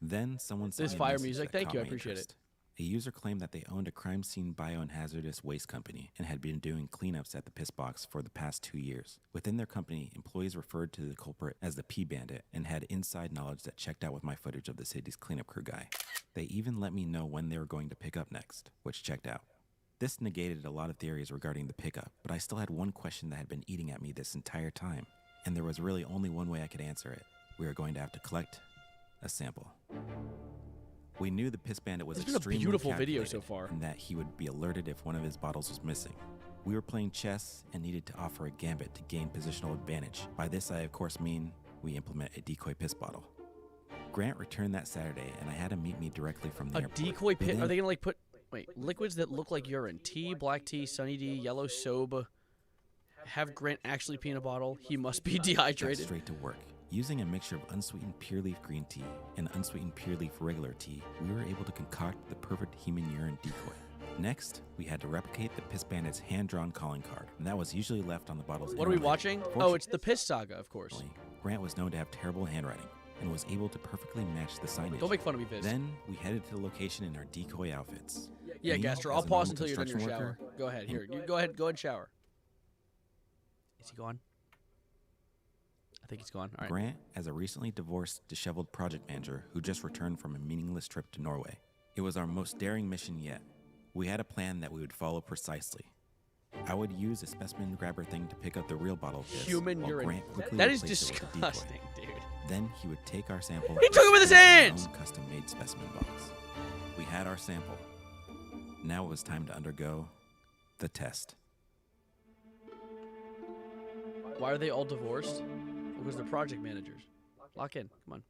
Then someone sent This me a fire message music, that thank caught you, I my appreciate interest. A user claimed that they owned a crime scene bio and hazardous waste company and had been doing cleanups at the piss box for the past 2 years. Within their company, employees referred to the culprit as the P Bandit and had inside knowledge that checked out with my footage of the city's cleanup crew guy. They even let me know when they were going to pick up next, which checked out. This negated a lot of theories regarding the pickup, but I still had one question that had been eating at me this entire time, and there was really only one way I could answer it. We were going to have to collect a sample. We knew the Piss Bandit was It's been a extremely beautiful video so calculated far. and that he would be alerted if one of his bottles was missing. We were playing chess and needed to offer a gambit to gain positional advantage. By this I of course mean we implement a decoy piss bottle. Grant returned that Saturday and I had him meet me directly from the A airport. decoy We pit? Are then- they gonna like put liquids that look like urine? Tea, black tea, Sunny D, yellow soba. Have Grant actually pee in a bottle? He must be got dehydrated. straight to work. Using a mixture of unsweetened pure leaf green tea and unsweetened pure leaf regular tea, we were able to concoct the perfect human urine decoy. Next, we had to replicate the Piss Bandit's hand-drawn calling card, and that was usually left on the bottle's What are we inner lid. watching? Oh, it's the Piss Saga, of course. Fortunately, Grant was known to have terrible handwriting and was able to perfectly match the signage. Don't make fun of me, Viz. Then we headed to the location in our decoy outfits. Yeah, Me, Gaster, as I'll a pause normal until you're done your construction shower. worker, Go ahead. and- Here, you go ahead and shower. Is he gone? think he's gone. All right. Grant, as a recently divorced, disheveled project manager who just returned from a meaningless trip to Norway. It was our most daring mission yet. We had a plan that we would follow precisely. I would use a specimen grabber thing to pick up the real bottle of piss, Human while urine. Grant quickly That is replaced it with a decoy. disgusting, dude. Then he would take our sample. He took it with his and put in hands! own custom-made specimen box. We had our sample. Now it was time to undergo the test. Why are they all divorced? Because they're project managers. Lock in. Come on.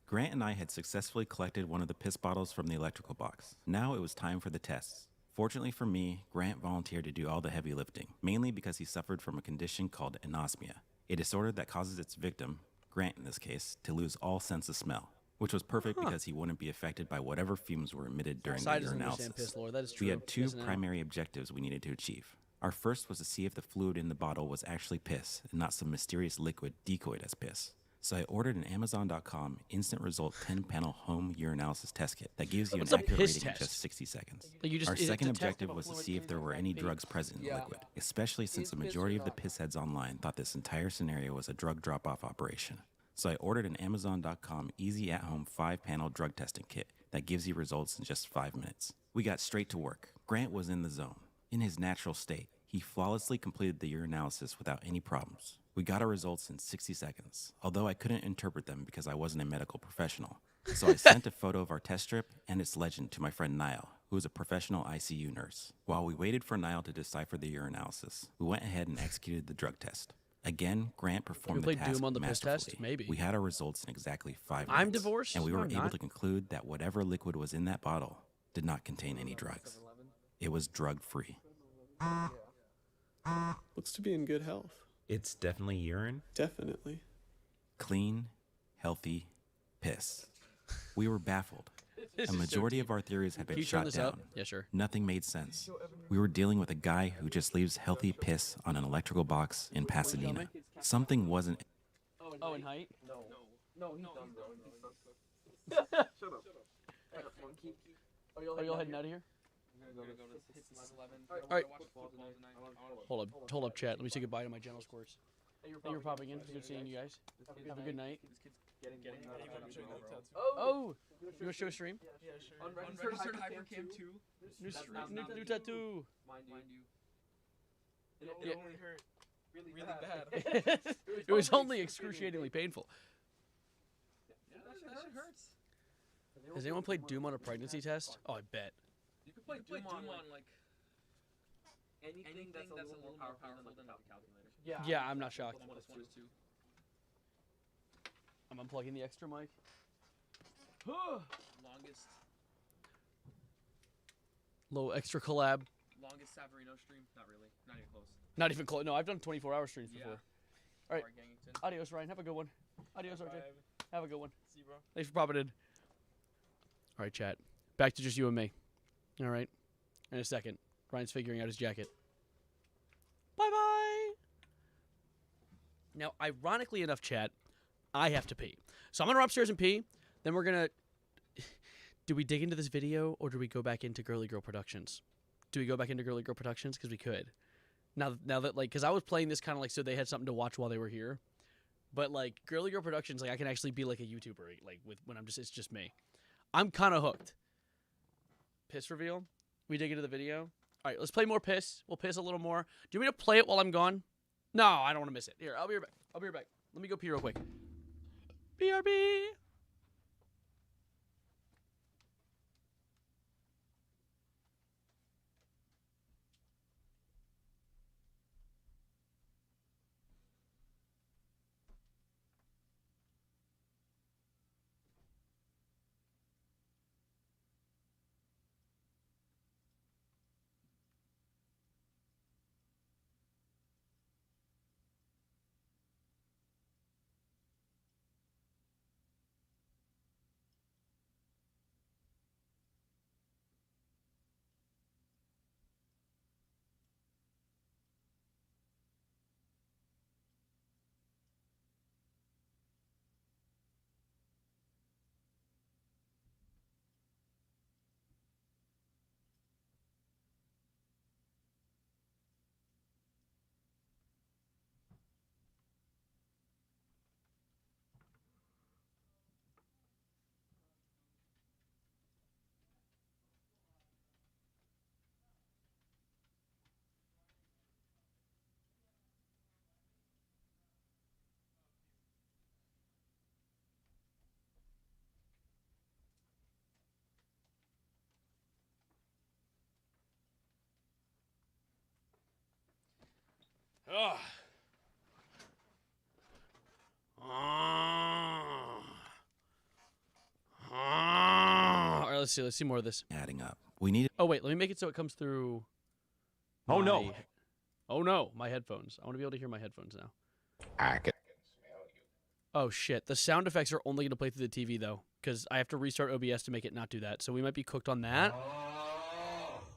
Grant and I had successfully collected one of the piss bottles from the electrical box. Now it was time for the tests. Fortunately for me, Grant volunteered to do all the heavy lifting, mainly because he suffered from a condition called anosmia, a disorder that causes its victim, Grant in this case, to lose all sense of smell, which was perfect because he wouldn't be affected by whatever fumes were emitted during Side the doesn't understand urinalysis. piss lore. That is We true. had two Isn't it? primary objectives we needed to achieve. Our first was to see if the fluid in the bottle was actually piss and not some mysterious liquid decoyed as piss. So I ordered an Amazon.com instant result 10-panel home urinalysis test kit that gives you What's an a accurate piss rating in test? just 60 seconds. Like you just- Our is it second to test objective if a was to fluid see if there were any drugs present in the liquid, especially since the majority of the piss heads online thought this entire scenario was a drug drop-off operation. So I ordered an Amazon.com easy at-home 5-panel drug testing kit that gives you results in just 5 minutes. We got straight to work. Grant was in the zone, in his natural state. He flawlessly completed the urinalysis without any problems. We got our results in 60 seconds, although I couldn't interpret them because I wasn't a medical professional. So I sent a photo of our test strip and its legend to my friend Niall, who is a professional ICU nurse. While we waited for Niall to decipher the urinalysis, we went ahead and executed the drug test. Again, Grant performed the play task Doom on the piss test? masterfully. Maybe. We had our results in exactly 5 minutes. I'm divorced? And we No, were I'm able not. to conclude that whatever liquid was in that bottle did not contain any drugs. It was drug-free. Looks to be in good health. It's definitely urine. Definitely. Clean, healthy piss. We were baffled. This A is so majority deep. of our theories had been Can you turn shot this down. up? Yeah, sure. Nothing made sense. We were dealing with a guy who just leaves healthy piss on an electrical box in Pasadena. Something wasn't. Oh, in height? No, he's done, bro. Shut up. Are you all heading out of here? All right. Hold up, chat. Let me say goodbye to my gentle squirts. Hey, you're popping in. Good seeing you guys. Have a good night. Oh, you want to show a stream? Yeah, sure. Unregistered Hypercam 2. New tattoo. Mind you. Yeah. It only hurt really bad. It was only excruciatingly painful. Yeah, that shit hurts. Has anyone played Doom on a pregnancy test? Oh, I bet. You could play Doom on like anything that's a little more powerful than a calculator. Yeah, I'm not shocked. 1 + 1 is 2. I'm unplugging the extra mic. Longest Extra collab. Longest Savarino stream? Not really. Not even close. Not even close. No, I've done 24-hour streams Yeah. before. All right. Gangington. Adios, Ryan. Have a good one. Adios, RJ. Have a good one. See you, bro. Thanks for popping in. All right, chat. Back to just you and me. All right. In a second. Ryan's figuring out his jacket. Bye-bye. Now, ironically enough, chat, I have to pee. So I'm going to run upstairs and pee. Then we're going to... Do we dig into this video or do we go back into Girly Girl Productions? Do we go back into Girly Girl Productions? Because we could. Now that, like, because I was playing this kind of like so they had something to watch while they were here. But, like, Girly Girl Productions, like, I can actually be, like, a YouTuber, like, when it's just me. I'm kind of hooked. Piss reveal. We dig into the video. All right, let's play more piss. We'll piss a little more. Do you want me to play it while I'm gone? No, I don't want to miss it. Here, I'll be right back. Let me go pee real quick. BRB. Ugh. All right, let's see. Let's see more of this. Adding up. We needed. Oh wait, let me make it so it comes through. Oh, no. my- Oh no, my headphones. I want to be able to hear my headphones now. I can smell you. Oh shit, the sound effects are only going to play through the TV though, because I have to restart OBS to make it not do that. So we might be cooked on that.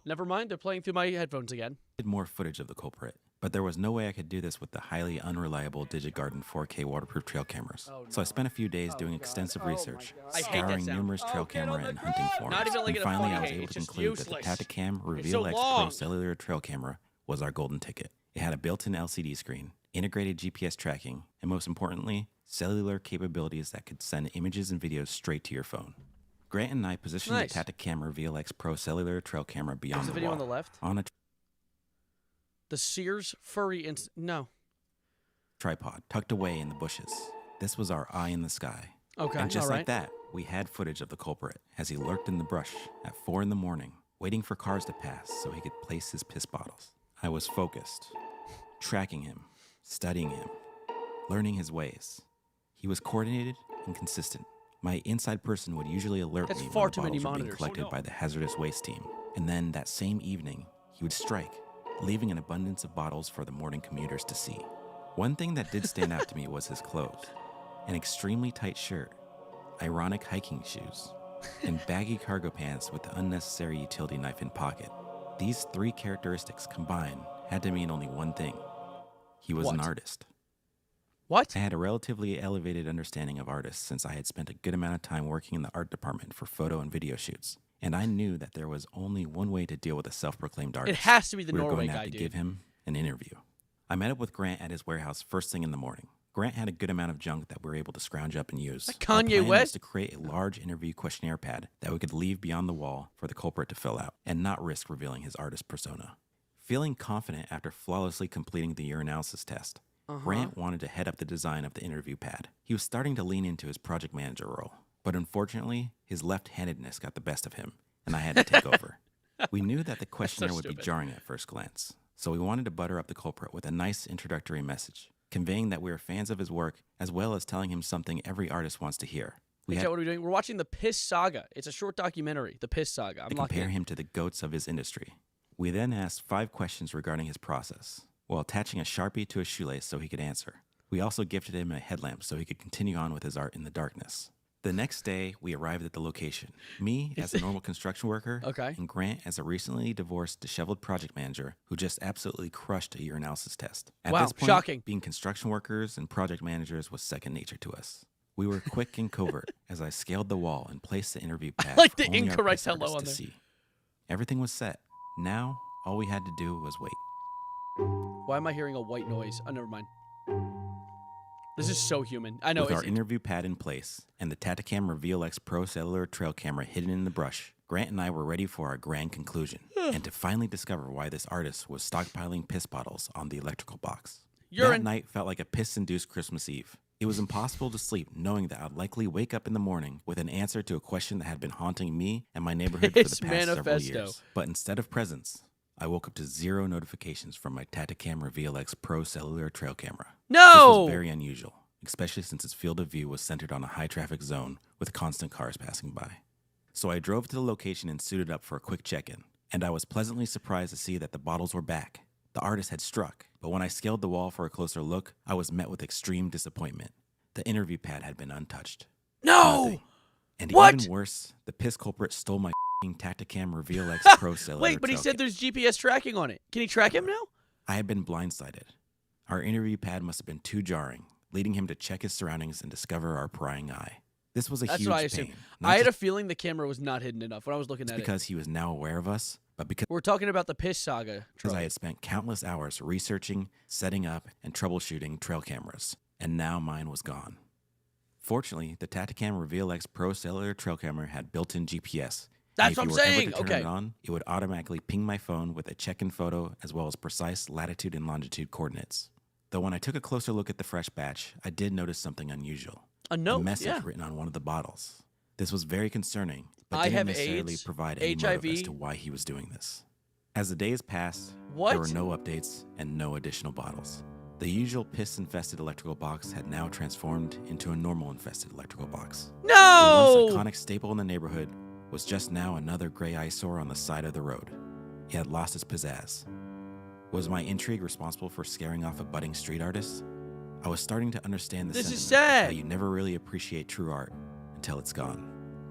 Never mind, they're playing through my headphones again. More footage of the culprit, but there was no way I could do this with the highly unreliable DigiGarden 4K waterproof trail cameras. So I spent a few days doing extensive research, I hate that scouring sound. numerous trail camera and hunting forums, Not even like and in a finally funny I was way, able it's to just conclude that the useless. Tacticam It's so Reveal X long. Pro cellular trail camera was our golden ticket. It had a built-in LCD screen, integrated GPS tracking, and most importantly, cellular capabilities that could send images and videos straight to your phone. Grant and I positioned Nice. the Tacticam Reveal X Pro cellular trail camera beyond There's the the video wall, on the left. on a The Sears furry no. tripod tucked away in the bushes. This was our eye in the sky. Okay, And just all like right. that, we had footage of the culprit as he lurked in the brush at 4 a.m, waiting for cars to pass so he could place his piss bottles. I was focused, tracking him, studying him, learning his ways. He was coordinated and consistent. My inside person would usually alert That's me far when the too many bottles were being monitors. collected by the hazardous waste team. And then that same evening, he would strike, leaving an abundance of bottles for the morning commuters to see. One thing that did stand out to me was his clothes. An extremely tight shirt, ironic hiking shoes, and baggy cargo pants with the unnecessary utility knife in pocket. These three characteristics combined had to mean only one thing. He was an What? artist. What? I had a relatively elevated understanding of artists since I had spent a good amount of time working in the art department for photo and video shoots. And I knew that there was only one way to deal with a self-proclaimed artist. It has to be the We were Norway going to have guy, to dude. give him an interview. I met up with Grant at his warehouse first thing in the morning. Grant had a good amount of junk that we were able to scrounge up and use. Like Our Kanye plan was West? to create a large interview questionnaire pad that we could leave beyond the wall for the culprit to fill out and not risk revealing his artist persona. Feeling confident after flawlessly completing the urinalysis test, Grant wanted to head up the design of the interview pad. He was starting to lean into his project manager role, but unfortunately, his left-handedness got the best of him, and I had to take over. We knew that the questionnaire would be stupid. jarring at first glance, so we wanted to butter up the culprit with a nice introductory message, conveying that we were fans of his work, as well as telling him something every artist wants to hear. We Hey, had Joe, what are we doing? We're watching The Piss Saga. It's a short documentary, The Piss Saga. I'm to locked compare in. him to the goats of his industry. We then asked 5 questions regarding his process, while attaching a Sharpie to his shoelace so he could answer. We also gifted him a headlamp so he could continue on with his art in the darkness. The next day, we arrived at the location. Me as a normal construction worker, Okay. and Grant as a recently divorced, disheveled project manager who just absolutely crushed a urinalysis test. At Wow, this point, shocking. being construction workers and project managers was second nature to us. We were quick and covert as I scaled the wall and placed the interview pad like for the only our incorrect piss artists hello on to there. see. Everything was set. Now, all we had to do was wait. Why am I hearing a white noise? Oh, never mind. This is so human. I know. With our It's, interview pad in place and the Tacticam Reveal X Pro cellular trail camera hidden in the brush, Grant and I were ready for our grand conclusion and to finally discover why this artist was stockpiling piss bottles on the electrical box. Urine. That night felt like a piss-induced Christmas Eve. It was impossible to sleep knowing that I'd likely wake up in the morning with an answer to a question that had been haunting me and my neighborhood for Piss the past several manifesto. years. But instead of presents, I woke up to 0 notifications from my Tacticam Reveal X Pro cellular trail camera. No! This was very unusual, especially since its field of view was centered on a high-traffic zone with constant cars passing by. So I drove to the location and suited up for a quick check-in, and I was pleasantly surprised to see that the bottles were back. The artist had struck, but when I scaled the wall for a closer look, I was met with extreme disappointment. The interview pad had been untouched. No! Nothing. And What? even worse, the piss culprit stole my f***ing Tacticam Reveal X Pro cellular Wait, but he trail said there's GPS tracking on it. Can he track him now? I had been blindsided. Our interview pad must have been too jarring, leading him to check his surroundings and discover our prying eye. This was a That's huge what I assumed. pain. I had a just feeling the camera was not hidden enough when I was looking at because he was now aware of us, but because it. We're talking about the Piss Saga. I had spent countless hours researching, setting up, and troubleshooting trail cameras, and now mine was gone. Fortunately, the Tacticam Reveal X Pro cellular trail camera had built-in GPS. That's and what I'm if you were ever saying. to turn Okay. it on, it would automatically ping my phone with a check-in photo as well as precise latitude and longitude coordinates. Though when I took a closer look at the fresh batch, I did notice something unusual. A note, message yeah. written on one of the bottles. This was very concerning, but I didn't have necessarily AIDS, provide any motive as HIV. to why he was doing this. As the days passed, What? there were no updates and no additional bottles. The usual piss-infested electrical box had now transformed into a normal-infested electrical box. No! A once iconic staple in the neighborhood was just now another gray eyesore on the side of the road. It had lost its pizzazz. Was my intrigue responsible for scaring off a budding street artist? I was starting to understand the This is sentiment sad. that you never really appreciate true art until it's gone.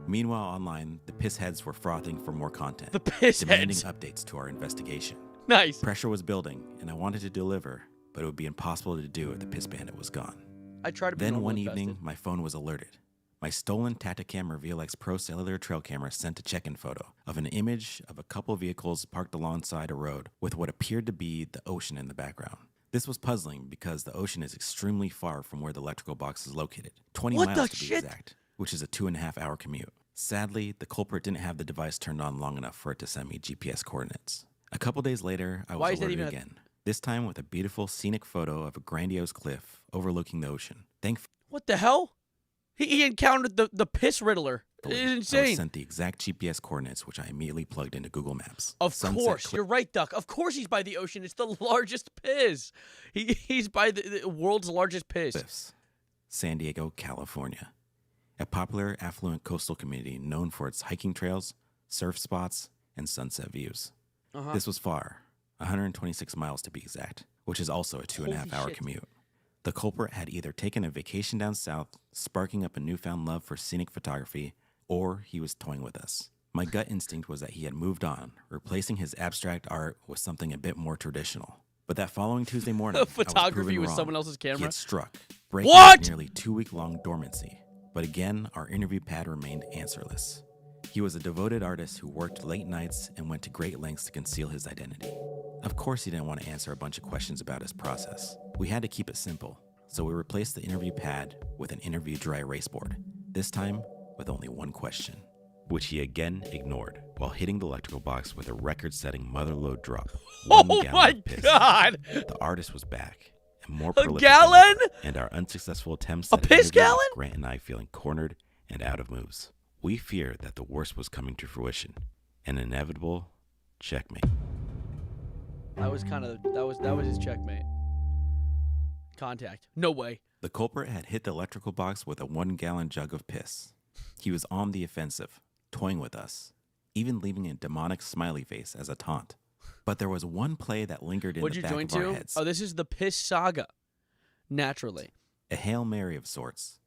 Meanwhile, online, the piss heads were frothing for more content, The piss demanding heads. updates to our investigation. Nice. Pressure was building, and I wanted to deliver, but it would be impossible to do if the piss bandit was gone. I tried to be Then normal one infested. evening, my phone was alerted. My stolen Tacticam Reveal X Pro cellular trail camera sent a check-in photo of an image of a couple vehicles parked alongside a road with what appeared to be the ocean in the background. This was puzzling because the ocean is extremely far from where the electrical box is located, 20 What miles the to be shit? exact, which is a 2.5-hour commute. Sadly, the culprit didn't have the device turned on long enough for it to send me GPS coordinates. A couple days later, I Why was is that alerted even a- again, this time with a beautiful scenic photo of a grandiose cliff overlooking the ocean. Thankfully, What the hell? He encountered the piss riddler. It's I was insane. sent the exact GPS coordinates, which I immediately plugged into Google Maps. Of Sunset course, Cliff you're right, Duck. Of course, he's by the ocean. It's the largest piss. He's by the world's largest piss. Cliffs, San Diego, California. A popular, affluent coastal community known for its hiking trails, surf spots, and sunset views. Uh-huh. This was far, 126 miles to be exact, which is also a 2.5-hour shit. commute. The culprit had either taken a vacation down south, sparking up a newfound love for scenic photography, or he was toying with us. My gut instinct was that he had moved on, replacing his abstract art with something a bit more traditional. But that following Tuesday morning, Photography I was proven with wrong. someone else's He camera? had struck, breaking What? his nearly 2-week-long dormancy. But again, our interview pad remained answerless. He was a devoted artist who worked late nights and went to great lengths to conceal his identity. Of course, he didn't want to answer a bunch of questions about his process. We had to keep it simple, so we replaced the interview pad with an interview dry erase board, this time with only one question, which he again ignored while hitting the electrical box with a record-setting motherload drop. Oh 1 gallon my of piss. God! The artist was back, and more A prolific gallon? than ever, and our unsuccessful attempts A at an piss interview left gallon? Grant and I feeling cornered and out of moves. We feared that the worst was coming to fruition, an inevitable checkmate. That was his checkmate. Contact. No way. The culprit had hit the electrical box with a 1-gallon jug of piss. He was on the offensive, toying with us, even leaving a demonic smiley face as a taunt. But there was one play that lingered in What'd the you back join of our to? heads. Oh, this is the piss saga. Naturally. A Hail Mary of sorts.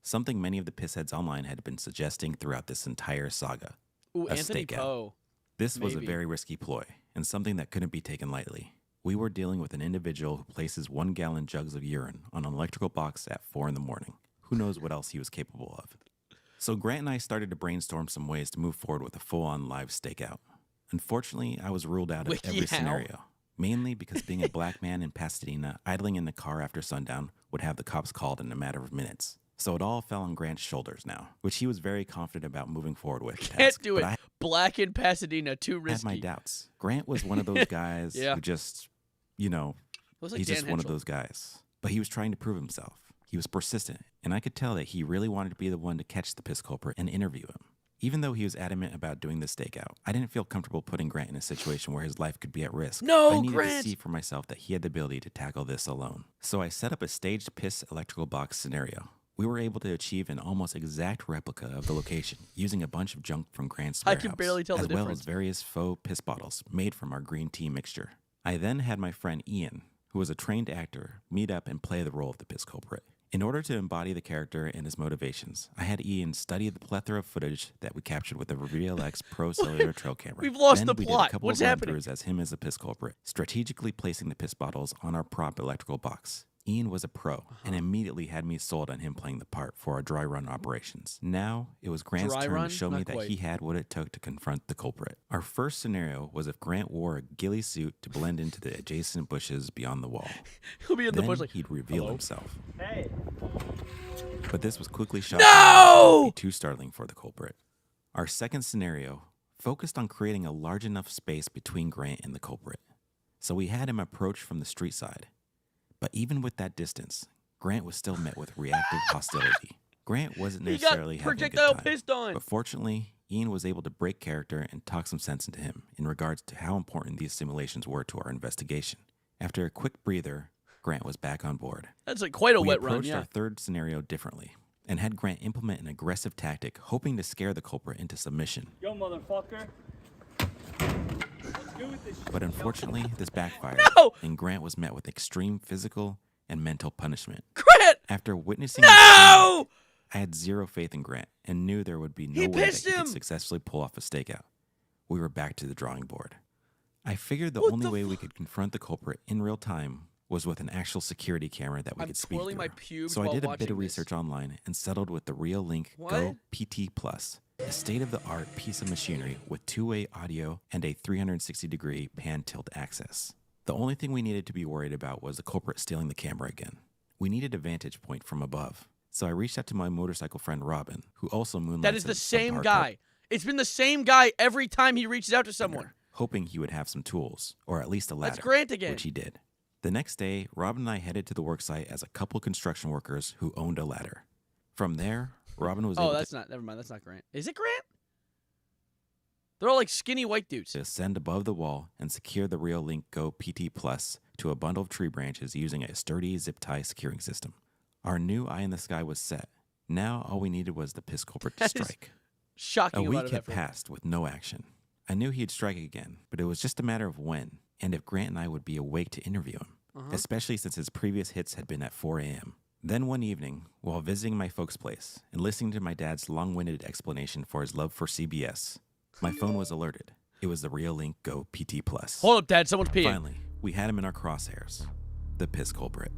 Something many of the pissheads online had been suggesting throughout this entire saga. Ooh, A Anthony stakeout. Poe. This was a Maybe. very risky ploy, and something that couldn't be taken lightly. We were dealing with an individual who places 1-gallon jugs of urine on an electrical box at 4 in the morning. Who knows what else he was capable of? So Grant and I started to brainstorm some ways to move forward with a full-on live stakeout. Unfortunately, I was ruled out of every WikiHow. scenario, mainly because being a black man in Pasadena, idling in the car after sundown would have the cops called in a matter of minutes. So it all fell on Grant's shoulders now, which he was very confident about moving forward with. the Can't task, do but it. I Black in Pasadena. Too had risky. my doubts. Grant was one of those guys Yeah. who just, you know, was like he's Dan just one of Henschel. those guys. But he was trying to prove himself. He was persistent, and I could tell that he really wanted to be the one to catch the piss culprit and interview him. Even though he was adamant about doing the stakeout, I didn't feel comfortable putting Grant in a situation where his life could be at risk. No, I needed Grant! to see for myself that he had the ability to tackle this alone. So I set up a staged piss electrical box scenario. We were able to achieve an almost exact replica of the location using a bunch of junk from Grant's I warehouse, can barely tell the as well difference. as various faux piss bottles made from our green tea mixture. I then had my friend Ian, who was a trained actor, meet up and play the role of the piss culprit. In order to embody the character and his motivations, I had Ian study the plethora of footage that we captured with the Reveal X Pro Cellular Trail Camera. We've lost Then the we plot. did a couple What's of happening? run-throughs as him as the piss culprit, strategically placing the piss bottles on our prop electrical box. Ian was a pro and immediately had me sold on him playing the part for our dry run operations. Now it was Grant's Dry turn run? to show me Not that quite. he had what it took to confront the culprit. Our first scenario was if Grant wore a ghillie suit to blend into the adjacent bushes beyond the wall. He'll be in the Then bush like, he'd reveal "Hello?" himself. Hey. But this was quickly shot No! down and too startling for the culprit. Our second scenario focused on creating a large enough space between Grant and the culprit. So we had him approach from the street side. But even with that distance, Grant was still met with reactive hostility. Grant wasn't He got necessarily having a good projectile time, pissed on. but fortunately, Ian was able to break character and talk some sense into him in regards to how important these simulations were to our investigation. After a quick breather, Grant was back on board. That's like quite a we wet run, approached yeah. our third scenario differently and had Grant implement an aggressive tactic, hoping to scare the culprit into submission. Yo, motherfucker. Let's go with this shit. But unfortunately, this backfired, No! and Grant was met with extreme physical and mental punishment. Grant! After witnessing No! this scene, I had zero faith in Grant and knew there would be no He way that pissed he could him! successfully pull off a stakeout. We were back to the drawing board. I figured the What only the way we could confront the culprit in real time was with an actual security camera that we I'm could speak twirling through. my pubes So I while did a bit watching of this. research online and settled with the Reolink What? Go PT Plus, a state-of-the-art piece of machinery with two-way audio and a 360-degree pan-tilt access. The only thing we needed to be worried about was the culprit stealing the camera again. We needed a vantage point from above. So I reached out to my motorcycle friend Robin, who also moonlights That is the as a same subpar guy. It's been the same guy every time he reaches out to someone. hoping he would have some tools, or at least a ladder. That's Grant again. Which he did. The next day, Robin and I headed to the worksite as a couple construction workers who owned a ladder. From there, Robin was able that's not. Never mind. That's not Grant. Is it Grant? They're all like skinny white dudes. to ascend above the wall and secure the Reolink Go PT Plus to a bundle of tree branches using a sturdy zip tie securing system. Our new eye in the sky was set. Now all we needed was the piss culprit to That is strike. shocking A amount week of had effort. passed with no action. I knew he'd strike again, but it was just a matter of when, and if Grant and I would be awake to interview him, especially since his previous hits had been at 4 a.m. Then one evening, while visiting my folks' place and listening to my dad's long-winded explanation for his love for CBS, my phone was alerted. It was the Reolink Go PT Plus. Hold up, Dad. Someone's peeing. Finally, we had him in our crosshairs. The piss culprit.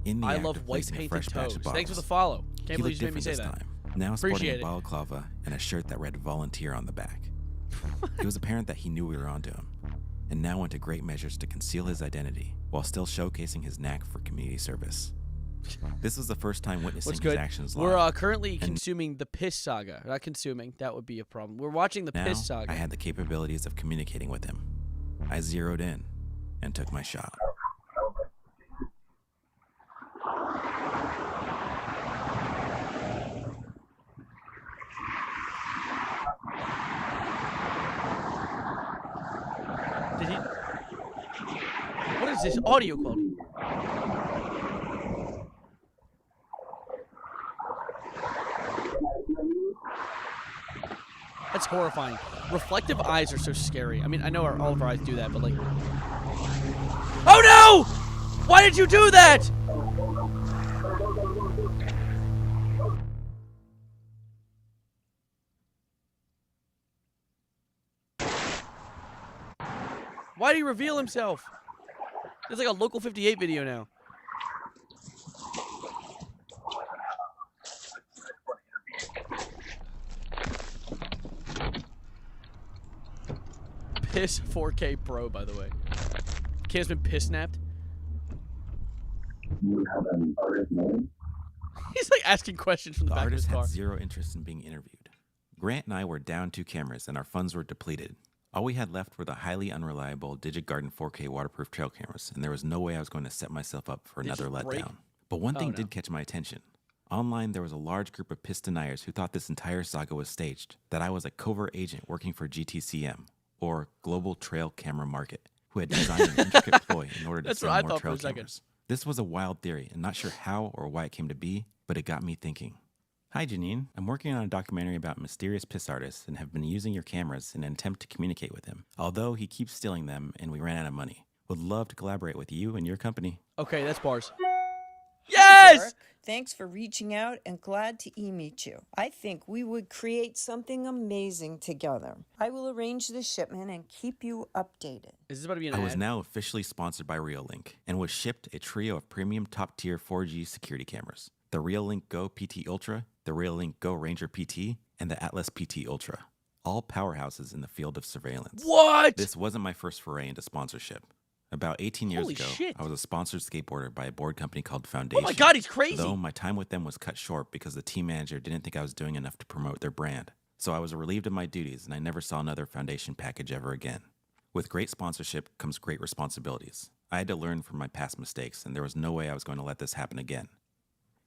In the I act love of white placing a painted fresh batch toes. of Thanks for bottles, the follow. he Can't believe looked you made me different say this that. time. Now sporting Appreciate a it. balaclava and a shirt that read volunteer on the back. It was apparent that he knew we were onto him, and now went to great measures to conceal his identity while still showcasing his knack for community service. This was the first time witnessing What's his good? actions We're live. currently and consuming the Piss Saga. Not consuming. That would be a problem. We're watching the now Piss Saga. I had the capabilities of communicating with him. I zeroed in and took my shot. Did he? What is this audio quality? That's horrifying. Reflective eyes are so scary. I mean, I know all of our eyes do that, but like... Oh no! Why did you do that? Why did he reveal himself? It's like a Local 58 video now. Piss 4K Pro, by the way. Kid's been piss snapped. He's like asking questions from the The back of his artist car. had zero interest in being interviewed. Grant and I were down 2 cameras and our funds were depleted. All we had left were the highly unreliable DigiGarden 4K waterproof trail cameras, and there was no way I was going to set myself up for Did another you break? letdown. But one thing Oh, no. did catch my attention. Online, there was a large group of piss deniers who thought this entire saga was staged, that I was a covert agent working for GTCM, or Global Trail Camera Market, who had designed an intricate ploy in order to That's what sell I more thought for trail a second. cameras. This was a wild theory, and not sure how or why it came to be, but it got me thinking. Hi, Janine. I'm working on a documentary about mysterious piss artists and have been using your cameras in an attempt to communicate with him, although he keeps stealing them and we ran out of money. Would love to collaborate with you and your company. Okay, that's bars. Hi, Yes! Derek. Thanks for reaching out and glad to meet you. I think we would create something amazing together. I will arrange the shipment and keep you updated. Is this about to be an I was ad? now officially sponsored by Reolink and was shipped a trio of premium top-tier 4G security cameras. The Reolink Go PT Ultra, the Reolink Go Ranger PT, and the Atlas PT Ultra. All powerhouses in the field of surveillance. What? This wasn't my first foray into sponsorship. About 18 years Holy ago, shit. I was a sponsored skateboarder by a board company called Foundation. Oh my God, he's crazy. Though my time with them was cut short because the team manager didn't think I was doing enough to promote their brand. So I was relieved of my duties and I never saw another Foundation package ever again. With great sponsorship comes great responsibilities. I had to learn from my past mistakes and there was no way I was going to let this happen again.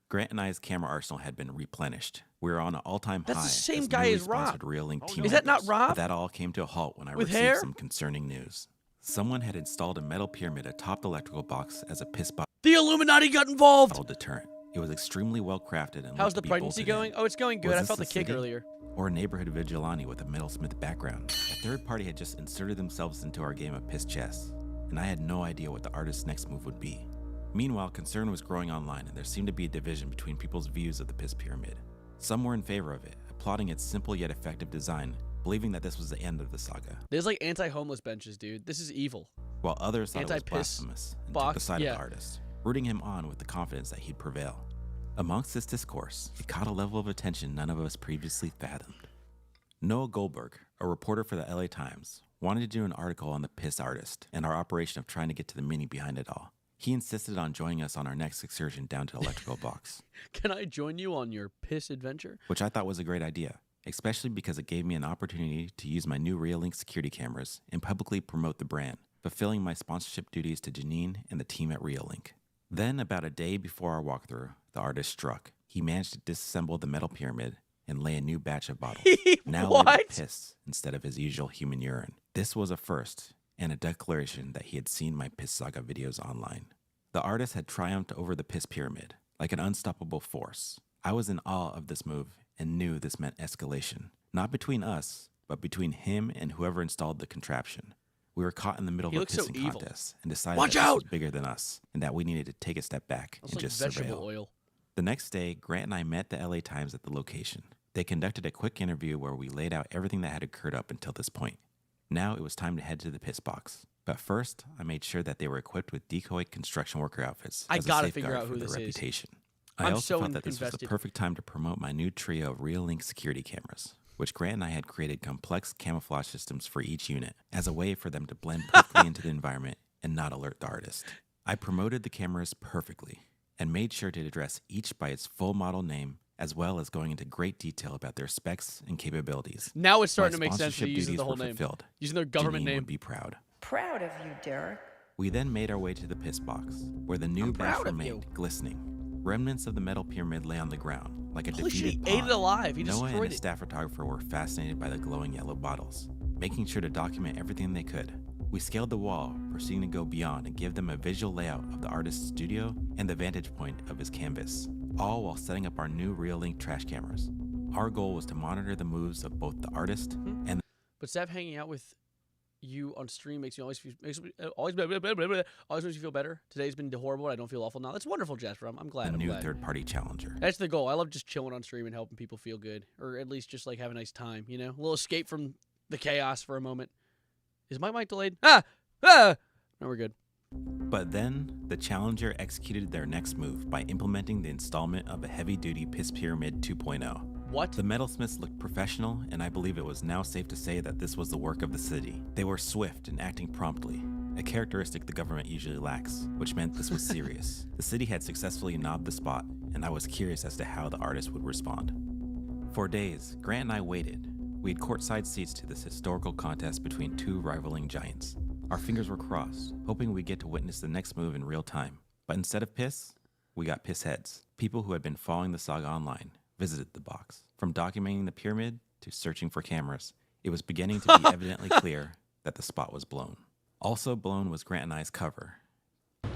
Grant and I's camera arsenal had been replenished. We were on an all-time high. That's the same as guy newly as Rob. sponsored Real Link team Is that not members. Rob? But that all came to a halt when I With received hair? some concerning news. Someone had installed a metal pyramid atop the electrical box as a piss The Illuminati got involved. bottle deterrent. It was extremely well crafted and How's looked the to be pregnancy bolted in. going? Oh, it's going good. Was I this felt the kick city earlier. Or a neighborhood vigilante with a metalsmith background. A third party had just inserted themselves into our game of piss chess, and I had no idea what the artist's next move would be. Meanwhile, concern was growing online, and there seemed to be a division between people's views of the piss pyramid. Some were in favor of it, applauding its simple yet effective design, believing that this was the end of the saga, There's like anti-homeless benches, dude. This is evil. while others thought it was Anti-piss blasphemous and took box, the side yeah. of the artist, rooting him on with the confidence that he'd prevail. Amongst this discourse, it caught a level of attention none of us previously fathomed. Noah Goldberg, a reporter for the LA Times, wanted to do an article on the piss artist and our operation of trying to get to the meaning behind it all. He insisted on joining us on our next excursion down to the electrical box, Can I join you on your piss adventure? which I thought was a great idea, especially because it gave me an opportunity to use my new Real Link security cameras and publicly promote the brand, fulfilling my sponsorship duties to Janine and the team at Real Link. Then, about a day before our walkthrough, the artist struck. He managed to disassemble the metal pyramid and lay a new batch of bottles, now labeled What? piss instead of his usual human urine. This was a first, and a declaration that he had seen my Piss Saga videos online. The artist had triumphed over the piss pyramid, like an unstoppable force. I was in awe of this move and knew this meant escalation, not between us, but between him and whoever installed the contraption. We were caught in the middle He of a looks so pissing evil. contest and decided Watch that this out! was bigger than us and that we needed to take a step back That's and like just vegetable surveil. oil. The next day, Grant and I met the LA Times at the location. They conducted a quick interview where we laid out everything that had occurred up until this point. Now it was time to head to the piss box. But first, I made sure that they were equipped with decoy construction worker outfits. I as a gotta safeguard figure out for who their this is. reputation. I I'm also so thought that this was the invested. perfect time to promote my new trio of Real Link security cameras, which Grant and I had created complex camouflage systems for each unit as a way for them to blend perfectly into the environment and not alert the artist. I promoted the cameras perfectly and made sure to address each by its full model name, as well as going into great detail about their specs and capabilities. Now it's starting My to make sense that sponsorship he uses duties the whole were name. fulfilled. Using their government Janine name. would be proud. Proud of you, Derek. We then made our way to the piss box, where the new I'm batch proud of remained, glistening. Remnants of the metal pyramid lay on the ground, like a Holy shit, defeated he ate pawn. it alive. He Noah and destroyed his it. staff photographer were fascinated by the glowing yellow bottles, making sure to document everything they could. We scaled the wall, proceeding to go beyond and give them a visual layout of the artist's studio and the vantage point of his canvas, all while setting up our new Real Link trash cameras. Our goal was to monitor the moves of both the artist and But Steph hanging out with you on stream makes me always makes you feel better. Today's been horrible. I don't feel awful now. That's wonderful, Jasper. I'm glad. the I'm new glad. third-party challenger. That's the goal. I love just chilling on stream and helping people feel good, or at least just like have a nice time. You know, a little escape from the chaos for a moment. Is my mic delayed? No, we're good. But then, the Challenger executed their next move by implementing the installment of a heavy-duty Piss Pyramid 2.0. What? The metalsmiths looked professional, and I believe it was now safe to say that this was the work of the city. They were swift and acting promptly, a characteristic the government usually lacks, which meant this was serious. The city had successfully knobbed the spot, and I was curious as to how the artist would respond. For days, Grant and I waited. We had courtside seats to this historical contest between two rivaling giants. Our fingers were crossed, hoping we'd get to witness the next move in real time. But instead of piss, we got piss heads. People who had been following the saga online visited the box. From documenting the pyramid to searching for cameras, it was beginning to be evidently clear that the spot was blown. Also blown was Grant and I's cover.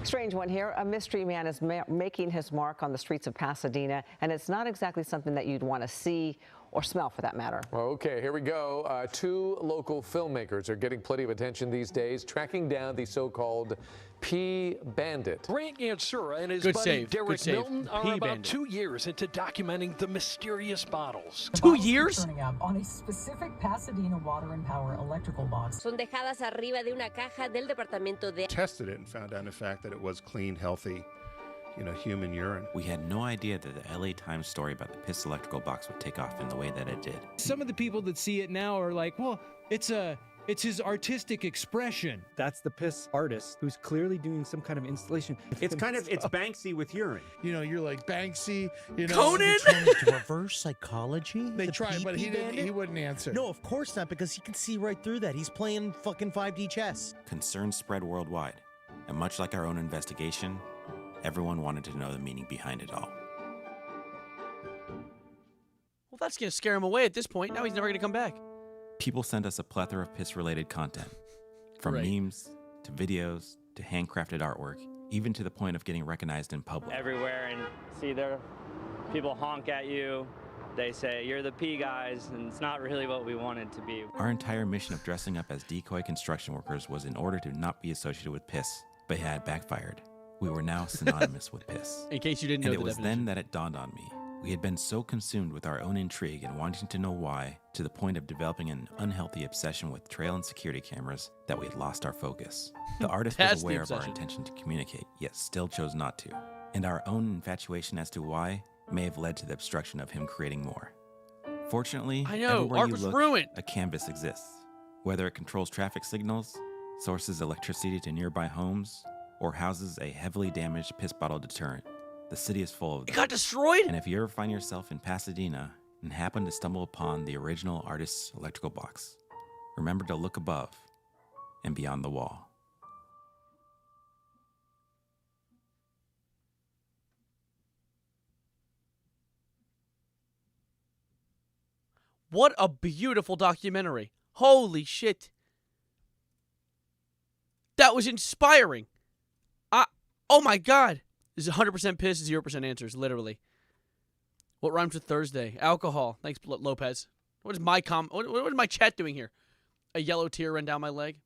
Strange one here. A mystery man is making his mark on the streets of Pasadena, and it's not exactly something that you'd want to see or smell, for that matter. Okay, here we go. Two local filmmakers are getting plenty of attention these days, tracking down the so-called Pea Bandit. Grant Yansura and his Good buddy save, good Derek save. Milton are Pea about Bandit. 2 years into documenting the mysterious bottles. 2 years? Turning up on a specific Pasadena Water and Power electrical box. Son dejadas arriba de una caja del departamento de... Tested it and found out, in fact, that it was clean, healthy, human urine. We had no idea that the LA Times story about the piss electrical box would take off in the way that it did. Some of the people that see it now are like, well, it's his artistic expression. That's the piss artist who's clearly doing some kind of installation. It's Banksy with urine. You're like Banksy. Conan? Reverse psychology? They tried, but he wouldn't answer. No, of course not, because he can see right through that. He's playing fucking 5D chess. Concerns spread worldwide, and much like our own investigation, everyone wanted to know the meaning behind it all. Well, that's going to scare him away at this point. Now he's never going to come back. People sent us a plethora of piss-related content. From memes, to videos, to handcrafted artwork, even to the point of getting recognized in public. Everywhere, and see there, people honk at you. They say, you're the P guys, and it's not really what we wanted to be. Our entire mission of dressing up as decoy construction workers was in order to not be associated with piss, but it had backfired. We were now synonymous with piss. In case you didn't know and the it was definition. then that it dawned on me. We had been so consumed with our own intrigue and wanting to know why, to the point of developing an unhealthy obsession with trail and security cameras, that we had lost our focus. The artist was aware of our intention to communicate, yet still chose not to. And our own infatuation as to why may have led to the obstruction of him creating more. Fortunately, I know, everywhere art you was look, ruined. a canvas exists. Whether it controls traffic signals, sources electricity to nearby homes, or houses a heavily damaged piss bottle deterrent, the city is full of them. It got destroyed? And if you ever find yourself in Pasadena and happen to stumble upon the original artist's electrical box, remember to look above and beyond the wall. What a beautiful documentary. Holy shit. That was inspiring. Oh my God. This is 100% piss, 0% answers, literally. What rhymes with Thursday? Alcohol. Thanks, Lopez. What is my what is my chat doing here? A yellow tear ran down my leg.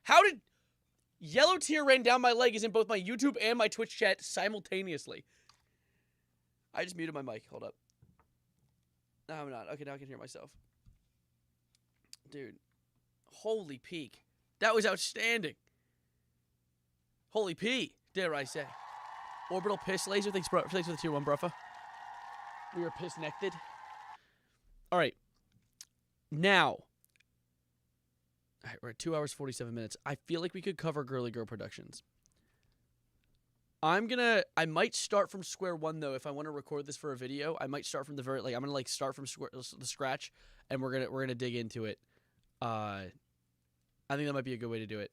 How did yellow tear ran down my leg is in both my YouTube and my Twitch chat simultaneously. I just muted my mic. Hold up. No, I'm not. Okay, now I can hear myself. Dude. Holy peak. That was outstanding. Holy pee, dare I say. Orbital piss laser. Thanks for the tier 1, bruffa. We are piss-nected. All right. Now. All right, we're at 2 hours, 47 minutes. I feel like we could cover Girly Girl Productions. I might start from square one, though, if I want to record this for a video. I might start from the I'm going to, start from the scratch, and we're going to dig into it. I think that might be a good way to do it.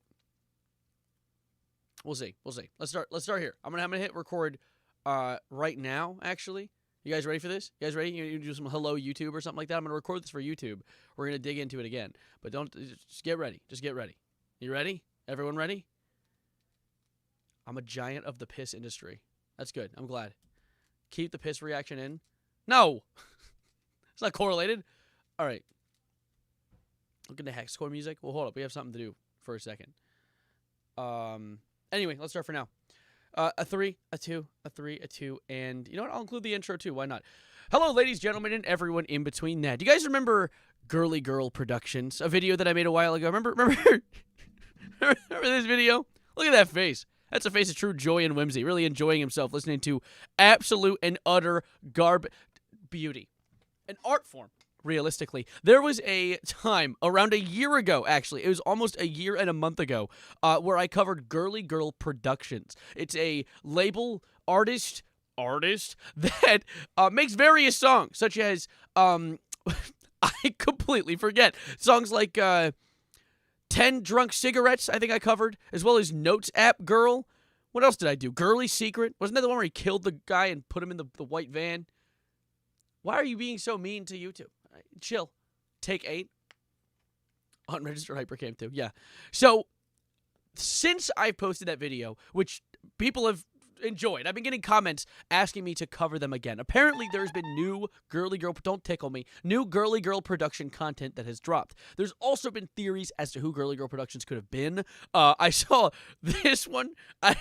We'll see. Let's start here. I'm gonna hit record right now, actually. You guys ready for this? You guys ready? You do some hello YouTube or something like that? I'm gonna record this for YouTube. We're gonna dig into it again. But just get ready. Just get ready. You ready? Everyone ready? I'm a giant of the piss industry. That's good. I'm glad. Keep the piss reaction in. No! It's not correlated. All right. Look at the hexcore music. Well, hold up. We have something to do for a second. Anyway, let's start for now. A 3, a 2, a 3, a 2, and you know what? I'll include the intro too. Why not? Hello, ladies, gentlemen, and everyone in between that. Do you guys remember Girly Girl Productions? A video that I made a while ago. Remember this video? Look at that face. That's a face of true joy and whimsy. Really enjoying himself, listening to absolute and utter beauty. An art form. Realistically, there was a time around a year ago, actually, it was almost a year and a month ago, where I covered Girly Girl Productions. It's a label artist that makes various songs, such as I completely forget songs like 10 Drunk Cigarettes. I think I covered, as well as Notes App Girl. What else did I do? Girly Secret. Wasn't that the one where he killed the guy and put him in the white van? Why are you being so mean to YouTube? Chill. Take 8. Unregistered Hypercam 2. Yeah. So, since I posted that video, which people have enjoyed, I've been getting comments asking me to cover them again. Apparently, there's been new Girly Girl, don't tickle me, new Girly Girl production content that has dropped. There's also been theories as to who Girly Girl Productions could have been. I saw this one. I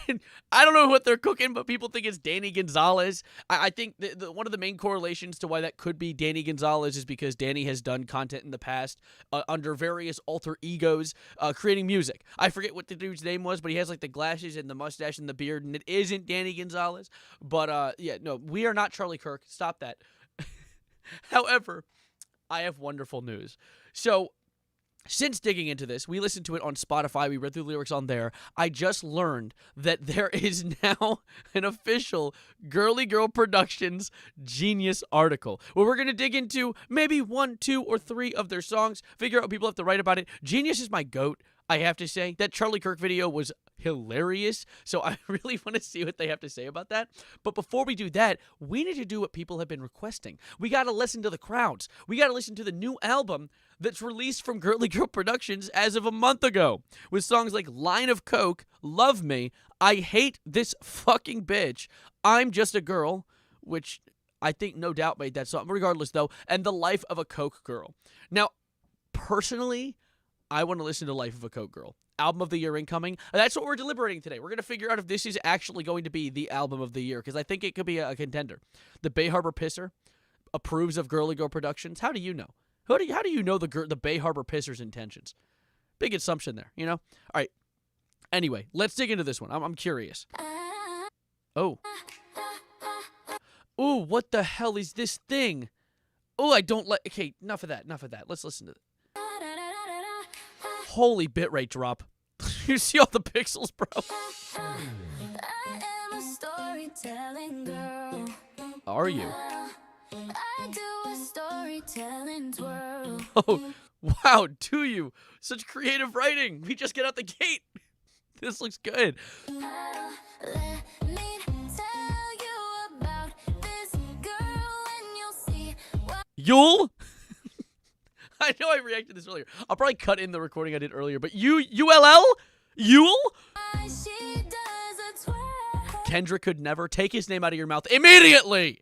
don't know what they're cooking, but people think it's Danny Gonzalez. I think one of the main correlations to why that could be Danny Gonzalez is because Danny has done content in the past under various alter egos, creating music. I forget what the dude's name was, but he has like the glasses and the mustache and the beard, and it isn't Danny Gonzalez. But yeah, no, we are not Charlie Kirk. Stop that. However, I have wonderful news. So, since digging into this, we listened to it on Spotify. We read through the lyrics on there. I just learned that there is now an official Girly Girl Productions Genius article where we're going to dig into maybe 1, 2, or 3 of their songs, figure out what people have to write about it. Genius is my goat. I have to say. That Charlie Kirk video was hilarious, so I really want to see what they have to say about that. But before we do that, we need to do what people have been requesting. We got to listen to the crowds. We got to listen to the new album that's released from Girly Girl Productions as of a month ago, with songs like Line of Coke, Love Me, I Hate This Fucking Bitch, I'm Just a Girl, which I think no doubt made that song, regardless though, and The Life of a Coke Girl. Now, personally, I want to listen to Life of a Coke Girl. Album of the year incoming. That's what we're deliberating today. We're going to figure out if this is actually going to be the album of the year, because I think it could be a contender. The Bay Harbor Pisser approves of Girly Girl Productions. How do you know? How do you know the Bay Harbor Pisser's intentions? Big assumption there, you know? All right. Anyway, let's dig into this one. I'm curious. Oh. Ooh, what the hell is this thing? Oh, I don't like... Okay, enough of that. Let's listen to it. Holy bitrate drop. You see all the pixels, bro? I am a storytelling girl. Are you? I do a storytelling twirl. Oh, wow, do you? Such creative writing. We just get out the gate. This looks good. Let me tell you about this girl and you'll see what... Yule? I know I reacted to this earlier. I'll probably cut in the recording I did earlier, but ULL? Yule? She does a twirl. Kendrick could never take his name out of your mouth immediately.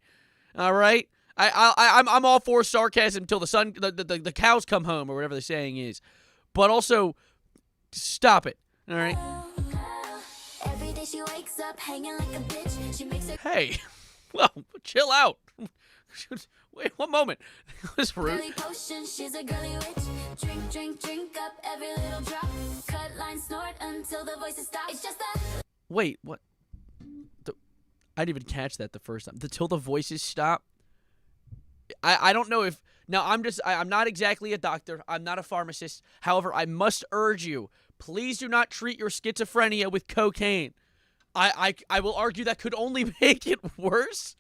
All right? I'm all for sarcasm till the cows come home, or whatever the saying is. But also, stop it. All right? Every day she wakes up hanging like a bitch. She makes her... Hey, well, chill out. Wait, one moment. That was rude. Girly potion, she's a girly witch. Drink, drink, drink up every little drop. Cut, line, snort until the voices stop. It's just that... Wait, what? I didn't even catch that the first time. Till the voices stop? I don't know if... Now, I'm not exactly a doctor. I'm not a pharmacist. However, I must urge you, please do not treat your schizophrenia with cocaine. I will argue that could only make it worse.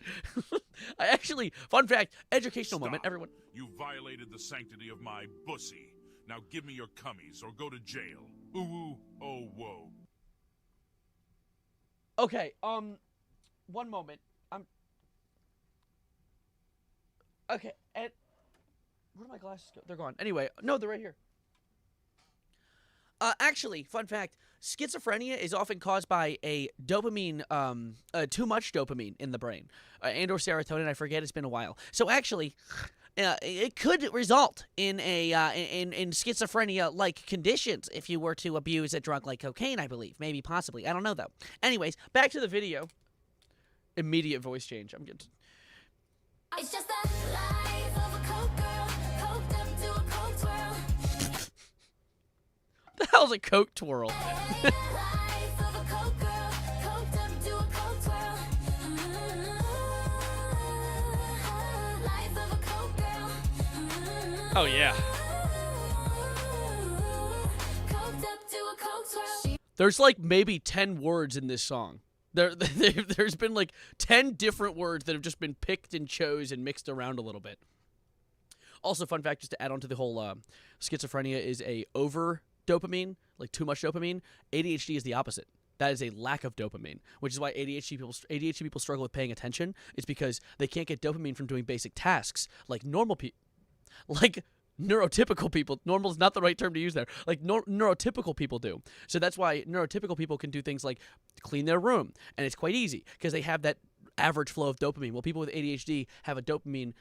I actually, fun fact, educational moment, everyone. You violated the sanctity of my bussy. Now give me your cummies or go to jail. Ooh, ooh, oh, whoa. Okay, one moment. Okay, and where do my glasses go? They're gone. Anyway, no, they're right here. Actually, fun fact, schizophrenia is often caused by a dopamine, too much dopamine in the brain, and or serotonin. I forget, it's been a while. So actually, it could result in in schizophrenia-like conditions if you were to abuse a drug like cocaine, I believe. Maybe, possibly. I don't know, though. Anyways, back to the video. Immediate voice change. I'm getting... It's just the life of a coke girl, coked up to a coke twirl. The hell's a coke twirl? Life of a coke girl, coked up to a coke twirl. Life of a coke girl. Oh, yeah. Coked up to a coke twirl. There's like maybe 10 words in this song. There's been like 10 different words that have just been picked and chose and mixed around a little bit. Also, fun fact, just to add on to the whole schizophrenia is a over dopamine, like too much dopamine. ADHD is the opposite. That is a lack of dopamine, which is why ADHD people struggle with paying attention. It's because they can't get dopamine from doing basic tasks like normal people, like neurotypical people. Normal is not the right term to use there. Like neurotypical people do. So that's why neurotypical people can do things like clean their room, and it's quite easy because they have that average flow of dopamine. Well, people with ADHD have a dopamine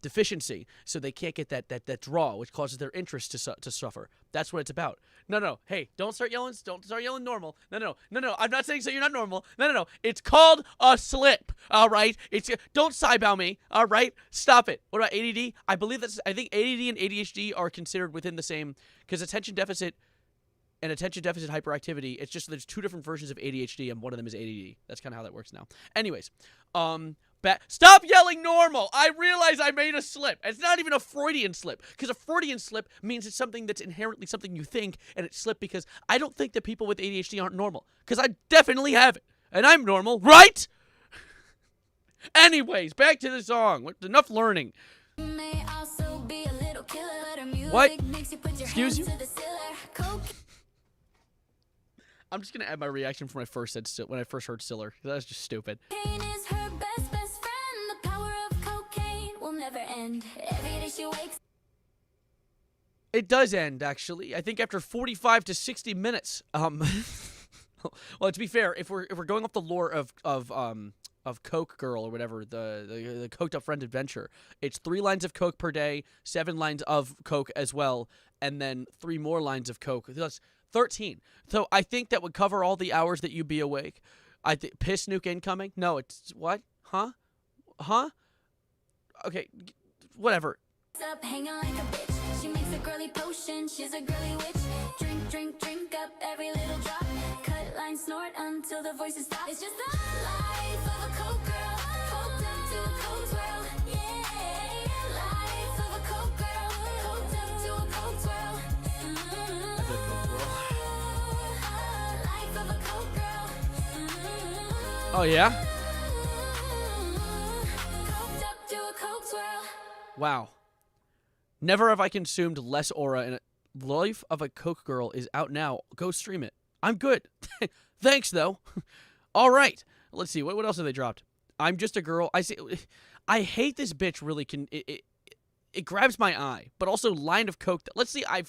deficiency, so they can't get that draw, which causes their interest to suffer. That's what it's about. No. Hey, don't start yelling. Don't start yelling normal. No. I'm not saying so you're not normal. No. It's called a slip. All right. Don't sidebow me. All right. Stop it. What about ADD? I think ADD and ADHD are considered within the same, because attention deficit and attention deficit hyperactivity. It's just there's two different versions of ADHD, and one of them is ADD. That's kind of how that works now. Anyways, stop yelling normal. I realize I made a slip. It's not even a Freudian slip, because a Freudian slip means it's something that's inherently something you think, and it slipped because I don't think that people with ADHD aren't normal, because I definitely have it, and I'm normal, right? Anyways, back to the song. Enough learning. May also be a little killer. What? Excuse you? I'm just gonna add my reaction from when I first heard Stiller. That was just stupid. Pain is her best friend. The power of cocaine will never end. Every day she wakes. It does end, actually. I think after 45 to 60 minutes. Well, to be fair, if we're going off the lore of Coke Girl or whatever, the Coked Up Friend Adventure, it's 3 lines of Coke per day, 7 lines of Coke as well, and then 3 more lines of Coke. That's 13. So I think that would cover all the hours that you'd be awake. I think piss nuke incoming. No, it's what? Huh? Okay, whatever. Up hanging like a bitch. She makes a girly potion. She's a girly witch. Drink up every little drop. Cut line snort until the voices stop. It's just the life of a Coke girl. Coked up to a Coke swirl. Yeah, life of a Coke girl. Coked up to a Coke swirl. Life of a Coke girl. Oh yeah. Coked up to a Coke swirl. Wow. Never have I consumed less aura, and Life of a Coke Girl is out now. Go stream it. I'm good. Thanks, though. All right. Let's see. What else have they dropped? I'm Just a Girl. I hate this bitch really. It grabs my eye, but also Line of Coke. Let's see. Okay.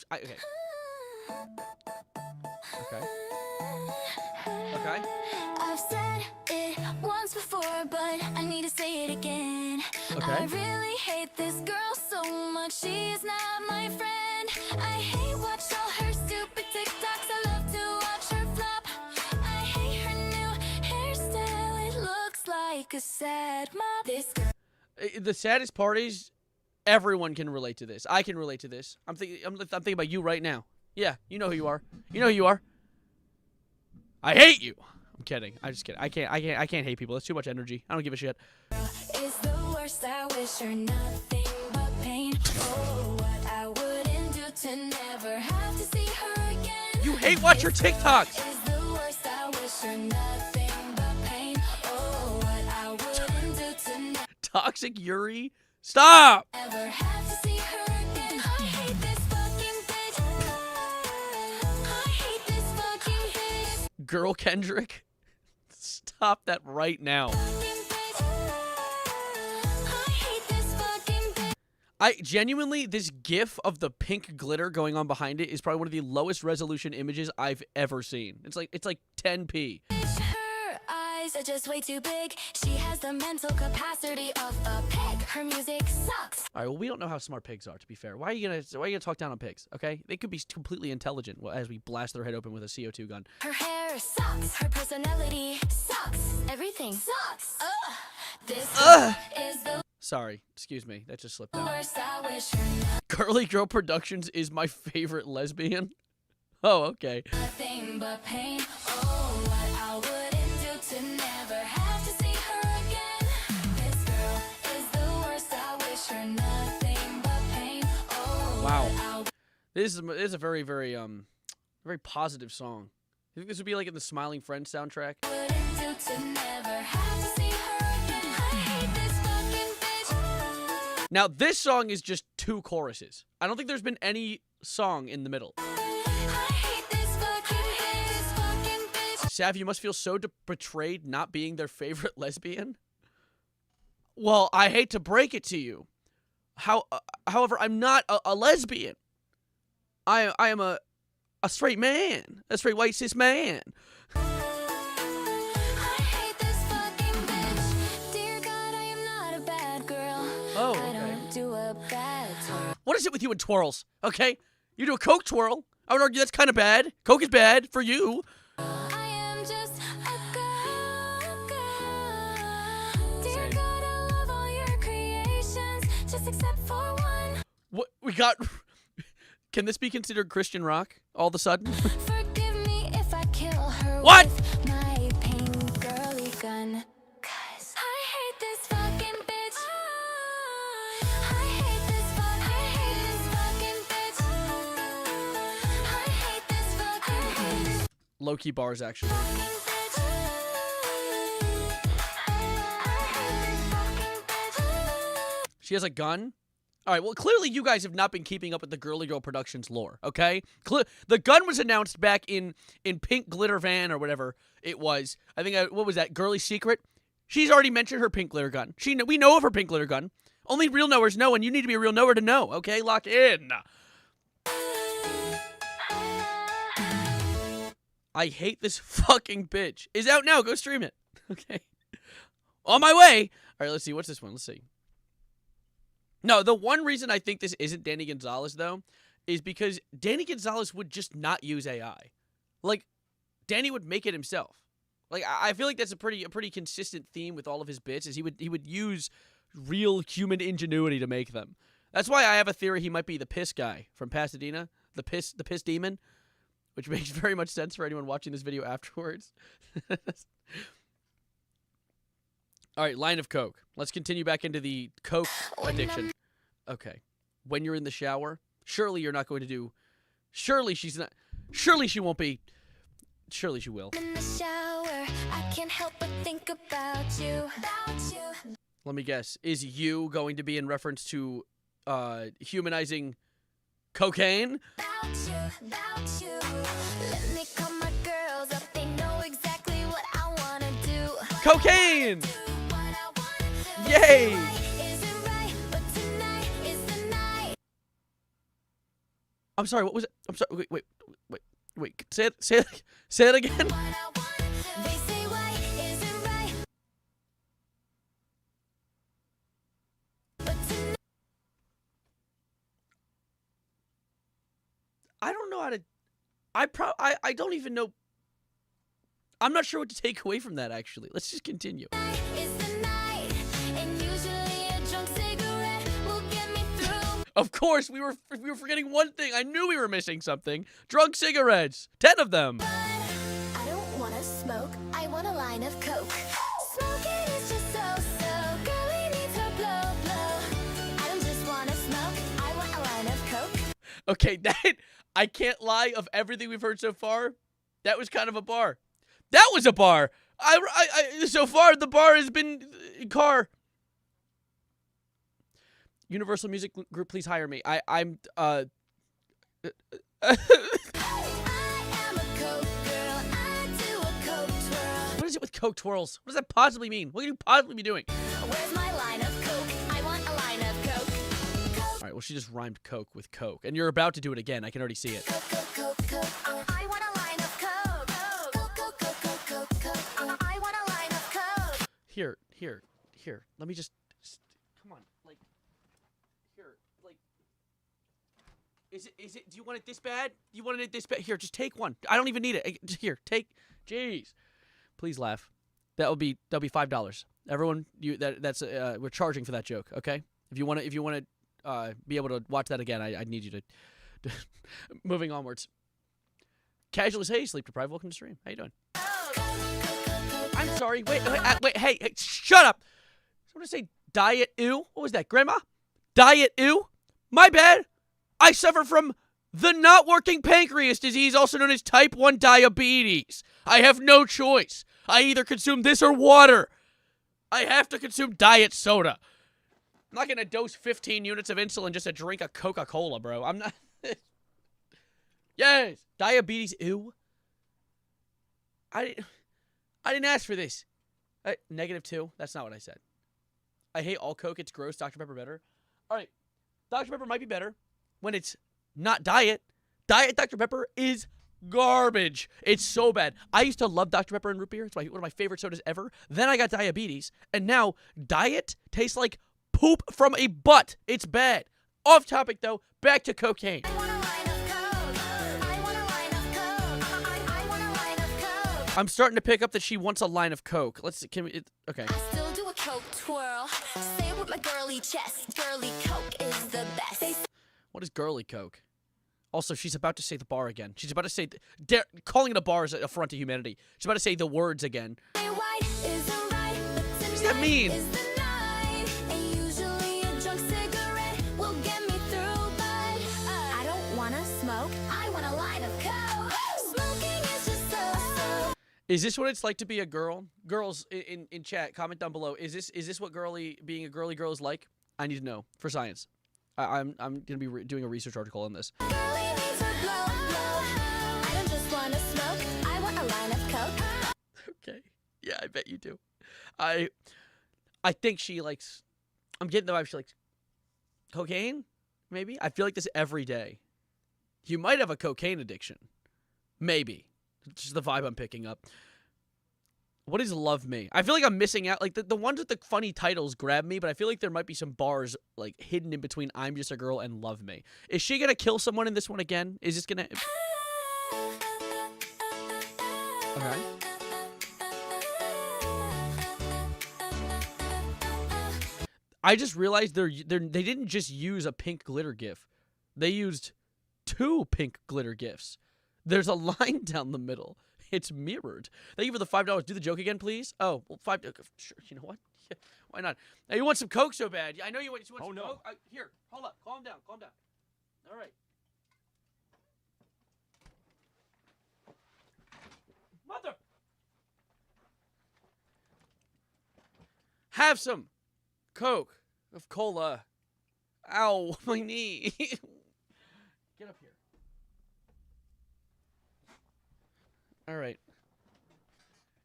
Okay. I've said it once before, but I need to say it again. Okay. I really hate this girl so much. She's not my friend. I hate watch all her stupid TikToks. I love to watch her flop. I hate her new hairstyle. It looks like a sad mop. This girl. The saddest part is everyone can relate to this. I can relate to this. I'm thinking about you right now. Yeah, you know who you are. You know who you are. I hate you. I'm kidding. I'm just kidding. I can't hate people. That's too much energy. I don't give a shit. Is the worst. I wish her nothing but pain. Oh, what I wouldn't do to never have to see her again. You hate watch your TikToks. Is the worst. I wish her nothing but pain. Oh, what I wouldn't do to Toxic Yuri. Stop. never have to see her again. I hate this fucking bitch. I hate this fucking bitch. Girl Kendrick. Stop that right now. I genuinely, this gif of the pink glitter going on behind it is probably one of the lowest resolution images I've ever seen. It's like 10p. Her eyes are just way too big. She has the mental capacity of a pig. Her music sucks. All right, well, we don't know how smart pigs are, to be fair. Why are you gonna talk down on pigs, okay? They could be completely intelligent as we blast their head open with a CO2 gun. Her hair sucks. Her personality sucks. Everything sucks. This is the Sorry, excuse me. That just slipped out. worst. I wish her Girly Girl Productions is my favorite lesbian. Oh, okay. nothing but pain. Oh, what I wouldn't do to never have to see her again. This girl is the worst. I wish her nothing but pain. Oh, Wow. This is a very, very very positive song. I think this would be like in the Smiling Friends soundtrack. wouldn't do to never have to see her again. I hate this fucking bitch. Now, this song is just 2 choruses. I don't think there's been any song in the middle. I hate this fucking bitch. Sav, you must feel so betrayed not being their favorite lesbian. Well, I hate to break it to you. However, I'm not a lesbian. I am a straight man. A straight white cis man. I hate this fucking bitch. Dear God, I am not a bad girl. Oh, I okay. don't do a bad twirl. What is it with you and twirls? Okay? You do a Coke twirl. I would argue that's kind of bad. Coke is bad for you. I am just a girl. Dear God, I love all your creations, just except for one. What we got? Can this be considered Christian rock all of a sudden? Forgive me if I kill her What? with my pink girly gun. 'Cause I hate this fucking bitch. I hate this fucking bitch. I hate this fucking bitch. Low-key bars, actually. She has a gun. All right, well, clearly you guys have not been keeping up with the Girly Girl Productions lore, okay? The gun was announced back in Pink Glitter Van or whatever it was. I think, what was that, Girly Secret? She's already mentioned her pink glitter gun. We know of her pink glitter gun. Only real knowers know, and you need to be a real knower to know, okay? Lock in. I hate this fucking bitch. Is out now. Go stream it. Okay. On my way. All right, let's see. What's this one? Let's see. No, the one reason I think this isn't Danny Gonzalez, though, is because Danny Gonzalez would just not use AI. Like, Danny would make it himself. Like, I feel like that's a pretty consistent theme with all of his bits, is he would use real human ingenuity to make them. That's why I have a theory he might be the piss guy from Pasadena, the piss demon, which makes very much sense for anyone watching this video afterwards. All right, line of coke. Let's continue back into the coke addiction. Okay. When you're in the shower, surely you're not going to do... Surely she's not... Surely she won't be... Surely she will. In the shower, I can't help but think about you. Let me guess. Is you going to be in reference to humanizing cocaine? About you. Let me call my girls up. They know exactly what I wanna do. Cocaine! Yay! I'm sorry, what was it? I'm sorry. Wait. Say it again. I don't know how to... I don't even know... I'm not sure what to take away from that, actually. Let's just continue. Of course, we were forgetting one thing. I knew we were missing something. Drunk cigarettes. 10 of them. I don't wanna smoke. I want a line of coke. Smoking is just so. Girlie needs her blow. I don't just wanna smoke. I want a line of coke. Okay, that... I can't lie, of everything we've heard so far, that was kind of a bar. That was a bar. So far, the bar has been car. Universal Music Group, please hire me. I'm I am a coke girl. I do a coke twirl. What is it with coke twirls? What does that possibly mean? What could you possibly be doing? Where's my line of coke? I want a line of coke. All right, well, she just rhymed coke with coke. And you're about to do it again. I can already see it. Coke. I want a line of coke. Coke. I want a line of coke. Here. Let me just... Come on, like... Here, like... Is it... Do you want it this bad? You wanted it this bad? Here, just take one. I don't even need it. Here, take... Jeez. Please laugh. That'll be $5. Everyone, we're charging for that joke, okay? If you want to be able to watch that again, I need you to... Moving onwards. Casually say, sleep deprived, welcome to stream. How you doing? I'm sorry. Wait, hey, shut up. Someone say diet ew? What was that, Grandma? Diet ew? My bad. I suffer from the not working pancreas disease, also known as type 1 diabetes. I have no choice. I either consume this or water. I have to consume diet soda. I'm not going to dose 15 units of insulin just to drink a Coca-Cola, bro. I'm not... Yes. Diabetes, ew. I didn't ask for this. -2. That's not what I said. I hate all Coke. It's gross. Dr. Pepper better. All right. Dr. Pepper might be better when it's not diet. Diet Dr. Pepper is garbage. It's so bad. I used to love Dr. Pepper and root beer. It's one of my favorite sodas ever. Then I got diabetes. And now diet tastes like poop from a butt. It's bad. Off topic, though. Back to cocaine. I'm starting to pick up that she wants a line of coke. Okay. I still do a coke twirl. Say it with my girly chest. Girly coke is the best. What is girly coke? Also, she's about to say the bar again. She's about to say... calling it a bar is a affront to humanity. She's about to say the words again. What does that mean? I don't wanna smoke. I want a line of coke. Smoking is just so. Is this what it's like to be a girl? Girls in chat, comment down below. Is this what being a girly girl is like? I need to know for science. I'm gonna be doing a research article on this. Girlie needs her blow, blow. I don't just wanna smoke, I want a line of coke. Okay. Yeah, I bet you do. I think she likes. I'm getting the vibe she likes cocaine. Maybe. I feel like this every day. You might have a cocaine addiction. Maybe. It's just the vibe I'm picking up. What is Love Me? I feel like I'm missing out. Like, the ones with the funny titles grab me, but I feel like there might be some bars, like, hidden in between I'm Just a Girl and Love Me. Is she gonna kill someone in this one again? Is this gonna... Okay. I just realized they didn't just use a pink glitter gif. They used 2 pink glitter gifs. There's a line down the middle. It's mirrored. Thank you for the $5. Do the joke again, please. Oh, well, $5. Sure. You know what? Yeah, why not? Now, you want some Coke so bad. I know you want some Coke. Here, hold up. Calm down. Calm down. All right. Mother. Have some Coke of cola. Ow, my knee. Get up here. All right.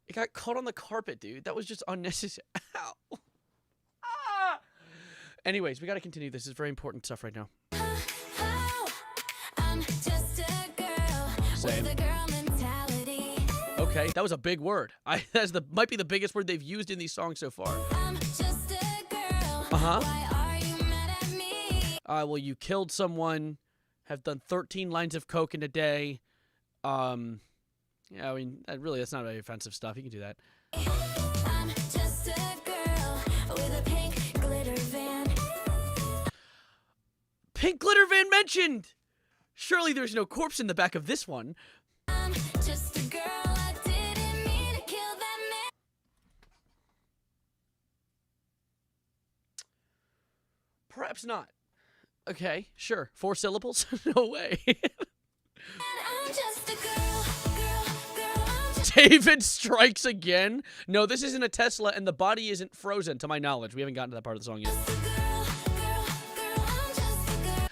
It got caught on the carpet, dude. That was just unnecessary. Ow. Ah! Anyways, we got to continue. This is very important stuff right now. I'm just a girl Same. with a girl mentality. Okay, that was a big word. Might be the biggest word they've used in these songs so far. I'm just a girl. Uh-huh. Why are you mad at me? Well, you killed someone, have done 13 lines of coke in a day. Yeah, I mean, really, that's not very offensive stuff. You can do that. I'm just a girl with a pink glitter van. Pink glitter van mentioned! Surely there's no corpse in the back of this one. I'm just a girl, I didn't mean to kill that man. Perhaps not. Okay, sure. 4 syllables? No way. I'm just a girl, I'm just David strikes again. No, this isn't a Tesla, and the body isn't frozen, to my knowledge. We haven't gotten to that part of the song yet.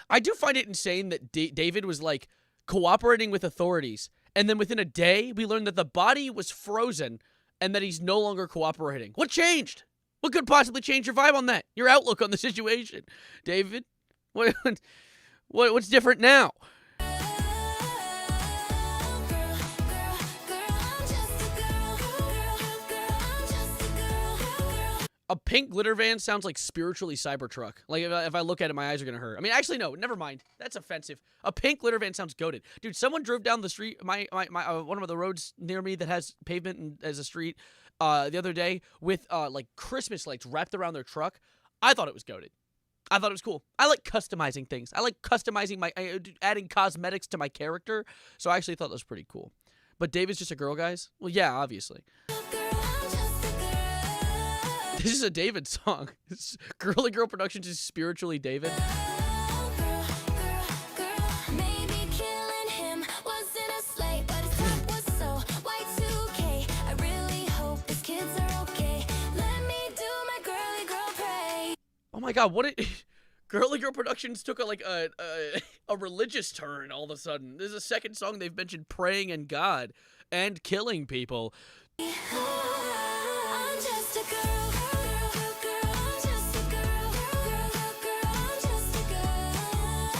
I do find it insane that David was, like, cooperating with authorities, and then within a day, we learned that the body was frozen, and that he's no longer cooperating. What changed? What could possibly change your vibe on that? Your outlook on the situation? David? What's different now? A pink glitter van sounds like spiritually Cybertruck. Like, if I look at it, my eyes are going to hurt. I mean, actually, no, never mind. That's offensive. A pink glitter van sounds goated. Dude, someone drove down the street, one of the roads near me that has pavement as a street, the other day with, like, Christmas lights wrapped around their truck. I thought it was goated. I thought it was cool. I like customizing things. I like customizing adding cosmetics to my character. So I actually thought that was pretty cool. But David's just a girl, guys? Well, yeah, obviously. This is a David song. Girly Girl Productions is spiritually David. Oh my God, Girly Girl Productions took a religious turn all of a sudden. This is the second song they've mentioned praying and God and killing people.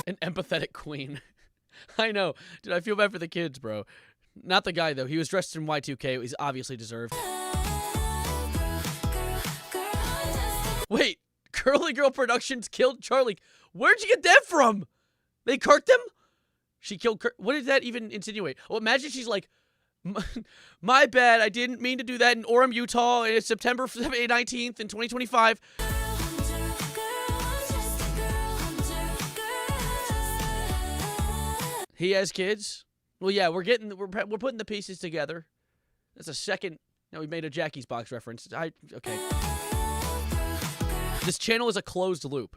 An empathetic queen. I know. Dude, I feel bad for the kids, bro. Not the guy, though. He was dressed in Y2K. He's obviously deserved. Wait. Girly Girl Productions killed Charlie. Where'd you get that from? They kirked him? She killed Kirk. What did that even insinuate? Well, imagine she's like, my bad. I didn't mean to do that in Orem, Utah. It's September 19th in 2025. He has kids. Well, yeah, we're putting the pieces together. That's a second. Now we made a Jackie's Box reference. Okay. This channel is a closed loop.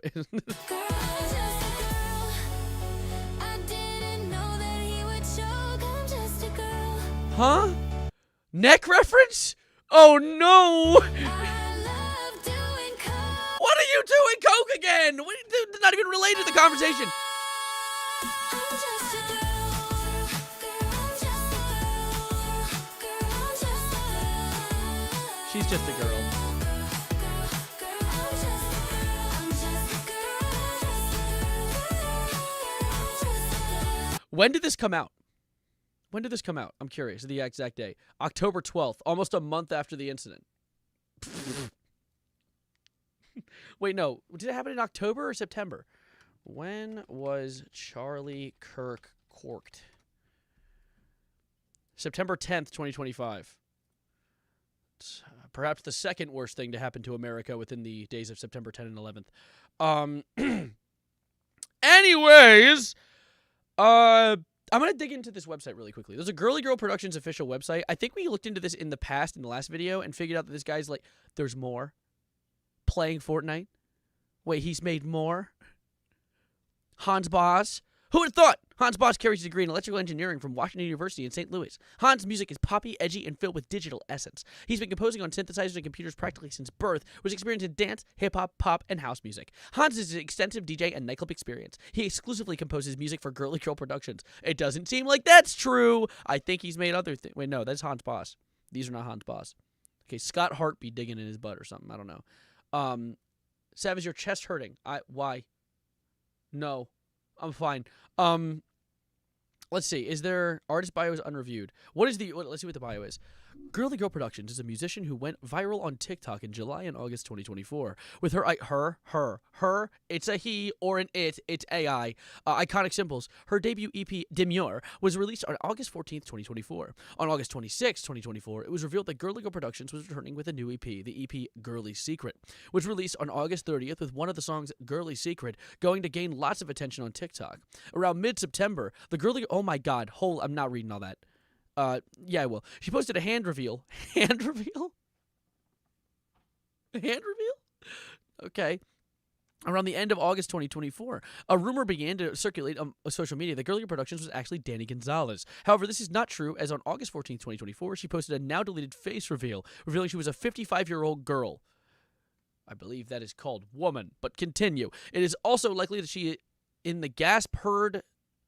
Huh? Neck reference? Oh no! What are you doing, Coke again. They're not even related to the conversation. She's just a girl. When did this come out? When did this come out? I'm curious. The exact day. October 12th, almost a month after the incident. Wait, no. Did it happen in October or September? When was Charlie Kirk corked? September 10th, 2025. Perhaps the second worst thing to happen to America within the days of September 10 and 11th. Anyways, I'm going to dig into this website really quickly. There's a Girly Girl Productions official website. I think we looked into this in the past, in the last video, and figured out that this guy's like, there's more. Playing Fortnite. Wait, he's made more? Hans Boss. Who would have thought? Hans Boss carries a degree in electrical engineering from Washington University in St. Louis. Hans' music is poppy, edgy, and filled with digital essence. He's been composing on synthesizers and computers practically since birth, with experience in dance, hip-hop, pop, and house music. Hans has an extensive DJ and nightclub experience. He exclusively composes music for Girly Girl Productions. It doesn't seem like that's true. I think he's made other things. Wait, no, that's Hans Boss. These are not Hans Boss. Okay, Scott Hart be digging in his butt or something. I don't know. Sav, is your chest hurting? Why? No. I'm fine. Let's see. Is there artist bio is unreviewed? Let's see what the bio is. Girly Girl Productions is a musician who went viral on TikTok in July and August 2024 with her, it's a he or an it's AI, iconic symbols. Her debut EP, Demure, was released on August 14th, 2024. On August 26th, 2024, it was revealed that Girly Girl Productions was returning with a new EP, the EP Girly Secret, which released on August 30th with one of the songs, Girly Secret, going to gain lots of attention on TikTok. Around mid-September, the Girly... Oh my god, I'm not reading all that. Yeah, I will. She posted a hand reveal. Hand reveal? Hand reveal? Okay. Around the end of August 2024, a rumor began to circulate on social media that Girly Girl Productions was actually Danny Gonzalez. However, this is not true, as on August 14, 2024, she posted a now-deleted face reveal, revealing she was a 55-year-old girl. I believe that is called woman, but continue. It is also likely that she, in the gasp heard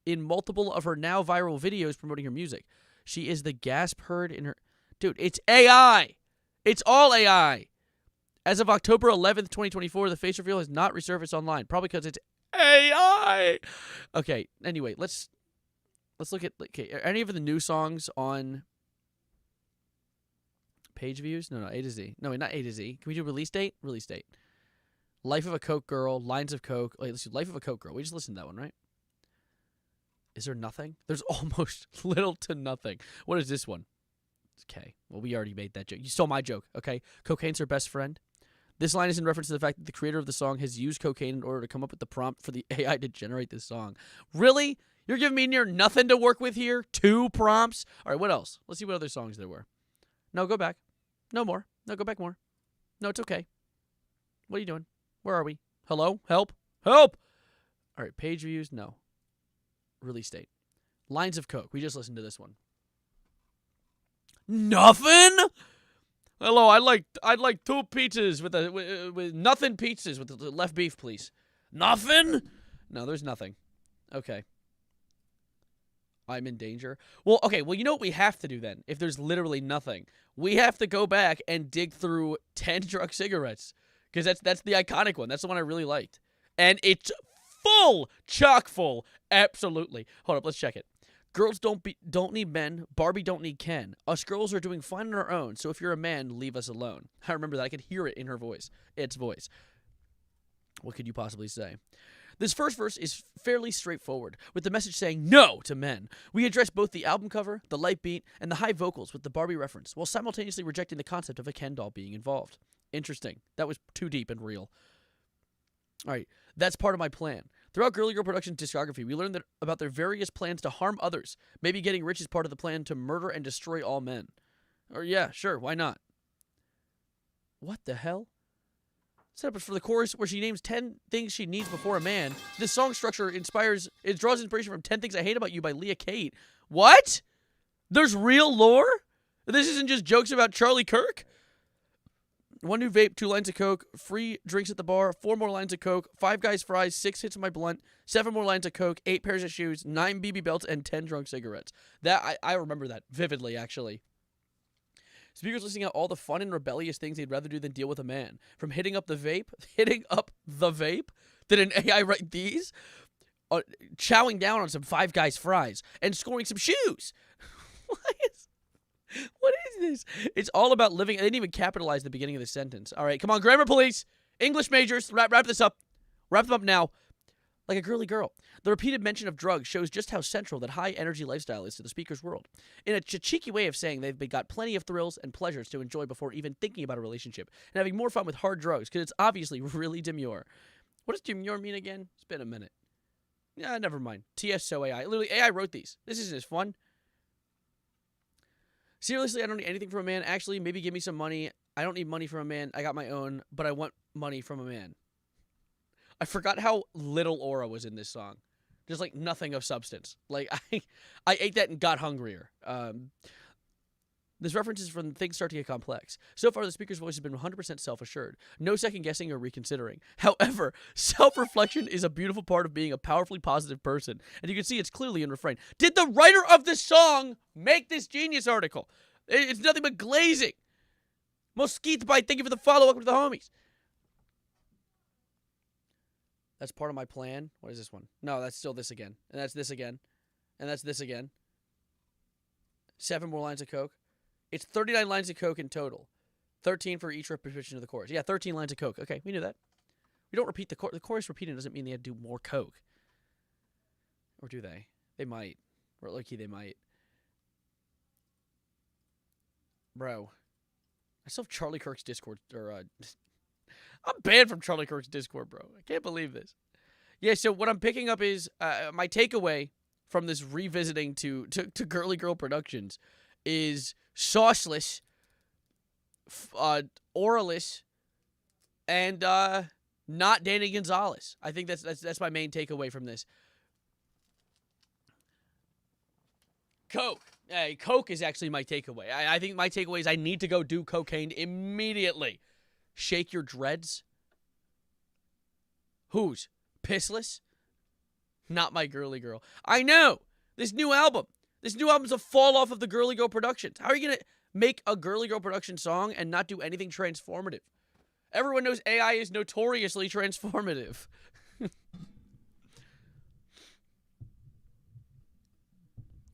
in multiple of her now viral videos promoting her music. She is the gasp heard in her... Dude, it's AI! It's all AI! As of October 11th, 2024, the face reveal has not resurfaced online. Probably because it's AI! Okay, anyway, let's look at... Okay, are any of the new songs on page views? No, A to Z. No, not A to Z. Can we do release date? Release date. Life of a Coke Girl, Lines of Coke. Wait, let's do Life of a Coke Girl. We just listened to that one, right? Is there nothing? There's almost little to nothing. What is this one? Okay. Well, we already made that joke. You stole my joke, okay? Cocaine's her best friend. This line is in reference to the fact that the creator of the song has used cocaine in order to come up with the prompt for the AI to generate this song. Really? You're giving me near nothing to work with here? 2 prompts? All right, what else? Let's see what other songs there were. No, go back. No more. No, go back more. No, it's okay. What are you doing? Where are we? Hello? Help? Help! All right, page views? No. Release date. Lines of Coke. We just listened to this one. Nothing? Hello, I'd like 2 pizzas with nothing pizzas with the left beef, please. Nothing? No, there's nothing. Okay. I'm in danger. Well, okay, well, you know what we have to do then, if there's literally nothing? We have to go back and dig through 10 drug cigarettes, because that's the iconic one. That's the one I really liked. And it's full, chock full. Absolutely. Hold up, let's check it. Girls don't need men. Barbie don't need Ken. Us girls are doing fine on our own, so if you're a man, leave us alone. I remember that. I could hear it in her voice. Its voice. What could you possibly say? This first verse is fairly straightforward, with the message saying no to men. We address both the album cover, the light beat, and the high vocals with the Barbie reference, while simultaneously rejecting the concept of a Ken doll being involved. Interesting. That was too deep and real. All right, that's part of my plan. Throughout Girly Girl Productions' discography, we learned about their various plans to harm others. Maybe getting rich is part of the plan to murder and destroy all men. Or yeah, sure, why not? What the hell? Set up for the chorus where she names 10 things she needs before a man. This song structure draws inspiration from 10 Things I Hate About You by Leah Kate. What? There's real lore? This isn't just jokes about Charlie Kirk? 1 new vape, 2 lines of Coke, free drinks at the bar, 4 more lines of Coke, 5 guys fries, 6 hits of my blunt, 7 more lines of Coke, 8 pairs of shoes, 9 BB belts, and 10 drunk cigarettes. That I remember that vividly, actually. Speakers listing out all the fun and rebellious things they'd rather do than deal with a man. From hitting up the vape, did an AI write these? Chowing down on some Five Guys fries, and scoring some shoes. What is this? It's all about living. They didn't even capitalize the beginning of the sentence. All right, come on, grammar police, English majors, wrap this up. Wrap them up now. Like a girly girl. The repeated mention of drugs shows just how central that high-energy lifestyle is to the speaker's world. In a cheeky way of saying they've got plenty of thrills and pleasures to enjoy before even thinking about a relationship, and having more fun with hard drugs, because it's obviously really demure. What does demure mean again? It's been a minute. Yeah, never mind. TSO AI. Literally, AI wrote these. This isn't as fun. Seriously, I don't need anything from a man. Actually, maybe give me some money. I don't need money from a man. I got my own, but I want money from a man. I forgot how little aura was in this song. Just like nothing of substance. Like I ate that and got hungrier. This reference is from Things Start to Get Complex. So far, the speaker's voice has been 100% self-assured. No second-guessing or reconsidering. However, self-reflection is a beautiful part of being a powerfully positive person. And you can see it's clearly in refrain. Did the writer of this song make this genius article? It's nothing but glazing. Mosquito bite, thank you for the follow. Welcome to the homies. That's part of my plan. What is this one? No, that's still this again. And that's this again. And that's this again. 7 more lines of Coke. It's 39 lines of Coke in total. 13 for each repetition of the chorus. Yeah, 13 lines of Coke. Okay, we knew that. We don't repeat the chorus. The chorus repeating doesn't mean they had to do more Coke. Or do they? They might. Or low-key, they might. Bro. I still have Charlie Kirk's Discord. I'm banned from Charlie Kirk's Discord, bro. I can't believe this. Yeah, so what I'm picking up is my takeaway from this revisiting to Girly Girl Productions is sauceless, auraless, and not Danny Gonzalez. I think that's my main takeaway from this. Coke. Hey, Coke is actually my takeaway. I think my takeaway is I need to go do cocaine immediately. Shake your dreads. Whose? Pissless? Not my girly girl. I know. This new album's a fall off of the Girly Girl Productions. How are you going to make a Girly Girl Production song and not do anything transformative? Everyone knows AI is notoriously transformative. I'm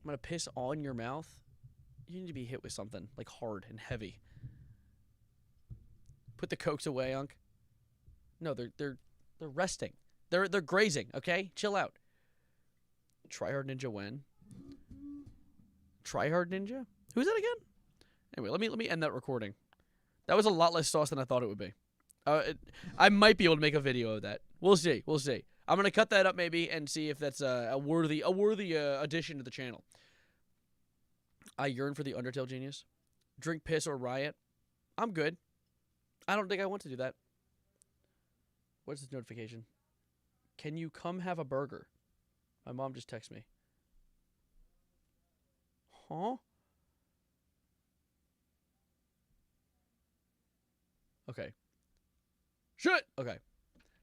going to piss all in your mouth. You need to be hit with something, like hard and heavy. Put the cokes away, Unc. No, they're resting. They're grazing, okay? Chill out. Tryhard Ninja when? Tryhard Ninja? Who's that again? Anyway, let me end that recording. That was a lot less sauce than I thought it would be. I might be able to make a video of that. We'll see. We'll see. I'm gonna cut that up maybe and see if that's a worthy addition to the channel. I yearn for the Undertale genius. Drink piss or riot. I'm good. I don't think I want to do that. What's this notification? Can you come have a burger? My mom just texted me. Huh? Okay. Shit! Okay.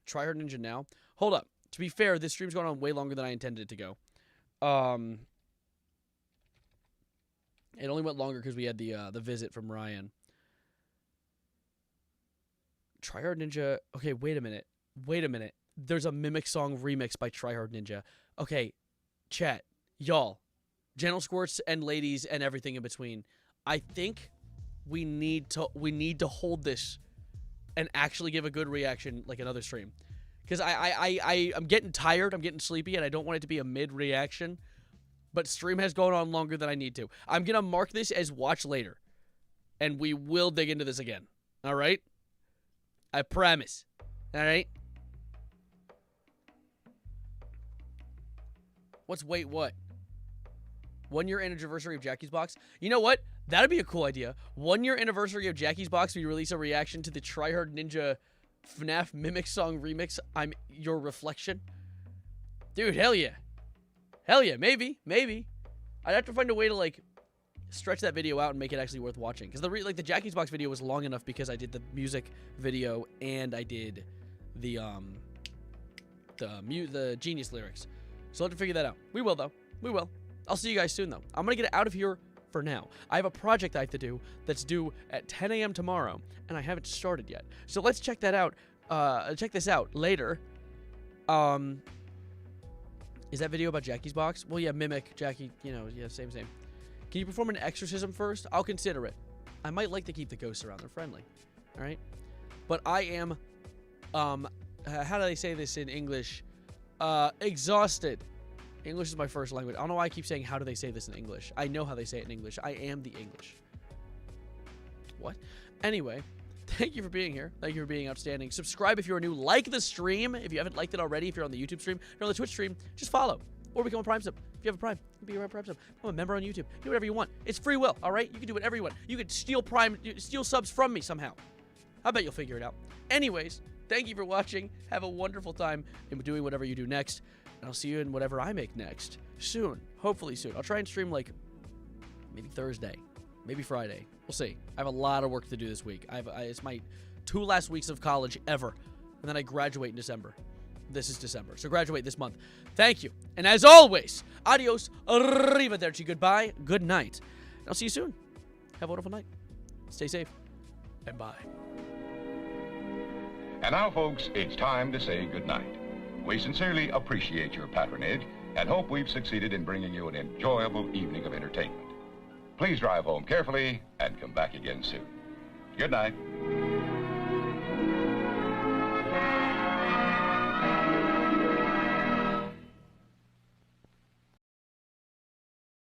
Tryhard Ninja now. Hold up. To be fair, this stream's going on way longer than I intended it to go. It only went longer because we had the visit from Ryan. Tryhard Ninja. Okay, wait a minute. There's a Mimic Song remix by Tryhard Ninja. Okay, chat, y'all, gentle squirts and ladies and everything in between. I think we need to hold this and actually give a good reaction like another stream. Because I'm getting tired, I'm getting sleepy, and I don't want it to be a mid-reaction. But stream has gone on longer than I need to. I'm going to mark this as watch later. And we will dig into this again. All right? I promise. All right? Wait, what? 1 year anniversary of Jackie's Box? You know what? That'd be a cool idea. 1 year anniversary of Jackie's Box, we release a reaction to the Tryhard Ninja FNAF Mimic Song remix. I'm Your Reflection. Dude, hell yeah. Hell yeah, maybe. I'd have to find a way to, like, stretch that video out and make it actually worth watching. Because the Jackie's Box video was long enough because I did the music video and I did the Genius lyrics. So we'll have to figure that out. We will, though. We will. I'll see you guys soon, though. I'm going to get out of here for now. I have a project I have to do that's due at 10 a.m. tomorrow, and I haven't started yet. So let's check that out. Check this out later. Is that video about Jackie's Box? Well, yeah, mimic Jackie, same. Can you perform an exorcism first? I'll consider it. I might like to keep the ghosts around. They're friendly. All right? But I am, how do they say this in English? Exhausted. English is my first language. I don't know why I keep saying how do they say this in English. I know how they say it in English. I am the English. What? Anyway, thank you for being here. Thank you for being outstanding. Subscribe if you're new. Like the stream if you haven't liked it already. If you're on the YouTube stream, if you're on the Twitch stream, just follow. Or become a Prime sub. If you have a Prime, be a Prime sub. Become a member on YouTube. Do whatever you want. It's free will, all right? You can do whatever you want. You could steal subs from me somehow. I bet you'll figure it out. Anyways, thank you for watching. Have a wonderful time in doing whatever you do next. And I'll see you in whatever I make next. Soon. Hopefully soon. I'll try and stream like maybe Thursday. Maybe Friday. We'll see. I have a lot of work to do this week. It's my 2 last weeks of college ever. And then I graduate in December. This is December. So graduate this month. Thank you. And as always, adios, arrivederci, goodbye, good night. And I'll see you soon. Have a wonderful night. Stay safe. And bye. And now, folks, it's time to say goodnight. We sincerely appreciate your patronage and hope we've succeeded in bringing you an enjoyable evening of entertainment. Please drive home carefully and come back again soon. Good night.